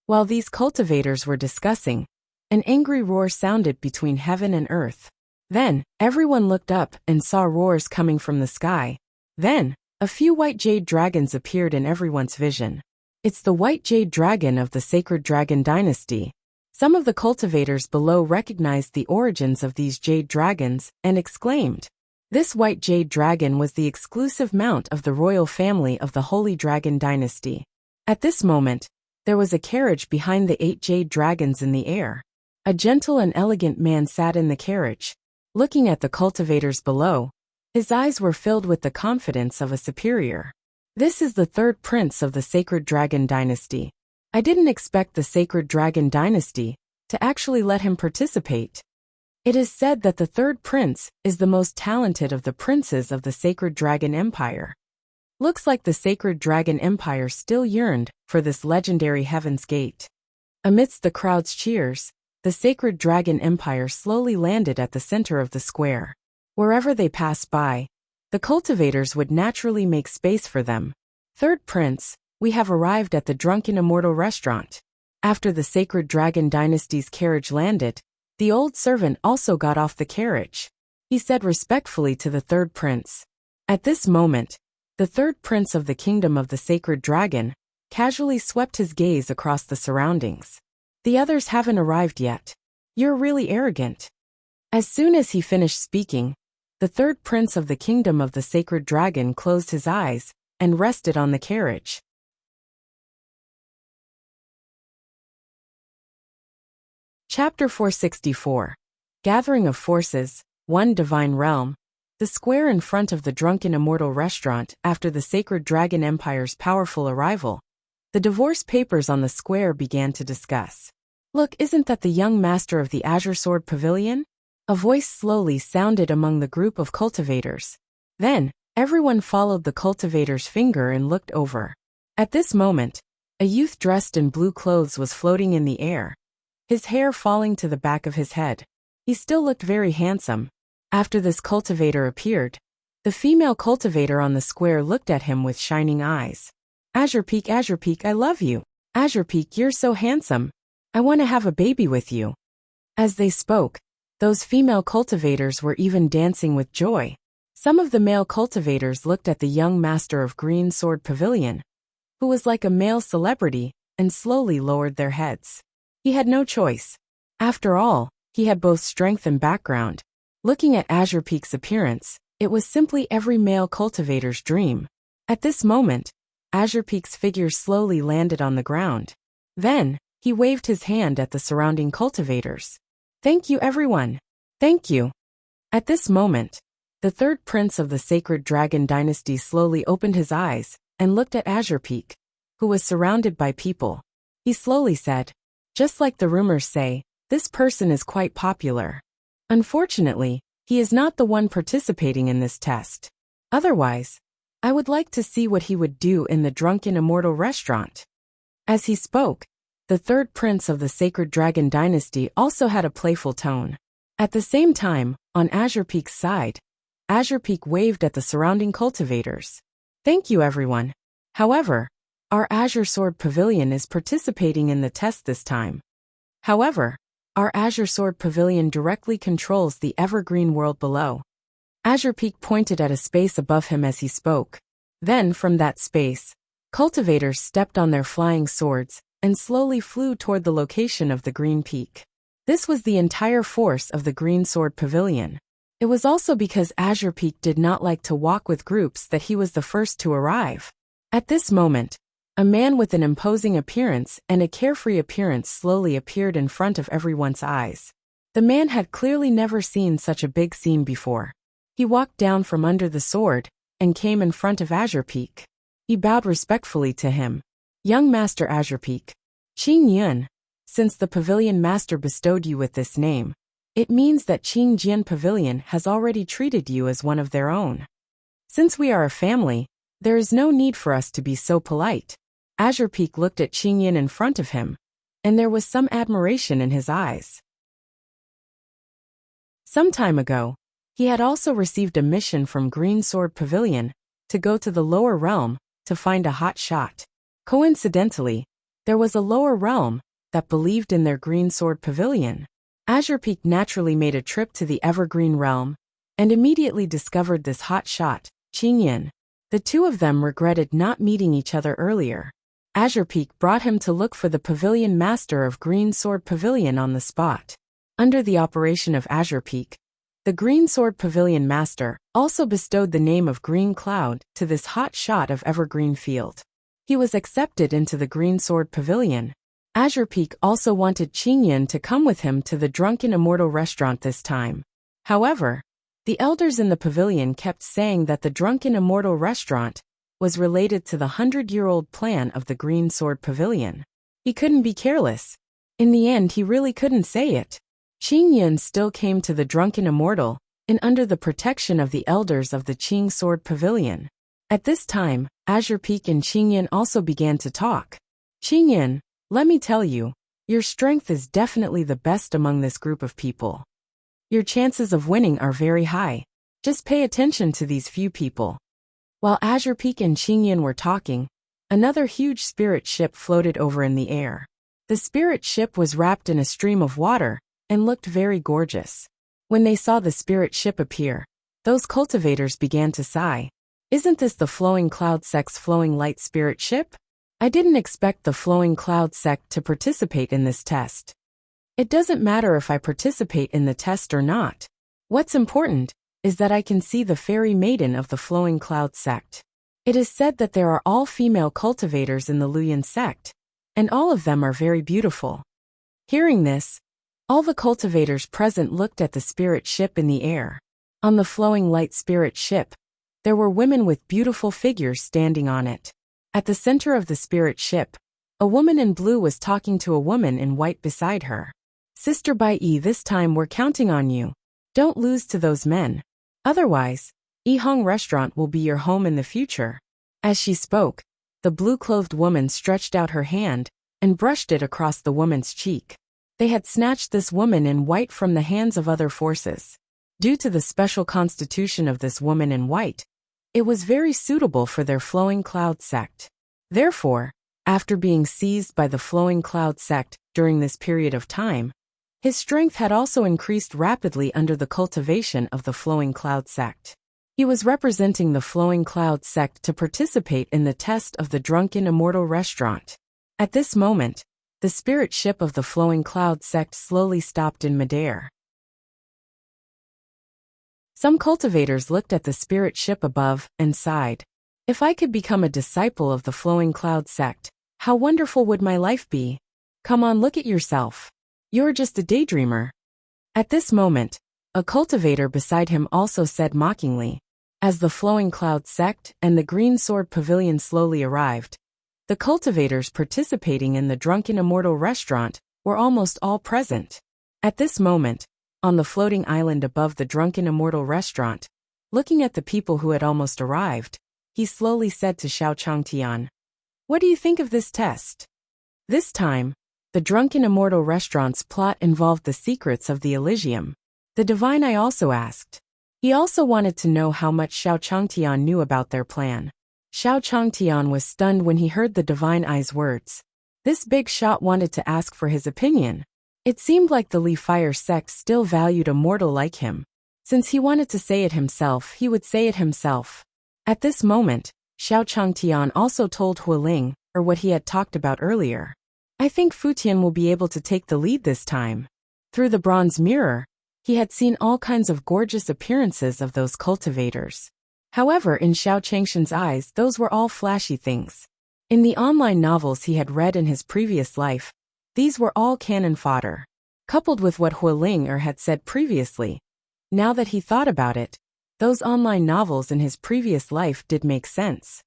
While these cultivators were discussing, an angry roar sounded between heaven and earth. Then, everyone looked up and saw roars coming from the sky. Then, a few white jade dragons appeared in everyone's vision. It's the white jade dragon of the Sacred Dragon Dynasty. Some of the cultivators below recognized the origins of these jade dragons and exclaimed, "This white jade dragon was the exclusive mount of the royal family of the Holy Dragon Dynasty." At this moment, there was a carriage behind the 8 jade dragons in the air. A gentle and elegant man sat in the carriage. Looking at the cultivators below, his eyes were filled with the confidence of a superior. This is the 3rd prince of the Sacred Dragon Dynasty. I didn't expect the Sacred Dragon Dynasty to actually let him participate. It is said that the 3rd prince is the most talented of the princes of the Sacred Dragon Empire. Looks like the Sacred Dragon Empire still yearned for this legendary Heaven's Gate. Amidst the crowd's cheers, the Sacred Dragon Empire slowly landed at the center of the square. Wherever they passed by, the cultivators would naturally make space for them. 3rd prince, we have arrived at the Drunken Immortal Restaurant. After the Sacred Dragon Dynasty's carriage landed, the old servant also got off the carriage. He said respectfully to the 3rd prince. At this moment, the 3rd prince of the kingdom of the Sacred Dragon casually swept his gaze across the surroundings. The others haven't arrived yet. You're really arrogant. As soon as he finished speaking, the third prince of the kingdom of the sacred dragon closed his eyes and rested on the carriage. Chapter 464. Gathering of Forces, One Divine Realm. The square in front of the drunken immortal restaurant after the sacred dragon empire's powerful arrival. The divorce papers on the square began to discuss. Look, isn't that the young master of the Azure Sword Pavilion? A voice slowly sounded among the group of cultivators. Then, everyone followed the cultivator's finger and looked over. At this moment, a youth dressed in blue clothes was floating in the air, his hair falling to the back of his head. He still looked very handsome. After this cultivator appeared, the female cultivator on the square looked at him with shining eyes. Azure Peak, I love you. Azure Peak, you're so handsome. I want to have a baby with you. As they spoke, those female cultivators were even dancing with joy. Some of the male cultivators looked at the young master of Green Sword Pavilion, who was like a male celebrity, and slowly lowered their heads. He had no choice. After all, he had both strength and background. Looking at Azure Peak's appearance, it was simply every male cultivator's dream. At this moment, Azure Peak's figure slowly landed on the ground. Then, he waved his hand at the surrounding cultivators. Thank you, everyone. Thank you. At this moment, the third prince of the sacred dragon dynasty slowly opened his eyes and looked at Azure Peak, who was surrounded by people. He slowly said, just like the rumors say, this person is quite popular. Unfortunately, he is not the one participating in this test. Otherwise, I would like to see what he would do in the drunken immortal restaurant. As he spoke, the third prince of the sacred dragon dynasty also had a playful tone. At the same time, on Azure Peak's side, Azure Peak waved at the surrounding cultivators. Thank you, everyone. However, our Azure Sword Pavilion is participating in the test this time. However, our Azure Sword Pavilion directly controls the evergreen world below. Azure Peak pointed at a space above him as he spoke. Then, from that space, cultivators stepped on their flying swords and slowly flew toward the location of the green peak. This was the entire force of the Green Sword Pavilion. It was also because Azure Peak did not like to walk with groups that he was the first to arrive. At this moment, a man with an imposing appearance and a carefree appearance slowly appeared in front of everyone's eyes. The man had clearly never seen such a big scene before. He walked down from under the sword and came in front of Azure Peak. He bowed respectfully to him. Young Master Azure Peak, Qing Yun, since the Pavilion Master bestowed you with this name, it means that Qing Jian Pavilion has already treated you as one of their own. Since we are a family, there is no need for us to be so polite. Azure Peak looked at Qing Yin in front of him, and there was some admiration in his eyes. Some time ago, he had also received a mission from Green Sword Pavilion to go to the lower realm to find a hot shot. Coincidentally, there was a lower realm that believed in their Green Sword Pavilion. Azure Peak naturally made a trip to the Evergreen Realm and immediately discovered this hot shot, Qing Yin. The two of them regretted not meeting each other earlier. Azure Peak brought him to look for the Pavilion Master of Green Sword Pavilion on the spot. Under the operation of Azure Peak, the Green Sword Pavilion Master also bestowed the name of Green Cloud to this hot shot of Evergreen Field. He was accepted into the Green Sword Pavilion. Azure Peak also wanted Qing Yin to come with him to the Drunken Immortal restaurant this time. However, the elders in the pavilion kept saying that the Drunken Immortal restaurant was related to the 100-year-old plan of the Green Sword Pavilion. He couldn't be careless. In the end, he really couldn't say it. Qing Yin still came to the Drunken Immortal, and under the protection of the elders of the Qing Sword Pavilion. At this time, Azure Peak and Qing Yin also began to talk. Qing Yin, let me tell you, your strength is definitely the best among this group of people. Your chances of winning are very high. Just pay attention to these few people. While Azure Peak and Qing Yin were talking, another huge spirit ship floated over in the air. The spirit ship was wrapped in a stream of water and looked very gorgeous. When they saw the spirit ship appear, those cultivators began to sigh. Isn't this the Flowing Cloud Sex Flowing Light Spirit Ship? I didn't expect the Flowing Cloud sect to participate in this test. It doesn't matter if I participate in the test or not. What's important is that I can see the fairy maiden of the Flowing Cloud sect. It is said that there are all female cultivators in the Luyan sect, and all of them are very beautiful. Hearing this, all the cultivators present looked at the spirit ship in the air. On the flowing light spirit ship, there were women with beautiful figures standing on it. At the center of the spirit ship, a woman in blue was talking to a woman in white beside her. Sister Bai, this time we're counting on you. Don't lose to those men. Otherwise, Yihong Restaurant will be your home in the future. As she spoke, the blue-clothed woman stretched out her hand and brushed it across the woman's cheek. They had snatched this woman in white from the hands of other forces. Due to the special constitution of this woman in white, it was very suitable for their Flowing Cloud sect. Therefore, after being seized by the Flowing Cloud sect during this period of time, his strength had also increased rapidly under the cultivation of the Flowing Cloud sect. He was representing the Flowing Cloud sect to participate in the test of the Drunken Immortal Restaurant. At this moment, the spirit ship of the Flowing Cloud sect slowly stopped in midair. Some cultivators looked at the spirit ship above and sighed. If I could become a disciple of the Flowing Cloud sect, how wonderful would my life be? Come on, look at yourself. You're just a daydreamer. At this moment, a cultivator beside him also said mockingly. As the Flowing Cloud sect and the Green Sword Pavilion slowly arrived, the cultivators participating in the Drunken Immortal Restaurant were almost all present. At this moment, on the floating island above the Drunken Immortal Restaurant, looking at the people who had almost arrived, he slowly said to Xiao Changtian, "What do you think of this test?" This time, the Drunken Immortal Restaurant's plot involved the secrets of the Elysium. The Divine Eye also asked. He also wanted to know how much Xiao Changtian knew about their plan. Xiao Changtian was stunned when he heard the Divine Eye's words. This big shot wanted to ask for his opinion. It seemed like the Li Fire sect still valued a mortal like him. Since he wanted to say it himself, he would say it himself. At this moment, Xiao Changtian also told Hualing, or what he had talked about earlier. I think Futian will be able to take the lead this time. Through the bronze mirror, he had seen all kinds of gorgeous appearances of those cultivators. However, in Xiao Changshan's eyes, those were all flashy things. In the online novels he had read in his previous life, these were all cannon fodder. Coupled with what Hualing had said previously, now that he thought about it, those online novels in his previous life did make sense.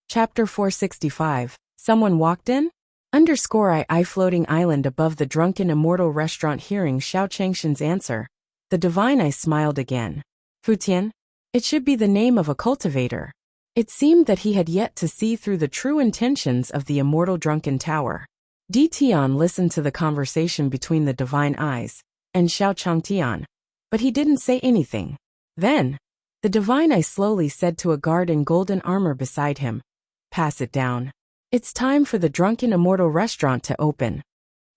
Chapter 465. Someone walked in? I floating island above the Drunken Immortal Restaurant. Hearing Xiao Changshan's answer, the Divine Eye smiled again. Futian? It should be the name of a cultivator. It seemed that he had yet to see through the true intentions of the Immortal Drunken Tower. Di Tian listened to the conversation between the Divine Eyes and Xiao Changtian, but he didn't say anything. Then, the Divine Eye slowly said to a guard in golden armor beside him, "Pass it down. It's time for the Drunken Immortal Restaurant to open."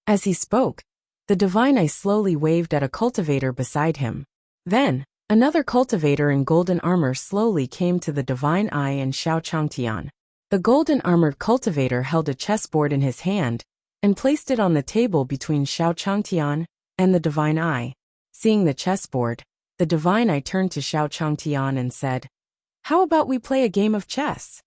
As he spoke, the Divine Eye slowly waved at a cultivator beside him. Then, another cultivator in golden armor slowly came to the Divine Eye and Xiao Changtian. The golden-armored cultivator held a chessboard in his hand and placed it on the table between Xiao Changtian and the Divine Eye. Seeing the chessboard, the Divine Eye turned to Xiao Changtian and said, "How about we play a game of chess?"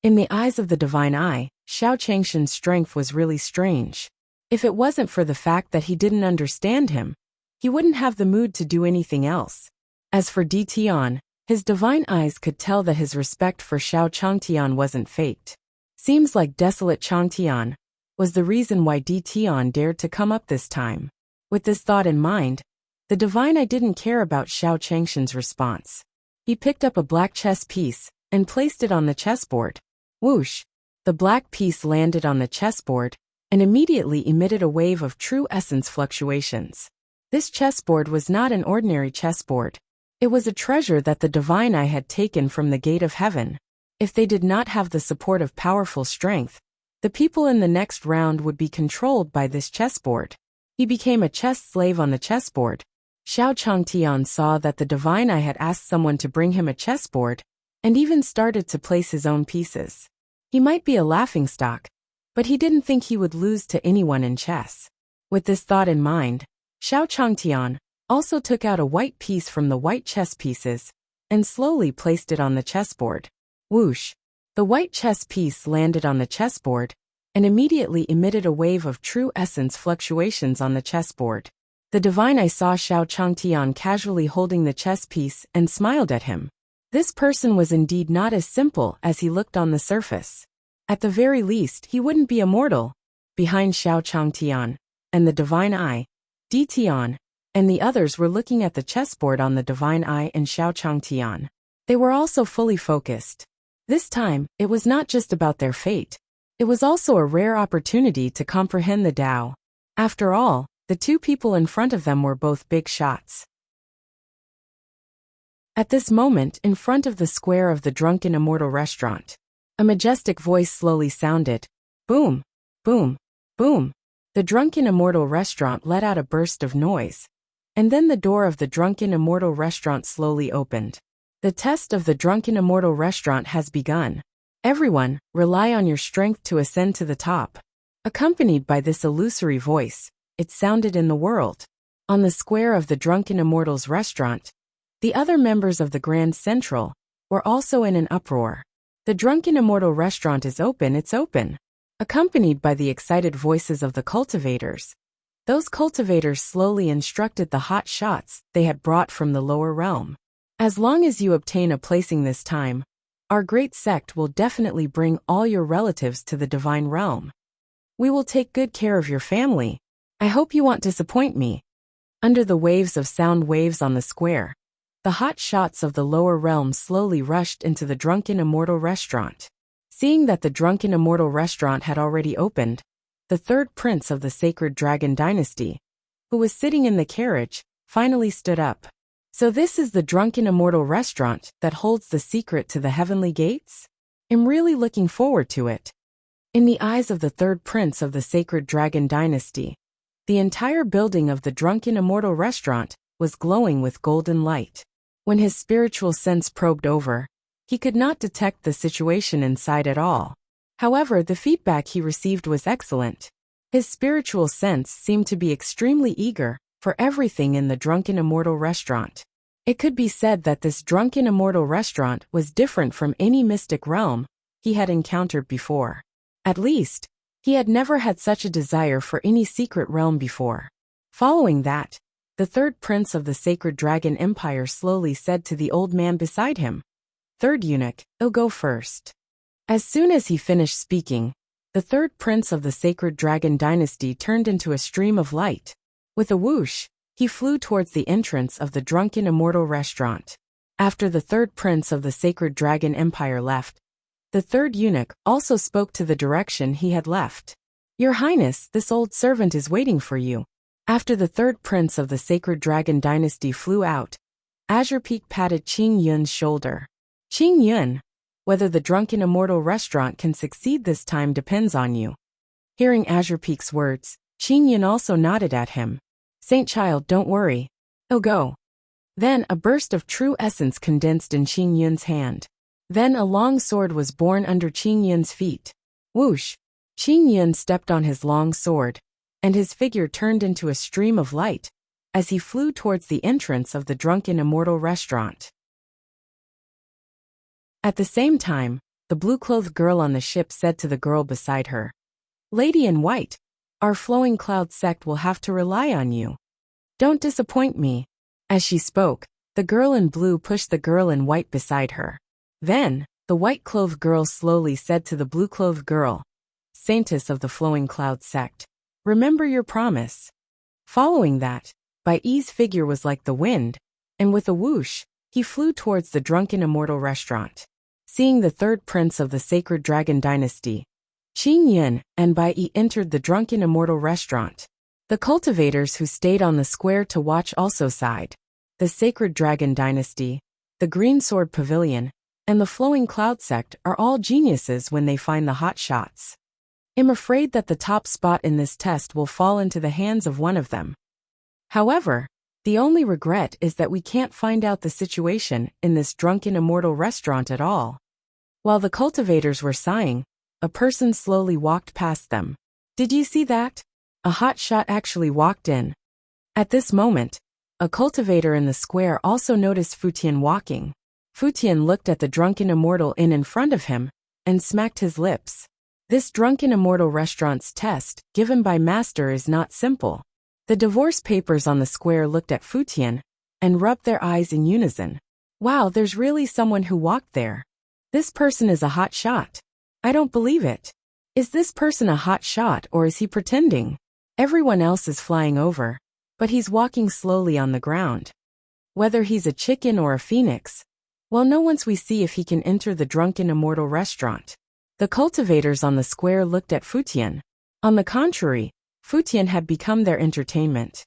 In the eyes of the Divine Eye, Xiao Changshan's strength was really strange. If it wasn't for the fact that he didn't understand him, he wouldn't have the mood to do anything else. As for Di Tian, his Divine Eyes could tell that his respect for Xiao Changtian wasn't faked. Seems like desolate Changtian was the reason why Di Tian dared to come up this time. With this thought in mind, the Divine Eye didn't care about Xiao Changshan's response. He picked up a black chess piece and placed it on the chessboard. Whoosh! The black piece landed on the chessboard and immediately emitted a wave of true essence fluctuations. This chessboard was not an ordinary chessboard. It was a treasure that the Divine Eye had taken from the gate of heaven. If they did not have the support of powerful strength, the people in the next round would be controlled by this chessboard. He became a chess slave on the chessboard. Xiao Changtian saw that the divine eye had asked someone to bring him a chessboard, and even started to place his own pieces. He might be a laughingstock, but he didn't think he would lose to anyone in chess. With this thought in mind, Xiao Changtian also took out a white piece from the white chess pieces and slowly placed it on the chessboard. Whoosh! The white chess piece landed on the chessboard and immediately emitted a wave of true essence fluctuations on the chessboard. The divine eye saw Xiao Changtian casually holding the chess piece and smiled at him. This person was indeed not as simple as he looked on the surface. At the very least, he wouldn't be immortal. Behind Xiao Changtian and the divine eye, Di Tian and the others were looking at the chessboard on the divine eye and Xiao Changtian. They were also fully focused. This time, it was not just about their fate. It was also a rare opportunity to comprehend the Tao. After all, the two people in front of them were both big shots. At this moment, in front of the square of the Drunken Immortal restaurant, a majestic voice slowly sounded. Boom! Boom! Boom! The Drunken Immortal restaurant let out a burst of noise. And then the door of the Drunken Immortal restaurant slowly opened. The test of the Drunken Immortal restaurant has begun. Everyone, rely on your strength to ascend to the top. Accompanied by this illusory voice, it sounded in the world. On the square of the Drunken Immortal's restaurant, the other members of the Grand Central were also in an uproar. The Drunken Immortal restaurant is open, it's open. Accompanied by the excited voices of the cultivators, those cultivators slowly instructed the hot shots they had brought from the lower realm. As long as you obtain a placing this time, our great sect will definitely bring all your relatives to the divine realm. We will take good care of your family. I hope you won't disappoint me. Under the waves of sound waves on the square, the hot shots of the lower realm slowly rushed into the Drunken Immortal restaurant. Seeing that the Drunken Immortal restaurant had already opened, the third prince of the Sacred Dragon Dynasty, who was sitting in the carriage, finally stood up. So this is the Drunken Immortal restaurant that holds the secret to the heavenly gates? I'm really looking forward to it. In the eyes of the third prince of the Sacred Dragon Dynasty, the entire building of the Drunken Immortal restaurant was glowing with golden light. When his spiritual sense probed over, he could not detect the situation inside at all. However, the feedback he received was excellent. His spiritual sense seemed to be extremely eager for everything in the Drunken Immortal restaurant. It could be said that this Drunken Immortal restaurant was different from any mystic realm he had encountered before. At least, he had never had such a desire for any secret realm before. Following that, the third prince of the Sacred Dragon Empire slowly said to the old man beside him, "Third eunuch, I'll go first." As soon as he finished speaking, the third prince of the Sacred Dragon Dynasty turned into a stream of light. With a whoosh, he flew towards the entrance of the Drunken Immortal restaurant. After the third prince of the Sacred Dragon Empire left, the third eunuch also spoke to the direction he had left. "Your Highness, this old servant is waiting for you." After the third prince of the Sacred Dragon Dynasty flew out, Azure Peak patted Qing Yun's shoulder. "Qing Yun, whether the Drunken Immortal restaurant can succeed this time depends on you." Hearing Azure Peak's words, Qing Yun also nodded at him. "Saint Child, don't worry. I'll go." Then a burst of true essence condensed in Qing Yun's hand. Then a long sword was born under Qing Yun's feet. Whoosh! Qing Yun stepped on his long sword, and his figure turned into a stream of light as he flew towards the entrance of the Drunken Immortal restaurant. At the same time, the blue-clothed girl on the ship said to the girl beside her, "Lady in white, our Flowing Cloud sect will have to rely on you. Don't disappoint me." As she spoke, the girl in blue pushed the girl in white beside her. Then, the white-clothed girl slowly said to the blue-clothed girl, "Saintess of the Flowing Cloud sect, remember your promise." Following that, Bai's figure was like the wind, and with a whoosh, he flew towards the Drunken Immortal restaurant. Seeing the third prince of the Sacred Dragon Dynasty, Qing Yun and Bai entered the Drunken Immortal restaurant. The cultivators who stayed on the square to watch also sighed. The Sacred Dragon Dynasty, the Green Sword Pavilion, and the Flowing Cloud sect are all geniuses when they find the hot shots. I'm afraid that the top spot in this test will fall into the hands of one of them. However, The only regret is that we can't find out the situation in this drunken immortal restaurant at all. While the cultivators were sighing, a person slowly walked past them. Did you see that? A hot shot actually walked in. At this moment, a cultivator in the square also noticed Futian walking. Futian looked at the drunken immortal in front of him and smacked his lips. This drunken immortal restaurant's test, given by master, is not simple. The divorce papers on the square looked at Futian and rubbed their eyes in unison. Wow, there's really someone who walked there. This person is a hot shot. I don't believe it. Is this person a hot shot or is he pretending? Everyone else is flying over, but he's walking slowly on the ground. Whether he's a chicken or a phoenix, well, no once we see if he can enter the drunken immortal restaurant. The cultivators on the square looked at Futian. On the contrary, Futian had become their entertainment.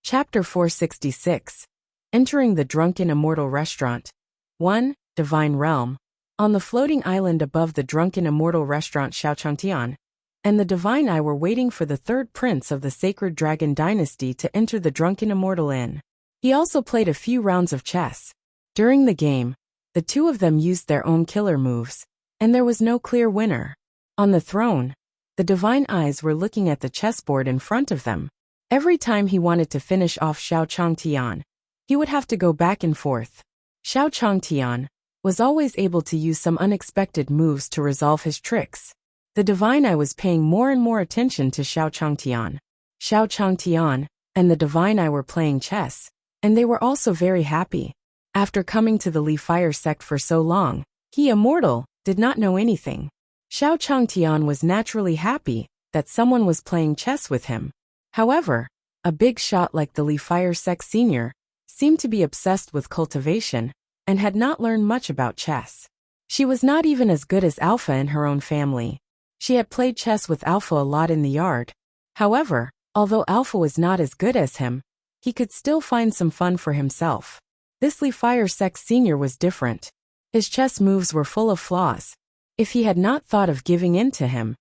Chapter 466. Entering the drunken immortal restaurant. 1. Divine Realm. On the floating island above the drunken immortal restaurant Xiaochangtian, and the Divine Eye were waiting for the third prince of the sacred dragon dynasty to enter the drunken immortal inn. He also played a few rounds of chess. During the game, the two of them used their own killer moves, and there was no clear winner. On the throne, the Divine Eyes were looking at the chessboard in front of them. Every time he wanted to finish off Xiaochangtian, he would have to go back and forth. Xiaochangtian was always able to use some unexpected moves to resolve his tricks. The Divine Eye was paying more and more attention to Xiaochangtian. Xiaochangtian and the Divine Eye were playing chess, and they were also very happy. After coming to the Li Fire sect for so long, he, immortal, did not know anything. Xiaochangtian was naturally happy that someone was playing chess with him. However, a big shot like the Li Fire sect senior seemed to be obsessed with cultivation and had not learned much about chess. She was not even as good as Alpha in her own family. She had played chess with Alpha a lot in the yard. However, although Alpha was not as good as him, he could still find some fun for himself. This Li Fire sect senior was different. His chess moves were full of flaws. If he had not thought of giving in to him,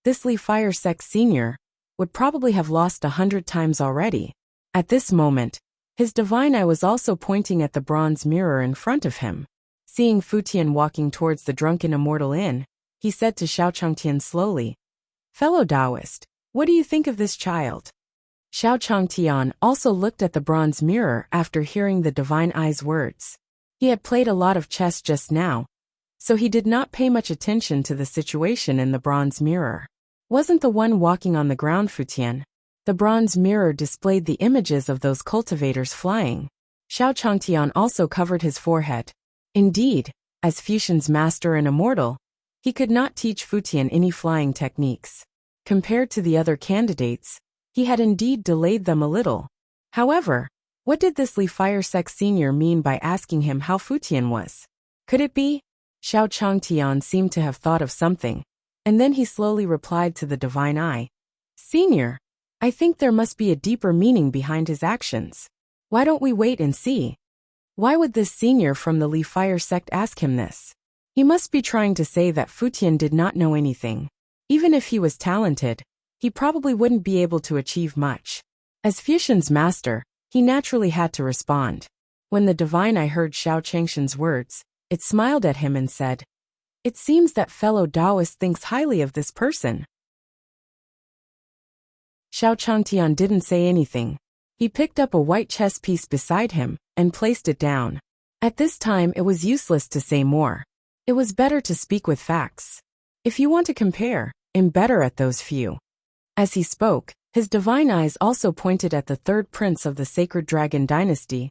this Li Fire sect senior would probably have lost 100 times already. At this moment, his Divine Eye was also pointing at the bronze mirror in front of him. Seeing Futian walking towards the drunken immortal inn, he said to Xiaochangtian slowly, "Fellow Taoist, what do you think of this child?" Xiaochangtian also looked at the bronze mirror after hearing the Divine Eye's words. He had played a lot of chess just now, so he did not pay much attention to the situation in the bronze mirror. Wasn't the one walking on the ground Futian? The bronze mirror displayed the images of those cultivators flying. Xiaochangtian also covered his forehead. Indeed, as Fusion's master and immortal, he could not teach Futian any flying techniques. Compared to the other candidates, he had indeed delayed them a little. However, what did this Li Fire sect senior mean by asking him how Futian was? Could it be? Xiaochangtian seemed to have thought of something, and then he slowly replied to the Divine Eye, "Senior, I think there must be a deeper meaning behind his actions. Why don't we wait and see?" Why would this senior from the Li Fire sect ask him this? He must be trying to say that Futian did not know anything. Even if he was talented, he probably wouldn't be able to achieve much. As Fusion's master, he naturally had to respond. When the Divine Eye heard Xiao Changshan's words, it smiled at him and said, "It seems that fellow Taoist thinks highly of this person." Xiaochangtian didn't say anything. He picked up a white chess piece beside him and placed it down. At this time it was useless to say more. It was better to speak with facts. If you want to compare, I'm better at those few. As he spoke, his Divine Eyes also pointed at the third prince of the sacred dragon dynasty,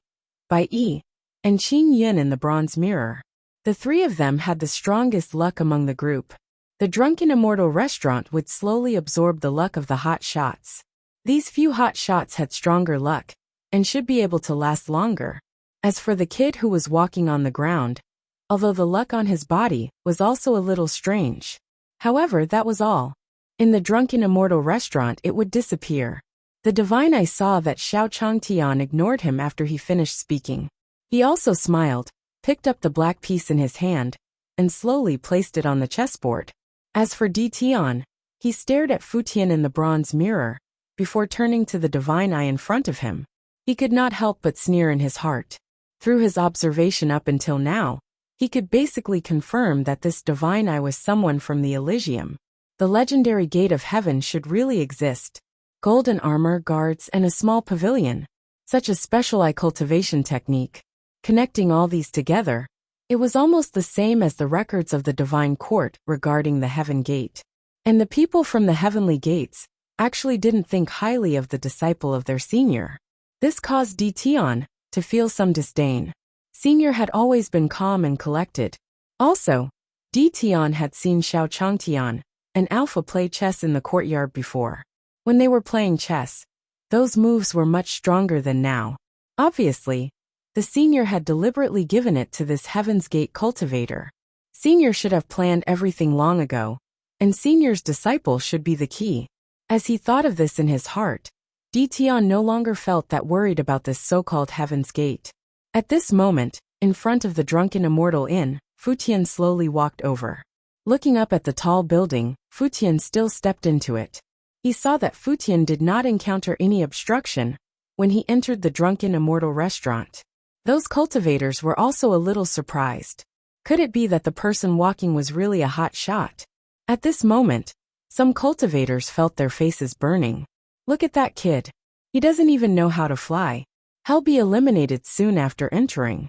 Bai Yi, and Qin Yun in the bronze mirror. The three of them had the strongest luck among the group. The drunken immortal restaurant would slowly absorb the luck of the hot shots. These few hot shots had stronger luck, and should be able to last longer. As for the kid who was walking on the ground, although the luck on his body was also a little strange. However, that was all. In the drunken immortal restaurant it would disappear. The Divine Eye saw that Xiaochangtian ignored him after he finished speaking. He also smiled, picked up the black piece in his hand, and slowly placed it on the chessboard. As for Di Tian, He stared at Fu Tian in the bronze mirror, before turning to the divine eye in front of him. He could not help but sneer in his heart. Through his observation up until now, he could basically confirm that this divine eye was someone from the Elysium. The legendary gate of heaven should really exist. Golden armor, guards, and a small pavilion. Such a special eye cultivation technique. Connecting all these together, it was almost the same as the records of the divine court regarding the heaven gate. And the people from the heavenly gates actually didn't think highly of the disciple of their senior. This caused Di Tian to feel some disdain. Senior had always been calm and collected. Also, Di Tian had seen Xiao Changtian, an alpha, play chess in the courtyard before. When they were playing chess, those moves were much stronger than now. Obviously, the senior had deliberately given it to this Heaven's Gate cultivator. Senior should have planned everything long ago, and senior's disciple should be the key. As he thought of this in his heart, Di Tian no longer felt that worried about this so-called Heaven's Gate. At this moment, in front of the Drunken Immortal Inn, Fu Tian slowly walked over. Looking up at the tall building, Fu Tian still stepped into it. He saw that Fu Tian did not encounter any obstruction when he entered the Drunken Immortal restaurant. Those cultivators were also a little surprised. Could it be that the person walking was really a hot shot? At this moment, some cultivators felt their faces burning. Look at that kid. He doesn't even know how to fly. He'll be eliminated soon after entering.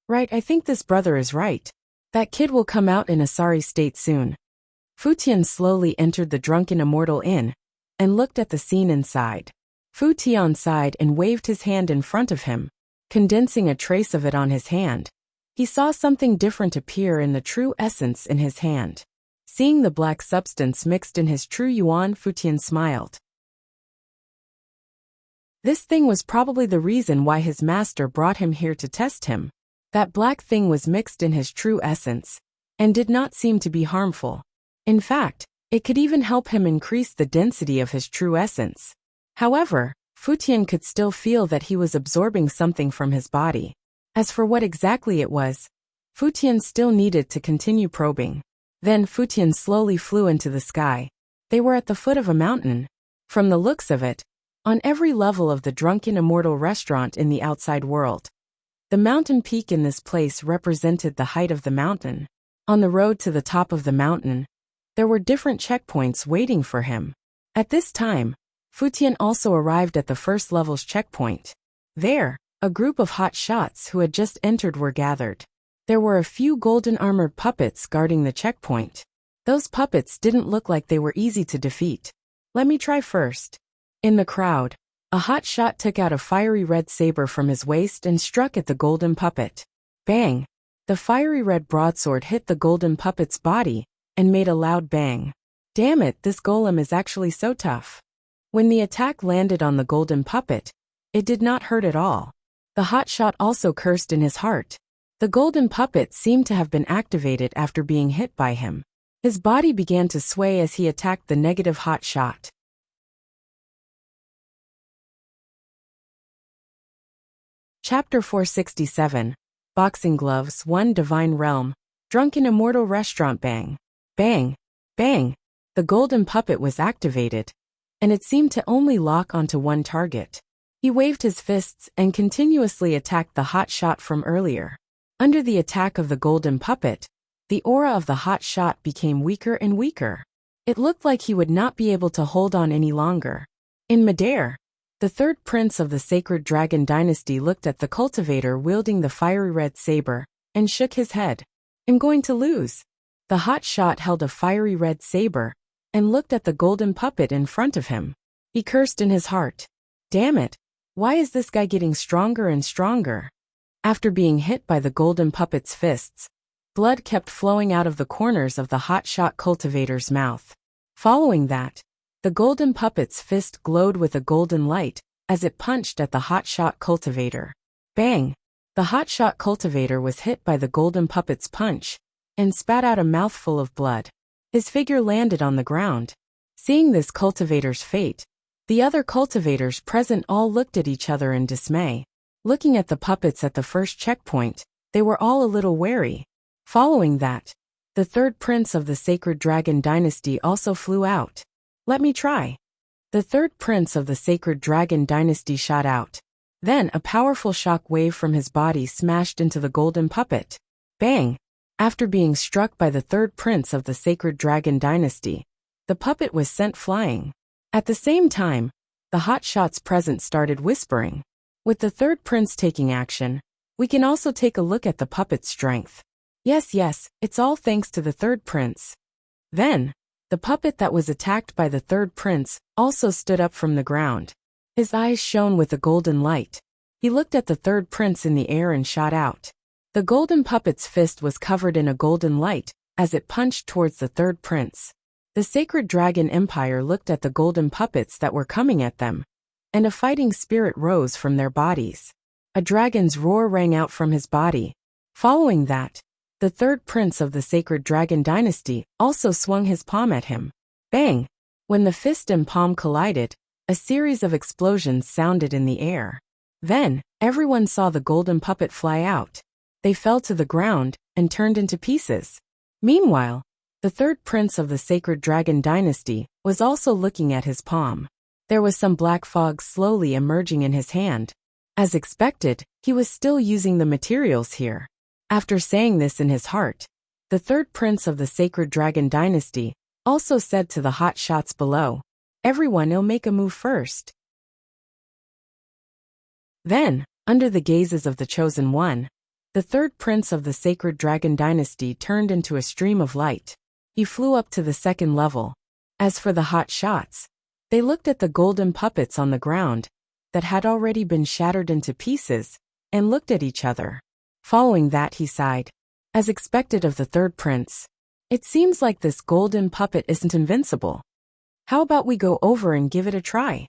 Right, I think this brother is right. That kid will come out in a sorry state soon. Fu Tian slowly entered the Drunken Immortal Inn and looked at the scene inside. Fu Tian sighed and waved his hand in front of him, condensing a trace of it on his hand. He saw something different appear in the true essence in his hand. Seeing the black substance mixed in his true yuan, Fu Tian smiled. This thing was probably the reason why his master brought him here to test him. That black thing was mixed in his true essence, and did not seem to be harmful. In fact, it could even help him increase the density of his true essence. However, Fu Tian could still feel that he was absorbing something from his body. As for what exactly it was, Fu Tian still needed to continue probing. Then Fu Tian slowly flew into the sky. They were at the foot of a mountain. From the looks of it, on every level of the Drunken Immortal restaurant in the outside world. The mountain peak in this place represented the height of the mountain. On the road to the top of the mountain, there were different checkpoints waiting for him. At this time, Fu Tian also arrived at the first level's checkpoint. There, a group of hot shots who had just entered were gathered. There were a few golden armored puppets guarding the checkpoint. Those puppets didn't look like they were easy to defeat. Let me try first. In the crowd, a hot shot took out a fiery red saber from his waist and struck at the golden puppet. Bang! The fiery red broadsword hit the golden puppet's body and made a loud bang. Damn it, this golem is actually so tough. When the attack landed on the golden puppet, it did not hurt at all. The hot shot also cursed in his heart. The golden puppet seemed to have been activated after being hit by him. His body began to sway as he attacked the negative hot shot. Chapter 467. Boxing Gloves 1 Divine Realm. Drunken Immortal Restaurant. Bang. Bang. Bang. The golden puppet was activated, and it seemed to only lock onto one target. He waved his fists and continuously attacked the hot shot from earlier. Under the attack of the golden puppet, the aura of the hot shot became weaker and weaker. It looked like he would not be able to hold on any longer. In midair, the third prince of the sacred dragon dynasty looked at the cultivator wielding the fiery red saber, and shook his head. I'm going to lose. The hot shot held a fiery red saber, and looked at the golden puppet in front of him. He cursed in his heart. Damn it, why is this guy getting stronger and stronger? After being hit by the golden puppet's fists, blood kept flowing out of the corners of the hot shot cultivator's mouth. Following that, the golden puppet's fist glowed with a golden light as it punched at the hot shot cultivator. Bang! The hot shot cultivator was hit by the golden puppet's punch and spat out a mouthful of blood. His figure landed on the ground. Seeing this cultivator's fate, the other cultivators present all looked at each other in dismay. Looking at the puppets at the first checkpoint, they were all a little wary. Following that, The third prince of the sacred dragon dynasty also flew out. Let me try. The third prince of the sacred dragon dynasty shot out. Then a powerful shock wave from his body smashed into the golden puppet. Bang! After being struck by the third prince of the sacred dragon dynasty, the puppet was sent flying. At the same time, the hot shots present started whispering. With the third prince taking action, we can also take a look at the puppet's strength. Yes, it's all thanks to the third prince. Then, the puppet that was attacked by the third prince also stood up from the ground. His eyes shone with a golden light. He looked at the third prince in the air and shot out. The golden puppet's fist was covered in a golden light as it punched towards the third prince. The sacred dragon empire looked at the golden puppets that were coming at them, and a fighting spirit rose from their bodies. A dragon's roar rang out from his body. Following that, the third prince of the sacred dragon dynasty also swung his palm at him. Bang! When the fist and palm collided, a series of explosions sounded in the air. Then, everyone saw the golden puppet fly out. They fell to the ground and turned into pieces. Meanwhile, the third prince of the sacred dragon dynasty was also looking at his palm. There was some black fog slowly emerging in his hand. As expected, he was still using the materials here. After saying this in his heart, the third prince of the sacred dragon dynasty also said to the hot shots below, "Everyone will make a move first." Then, under the gazes of the chosen one, the third prince of the sacred dragon dynasty turned into a stream of light. He flew up to the second level. As for the hot shots, they looked at the golden puppets on the ground that had already been shattered into pieces and looked at each other. Following that, he sighed. As expected of the third prince, it seems like this golden puppet isn't invincible. How about we go over and give it a try?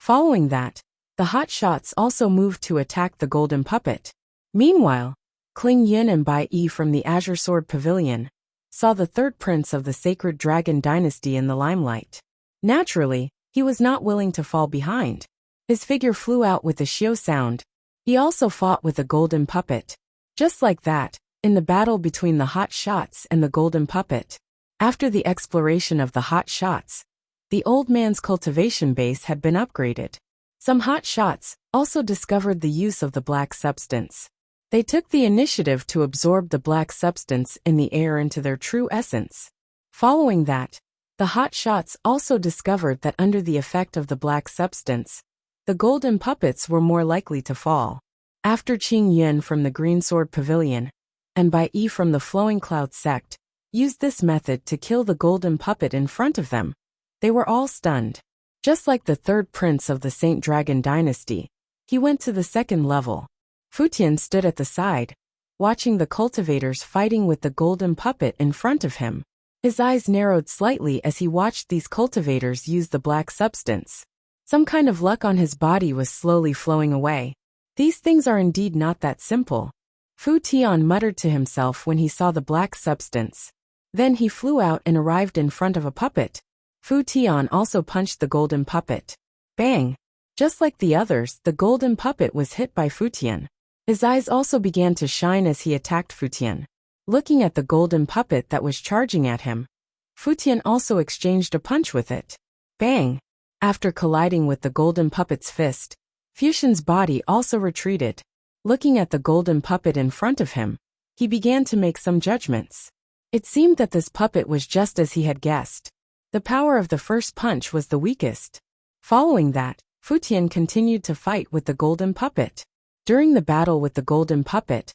Following that, the hot shots also moved to attack the golden puppet. Meanwhile, Kling Yin and Bai Yi from the Azure Sword Pavilion saw the third prince of the sacred dragon dynasty in the limelight. Naturally, he was not willing to fall behind. His figure flew out with a xiao sound. He also fought with a golden puppet. Just like that, in the battle between the hot shots and the golden puppet. After the exploration of the hot shots, the old man's cultivation base had been upgraded. Some hot shots also discovered the use of the black substance. They took the initiative to absorb the black substance in the air into their true essence. Following that, the hot shots also discovered that under the effect of the black substance, the golden puppets were more likely to fall. After Qing Yun from the Green Sword Pavilion and Bai Yi from the Flowing Cloud sect used this method to kill the golden puppet in front of them, they were all stunned. Just like the third prince of the Saint Dragon dynasty, he went to the second level. Futian stood at the side, watching the cultivators fighting with the golden puppet in front of him. His eyes narrowed slightly as he watched these cultivators use the black substance. Some kind of luck on his body was slowly flowing away. These things are indeed not that simple. Fu Tian muttered to himself when he saw the black substance. Then he flew out and arrived in front of a puppet. Fu Tian also punched the golden puppet. Bang! Just like the others, the golden puppet was hit by Fu Tian. His eyes also began to shine as he attacked Fu Tian. Looking at the golden puppet that was charging at him, Fu Tian also exchanged a punch with it. Bang! After colliding with the golden puppet's fist, Fuxian's body also retreated. Looking at the golden puppet in front of him, he began to make some judgments. It seemed that this puppet was just as he had guessed. The power of the first punch was the weakest. Following that, Fu Tian continued to fight with the golden puppet. During the battle with the golden puppet,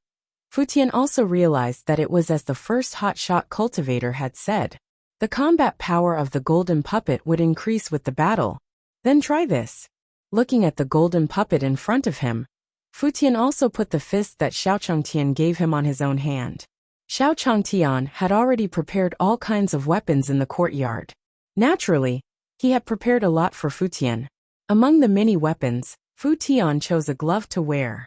Fu Tian also realized that it was as the first hotshot cultivator had said. The combat power of the golden puppet would increase with the battle. Then try this. Looking at the golden puppet in front of him, Fu Tian also put the fist that Xiao Changtian gave him on his own hand. Xiao Changtian had already prepared all kinds of weapons in the courtyard. Naturally, he had prepared a lot for Fu Tian. Among the many weapons, Fu Tian chose a glove to wear.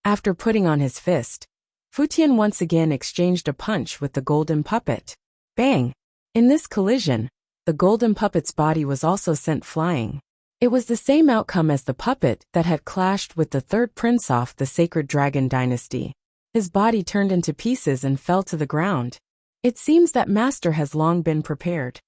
After putting on his fist, Fu Tian once again exchanged a punch with the golden puppet. Bang! In this collision, the golden puppet's body was also sent flying. It was the same outcome as the puppet that had clashed with the third prince of the Sacred Dragon dynasty. His body turned into pieces and fell to the ground. It seems that Master has long been prepared.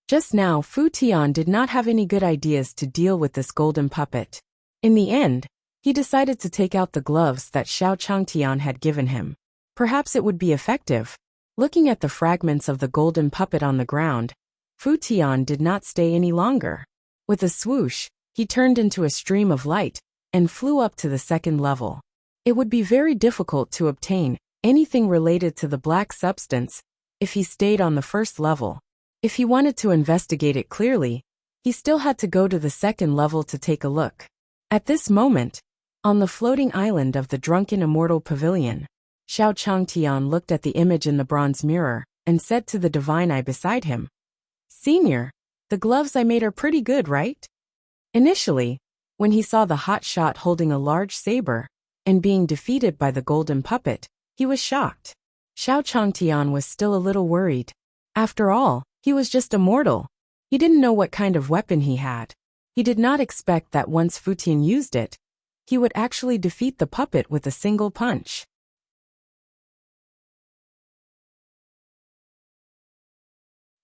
Just now, Fu Tian did not have any good ideas to deal with this golden puppet. In the end, he decided to take out the gloves that Xiao Changtian had given him. Perhaps it would be effective. Looking at the fragments of the golden puppet on the ground, Fu Tian did not stay any longer. With a swoosh, he turned into a stream of light and flew up to the second level. It would be very difficult to obtain anything related to the black substance if he stayed on the first level. If he wanted to investigate it clearly, he still had to go to the second level to take a look. At this moment, on the floating island of the Drunken Immortal Pavilion, Xiao Changtian looked at the image in the bronze mirror and said to the divine eye beside him, "Senior, the gloves I made are pretty good, right?" Initially, when he saw the hot shot holding a large saber and being defeated by the golden puppet, he was shocked. Xiao Changtian was still a little worried. After all, he was just a mortal. He didn't know what kind of weapon he had. He did not expect that once Fu Tian used it, he would actually defeat the puppet with a single punch.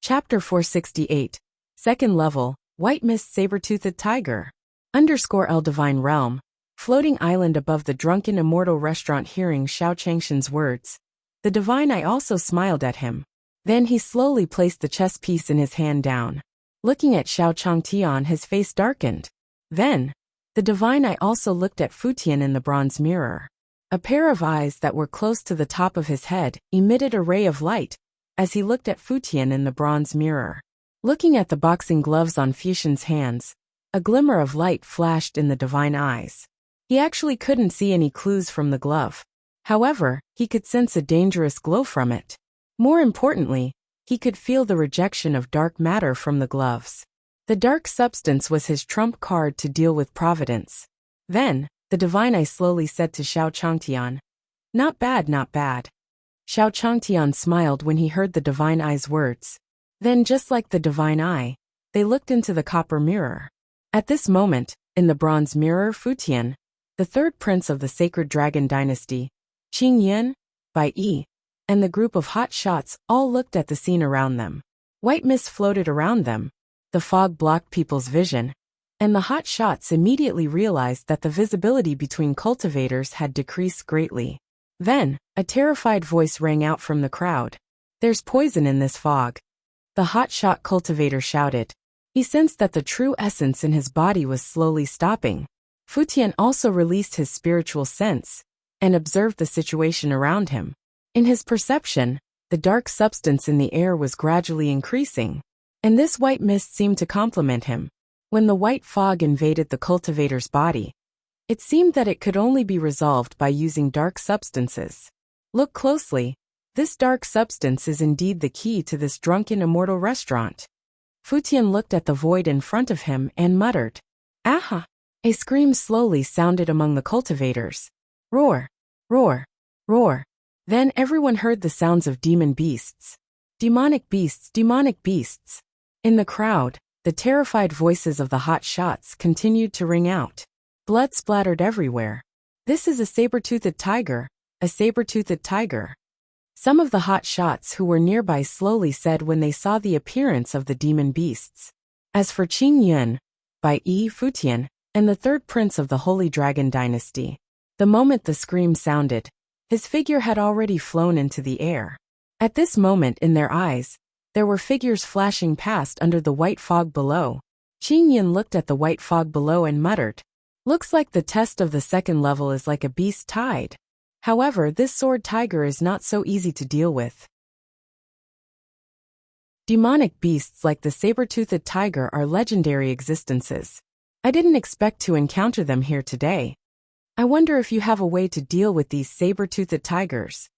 Chapter 468. Second Level, White Mist Saber-Toothed Tiger. _L Divine Realm, floating island above the Drunken Immortal Restaurant. Hearing Xiao Changshan's words, the divine eye also smiled at him. Then he slowly placed the chess piece in his hand down. Looking at Xiao Changtian, his face darkened. Then, the divine eye also looked at Fu Tian in the bronze mirror. A pair of eyes that were close to the top of his head emitted a ray of light as he looked at Fu Tian in the bronze mirror. Looking at the boxing gloves on Fu Tian's hands, a glimmer of light flashed in the divine eyes. He actually couldn't see any clues from the glove. However, he could sense a dangerous glow from it. More importantly, he could feel the rejection of dark matter from the gloves. The dark substance was his trump card to deal with providence. Then, the divine eye slowly said to Xiao Changtian, "Not bad, not bad." Xiao Changtian smiled when he heard the divine eye's words. Then, just like the divine eye, they looked into the copper mirror. At this moment, in the bronze mirror, Fu Tian, the third prince of the Sacred Dragon Dynasty, Qing Yan, Bai Yi, and the group of hot shots all looked at the scene around them. White mist floated around them. The fog blocked people's vision, and the hot shots immediately realized that the visibility between cultivators had decreased greatly. Then, a terrified voice rang out from the crowd. "There's poison in this fog." The hotshot cultivator shouted. He sensed that the true essence in his body was slowly stopping. Fu Tian also released his spiritual sense and observed the situation around him. In his perception, the dark substance in the air was gradually increasing, and this white mist seemed to complement him. When the white fog invaded the cultivator's body, it seemed that it could only be resolved by using dark substances. Look closely. This dark substance is indeed the key to this Drunken Immortal Restaurant. Fu Tian looked at the void in front of him and muttered, "Aha!" A scream slowly sounded among the cultivators. Roar! Roar! Roar! Then everyone heard the sounds of demon beasts. Demonic beasts! Demonic beasts! In the crowd, the terrified voices of the hot shots continued to ring out. Blood splattered everywhere. "This is a saber-toothed tiger, a saber-toothed tiger." Some of the hot shots who were nearby slowly said when they saw the appearance of the demon beasts. As for Qing Yan, Bai Yi, Fu Tian, and the third prince of the Holy Dragon Dynasty, the moment the scream sounded, his figure had already flown into the air. At this moment in their eyes, there were figures flashing past under the white fog below. Qing Yan looked at the white fog below and muttered, "Looks like the test of the second level is like a beast tide. However, this sword tiger is not so easy to deal with." Demonic beasts like the saber-toothed tiger are legendary existences. I didn't expect to encounter them here today. I wonder if you have a way to deal with these saber-toothed tigers.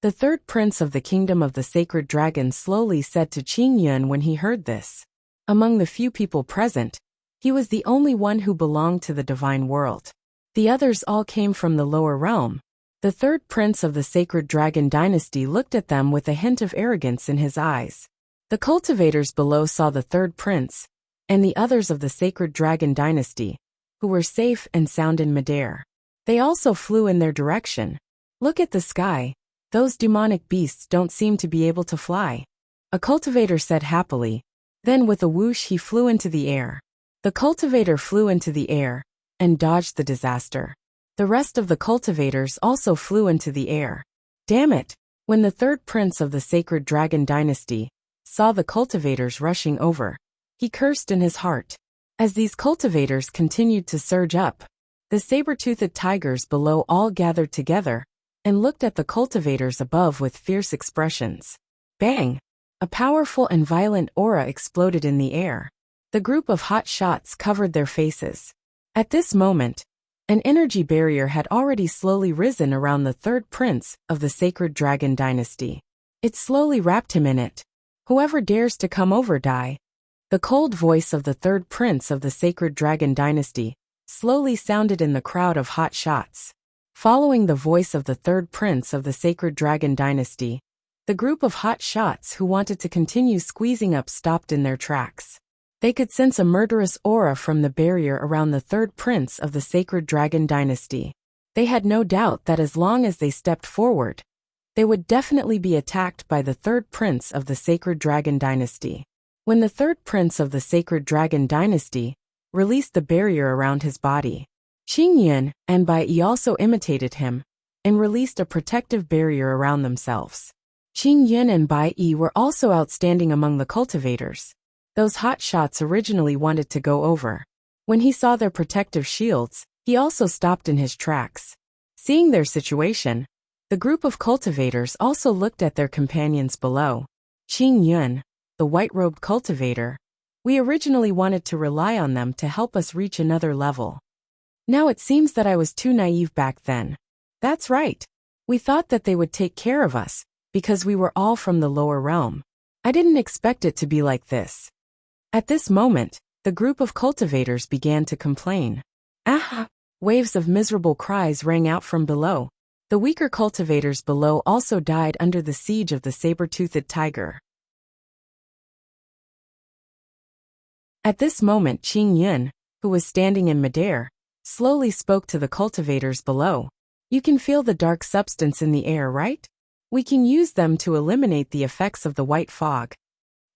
The third prince of the kingdom of the sacred dragon slowly said to Qing Yan when he heard this. Among the few people present, he was the only one who belonged to the divine world. The others all came from the lower realm. The third prince of the Sacred Dragon Dynasty looked at them with a hint of arrogance in his eyes. The cultivators below saw the third prince, and the others of the Sacred Dragon Dynasty, who were safe and sound in midair. They also flew in their direction. Look at the sky. Those demonic beasts don't seem to be able to fly. A cultivator said happily. Then with a whoosh he flew into the air. The cultivator flew into the air and dodged the disaster. The rest of the cultivators also flew into the air. Damn it! When the third prince of the sacred dragon dynasty saw the cultivators rushing over, he cursed in his heart. As these cultivators continued to surge up, the saber-toothed tigers below all gathered together and looked at the cultivators above with fierce expressions. Bang! A powerful and violent aura exploded in the air. The group of hot shots covered their faces. At this moment, an energy barrier had already slowly risen around the third prince of the sacred dragon dynasty. It slowly wrapped him in it. Whoever dares to come over die. The cold voice of the third prince of the sacred dragon dynasty slowly sounded in the crowd of hot shots. Following the voice of the third prince of the sacred dragon dynasty, the group of hot shots who wanted to continue squeezing up stopped in their tracks. They could sense a murderous aura from the barrier around the third prince of the sacred dragon dynasty. They had no doubt that as long as they stepped forward, they would definitely be attacked by the third prince of the sacred dragon dynasty. When the third prince of the sacred dragon dynasty released the barrier around his body, Qing Yun and Bai Yi also imitated him and released a protective barrier around themselves. Qing Yun and Bai Yi were also outstanding among the cultivators. Those hot shots originally wanted to go over. When he saw their protective shields, he also stopped in his tracks. Seeing their situation, the group of cultivators also looked at their companions below. Qing Yun, the white-robed cultivator, we originally wanted to rely on them to help us reach another level. Now it seems that I was too naive back then. That's right. We thought that they would take care of us, because we were all from the lower realm. I didn't expect it to be like this. At this moment, the group of cultivators began to complain. Ah! Waves of miserable cries rang out from below. The weaker cultivators below also died under the siege of the saber-toothed tiger. At this moment Qing Yun, who was standing in midair, slowly spoke to the cultivators below. You can feel the dark substance in the air, right? We can use them to eliminate the effects of the white fog.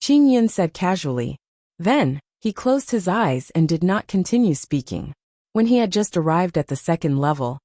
Qing Yun said casually. Then, he closed his eyes and did not continue speaking. When he had just arrived at the second level,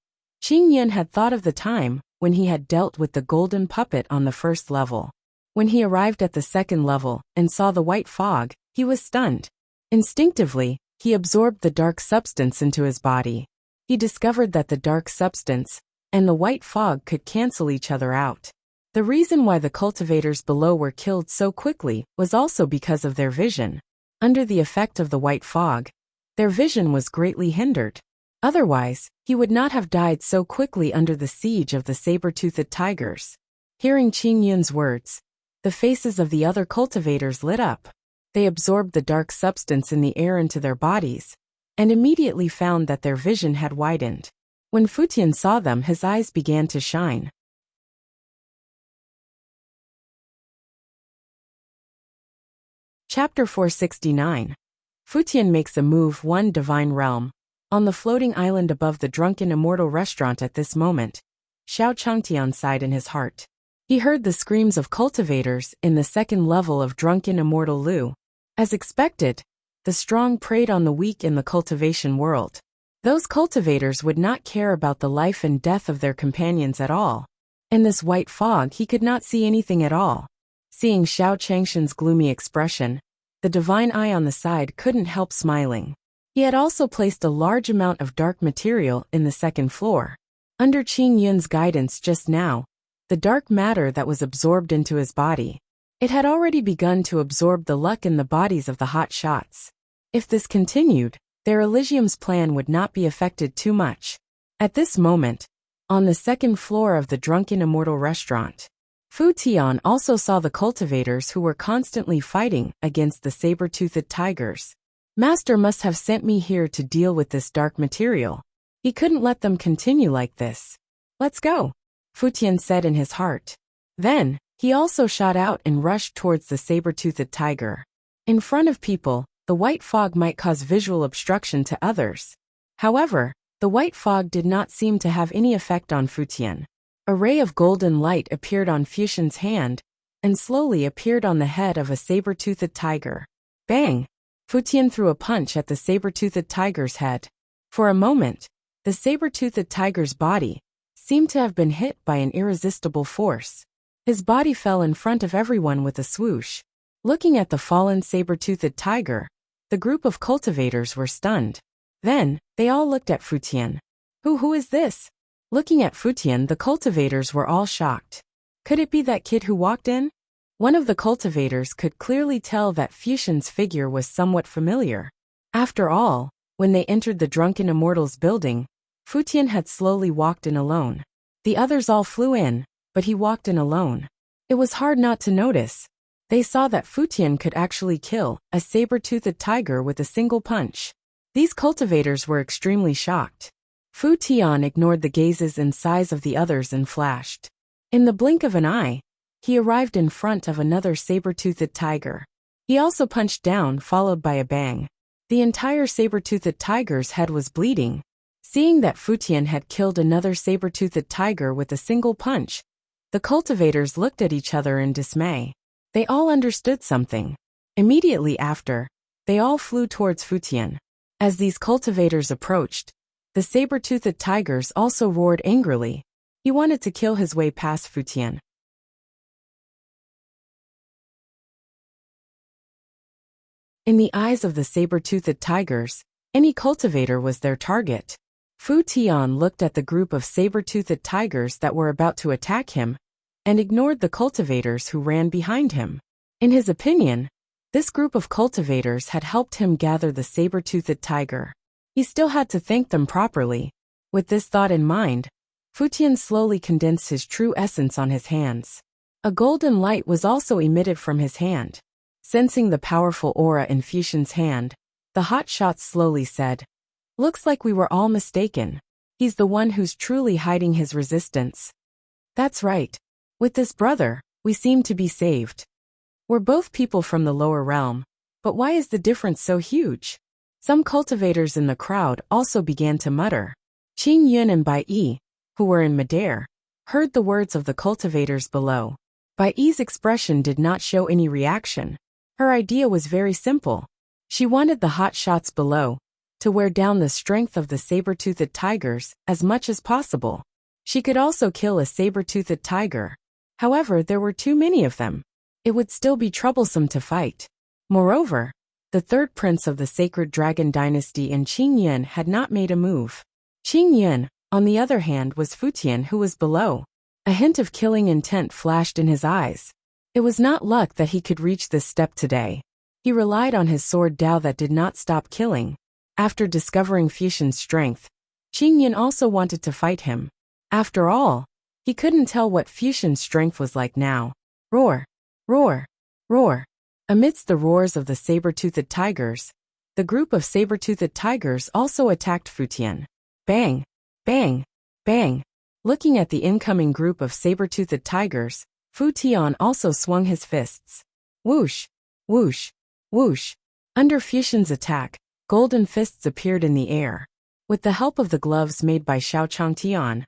Qing Yun had thought of the time when he had dealt with the golden puppet on the first level. When he arrived at the second level and saw the white fog, he was stunned. Instinctively, he absorbed the dark substance into his body. He discovered that the dark substance and the white fog could cancel each other out. The reason why the cultivators below were killed so quickly was also because of their vision. Under the effect of the white fog, their vision was greatly hindered. Otherwise, he would not have died so quickly under the siege of the saber-toothed tigers. Hearing Qing Yun's words, the faces of the other cultivators lit up. They absorbed the dark substance in the air into their bodies, and immediately found that their vision had widened. When Futian saw them, his eyes began to shine. Chapter 469. Futian makes a move. 1 Divine Realm. On the floating island above the drunken immortal restaurant at this moment, Xiao Changtian sighed in his heart. He heard the screams of cultivators in the second level of drunken immortal Lu. As expected, the strong preyed on the weak in the cultivation world. Those cultivators would not care about the life and death of their companions at all. In this white fog he could not see anything at all. Seeing Xiao Changshan's gloomy expression, the divine eye on the side couldn't help smiling. He had also placed a large amount of dark material in the second floor. Under Qing Yun's guidance just now, the dark matter that was absorbed into his body, it had already begun to absorb the luck in the bodies of the hot shots. If this continued, their Elysium's plan would not be affected too much. At this moment, on the second floor of the drunken immortal restaurant, Fu Tian also saw the cultivators who were constantly fighting against the saber-toothed tigers. Master must have sent me here to deal with this dark material. He couldn't let them continue like this. Let's go, Fu Tian said in his heart. Then, he also shot out and rushed towards the saber-toothed tiger. In front of people, the white fog might cause visual obstruction to others. However, the white fog did not seem to have any effect on Fu Tian. A ray of golden light appeared on Fuxian's hand, and slowly appeared on the head of a saber-toothed tiger. Bang! Fuqian threw a punch at the saber-toothed tiger's head. For a moment, the saber-toothed tiger's body seemed to have been hit by an irresistible force. His body fell in front of everyone with a swoosh. Looking at the fallen saber-toothed tiger, the group of cultivators were stunned. Then, they all looked at Fuqian. Who is this? Looking at Fuqian, the cultivators were all shocked. Could it be that kid who walked in? One of the cultivators could clearly tell that Fuxian's figure was somewhat familiar. After all, when they entered the Drunken Immortal's building, Fuqian had slowly walked in alone. The others all flew in, but he walked in alone. It was hard not to notice. They saw that Fuqian could actually kill a saber-toothed tiger with a single punch. These cultivators were extremely shocked. Fuqian ignored the gazes and sighs of the others and flashed. In the blink of an eye, he arrived in front of another saber-toothed tiger. He also punched down, followed by a bang. The entire saber-toothed tiger's head was bleeding. Seeing that Fuqian had killed another saber-toothed tiger with a single punch, the cultivators looked at each other in dismay. They all understood something. Immediately after, they all flew towards Fuqian. As these cultivators approached, the saber-toothed tigers also roared angrily. He wanted to kill his way past Fuqian. In the eyes of the saber-toothed tigers, any cultivator was their target. Fuqian looked at the group of saber-toothed tigers that were about to attack him, and ignored the cultivators who ran behind him. In his opinion, this group of cultivators had helped him gather the saber-toothed tiger. He still had to thank them properly. With this thought in mind, Fuqian slowly condensed his true essence on his hands. A golden light was also emitted from his hand. Sensing the powerful aura in Fuqian's hand, the hotshot slowly said, "Looks like we were all mistaken. He's the one who's truly hiding his resistance." That's right. With this brother, we seem to be saved. We're both people from the lower realm, but why is the difference so huge? Some cultivators in the crowd also began to mutter. Qing Yun and Bai Yi, who were in midair, heard the words of the cultivators below. Bai Yi's expression did not show any reaction. Her idea was very simple. She wanted the hot shots below to wear down the strength of the saber-toothed tigers as much as possible. She could also kill a saber-toothed tiger. However, there were too many of them. It would still be troublesome to fight. Moreover, the third prince of the Sacred Dragon Dynasty and Qing Yun had not made a move. Qing Yun, on the other hand, was Fuqian, who was below. A hint of killing intent flashed in his eyes. It was not luck that he could reach this step today. He relied on his sword Dao that did not stop killing. After discovering Fuqian's strength, Qing Yun also wanted to fight him. After all, he couldn't tell what Fuqian's strength was like now. Roar! Roar! Roar! Amidst the roars of the saber-toothed tigers, the group of saber-toothed tigers also attacked Fuqian. Bang! Bang! Bang! Looking at the incoming group of saber-toothed tigers, Fuqian also swung his fists. Whoosh! Whoosh! Whoosh! Under Fuqian's attack, golden fists appeared in the air. With the help of the gloves made by Xiao Changtian,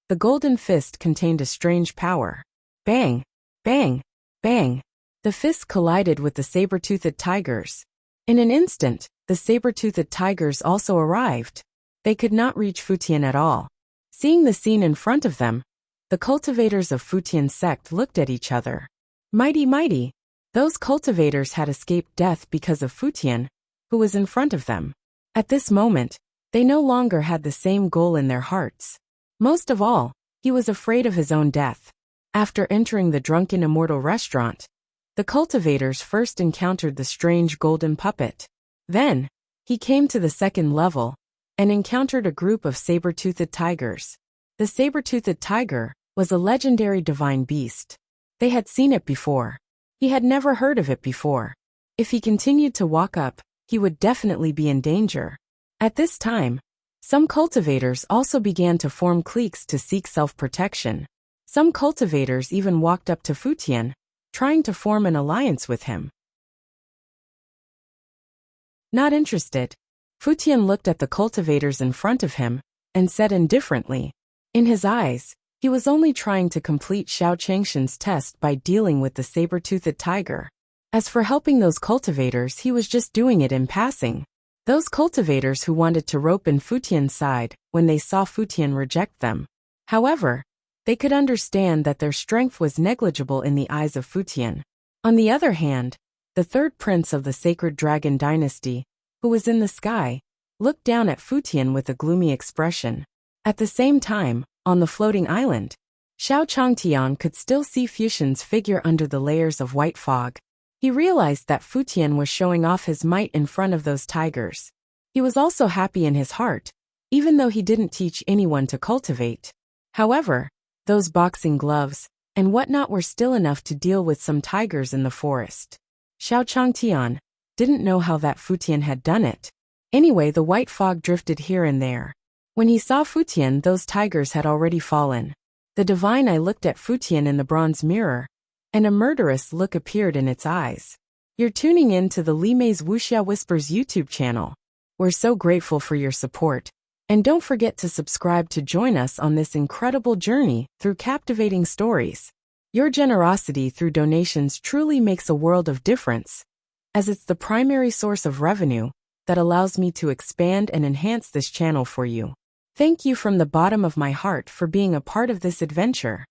the golden fist contained a strange power. Bang! Bang! Bang! The fists collided with the saber-toothed tigers. In an instant, the saber-toothed tigers also arrived. They could not reach Fuqian at all. Seeing the scene in front of them, the cultivators of Fuqian's sect looked at each other. Mighty, mighty! Those cultivators had escaped death because of Fuqian, who was in front of them. At this moment, they no longer had the same goal in their hearts. Most of all, he was afraid of his own death. After entering the Drunken Immortal restaurant, the cultivators first encountered the strange golden puppet. Then, he came to the second level and encountered a group of saber-toothed tigers. The saber-toothed tiger was a legendary divine beast. They had seen it before. He had never heard of it before. If he continued to walk up, he would definitely be in danger. At this time, some cultivators also began to form cliques to seek self-protection. Some cultivators even walked up to Fuqian, trying to form an alliance with him. Not interested. Fuqian looked at the cultivators in front of him and said indifferently. In his eyes, He was only trying to complete Xiao Changshan's test by dealing with the saber-toothed tiger. As for helping those cultivators, he was just doing it in passing. Those cultivators who wanted to rope in Futian's side when they saw Futian reject them. However, they could understand that their strength was negligible in the eyes of Futian. On the other hand, the third prince of the sacred dragon dynasty, who was in the sky, looked down at Futian with a gloomy expression. At the same time, on the floating island, Xiao Changtian could still see Futian's figure under the layers of white fog. He realized that Futian was showing off his might in front of those tigers. He was also happy in his heart, even though he didn't teach anyone to cultivate. However, those boxing gloves and whatnot were still enough to deal with some tigers in the forest. Xiao Changtian didn't know how that Futian had done it. Anyway, the white fog drifted here and there. When he saw Futian, those tigers had already fallen. The divine eye looked at Futian in the bronze mirror, and a murderous look appeared in its eyes. You're tuning in to the Li Mei's Wuxia Whispers YouTube channel. We're so grateful for your support. And don't forget to subscribe to join us on this incredible journey through captivating stories. Your generosity through donations truly makes a world of difference, as it's the primary source of revenue that allows me to expand and enhance this channel for you. Thank you from the bottom of my heart for being a part of this adventure.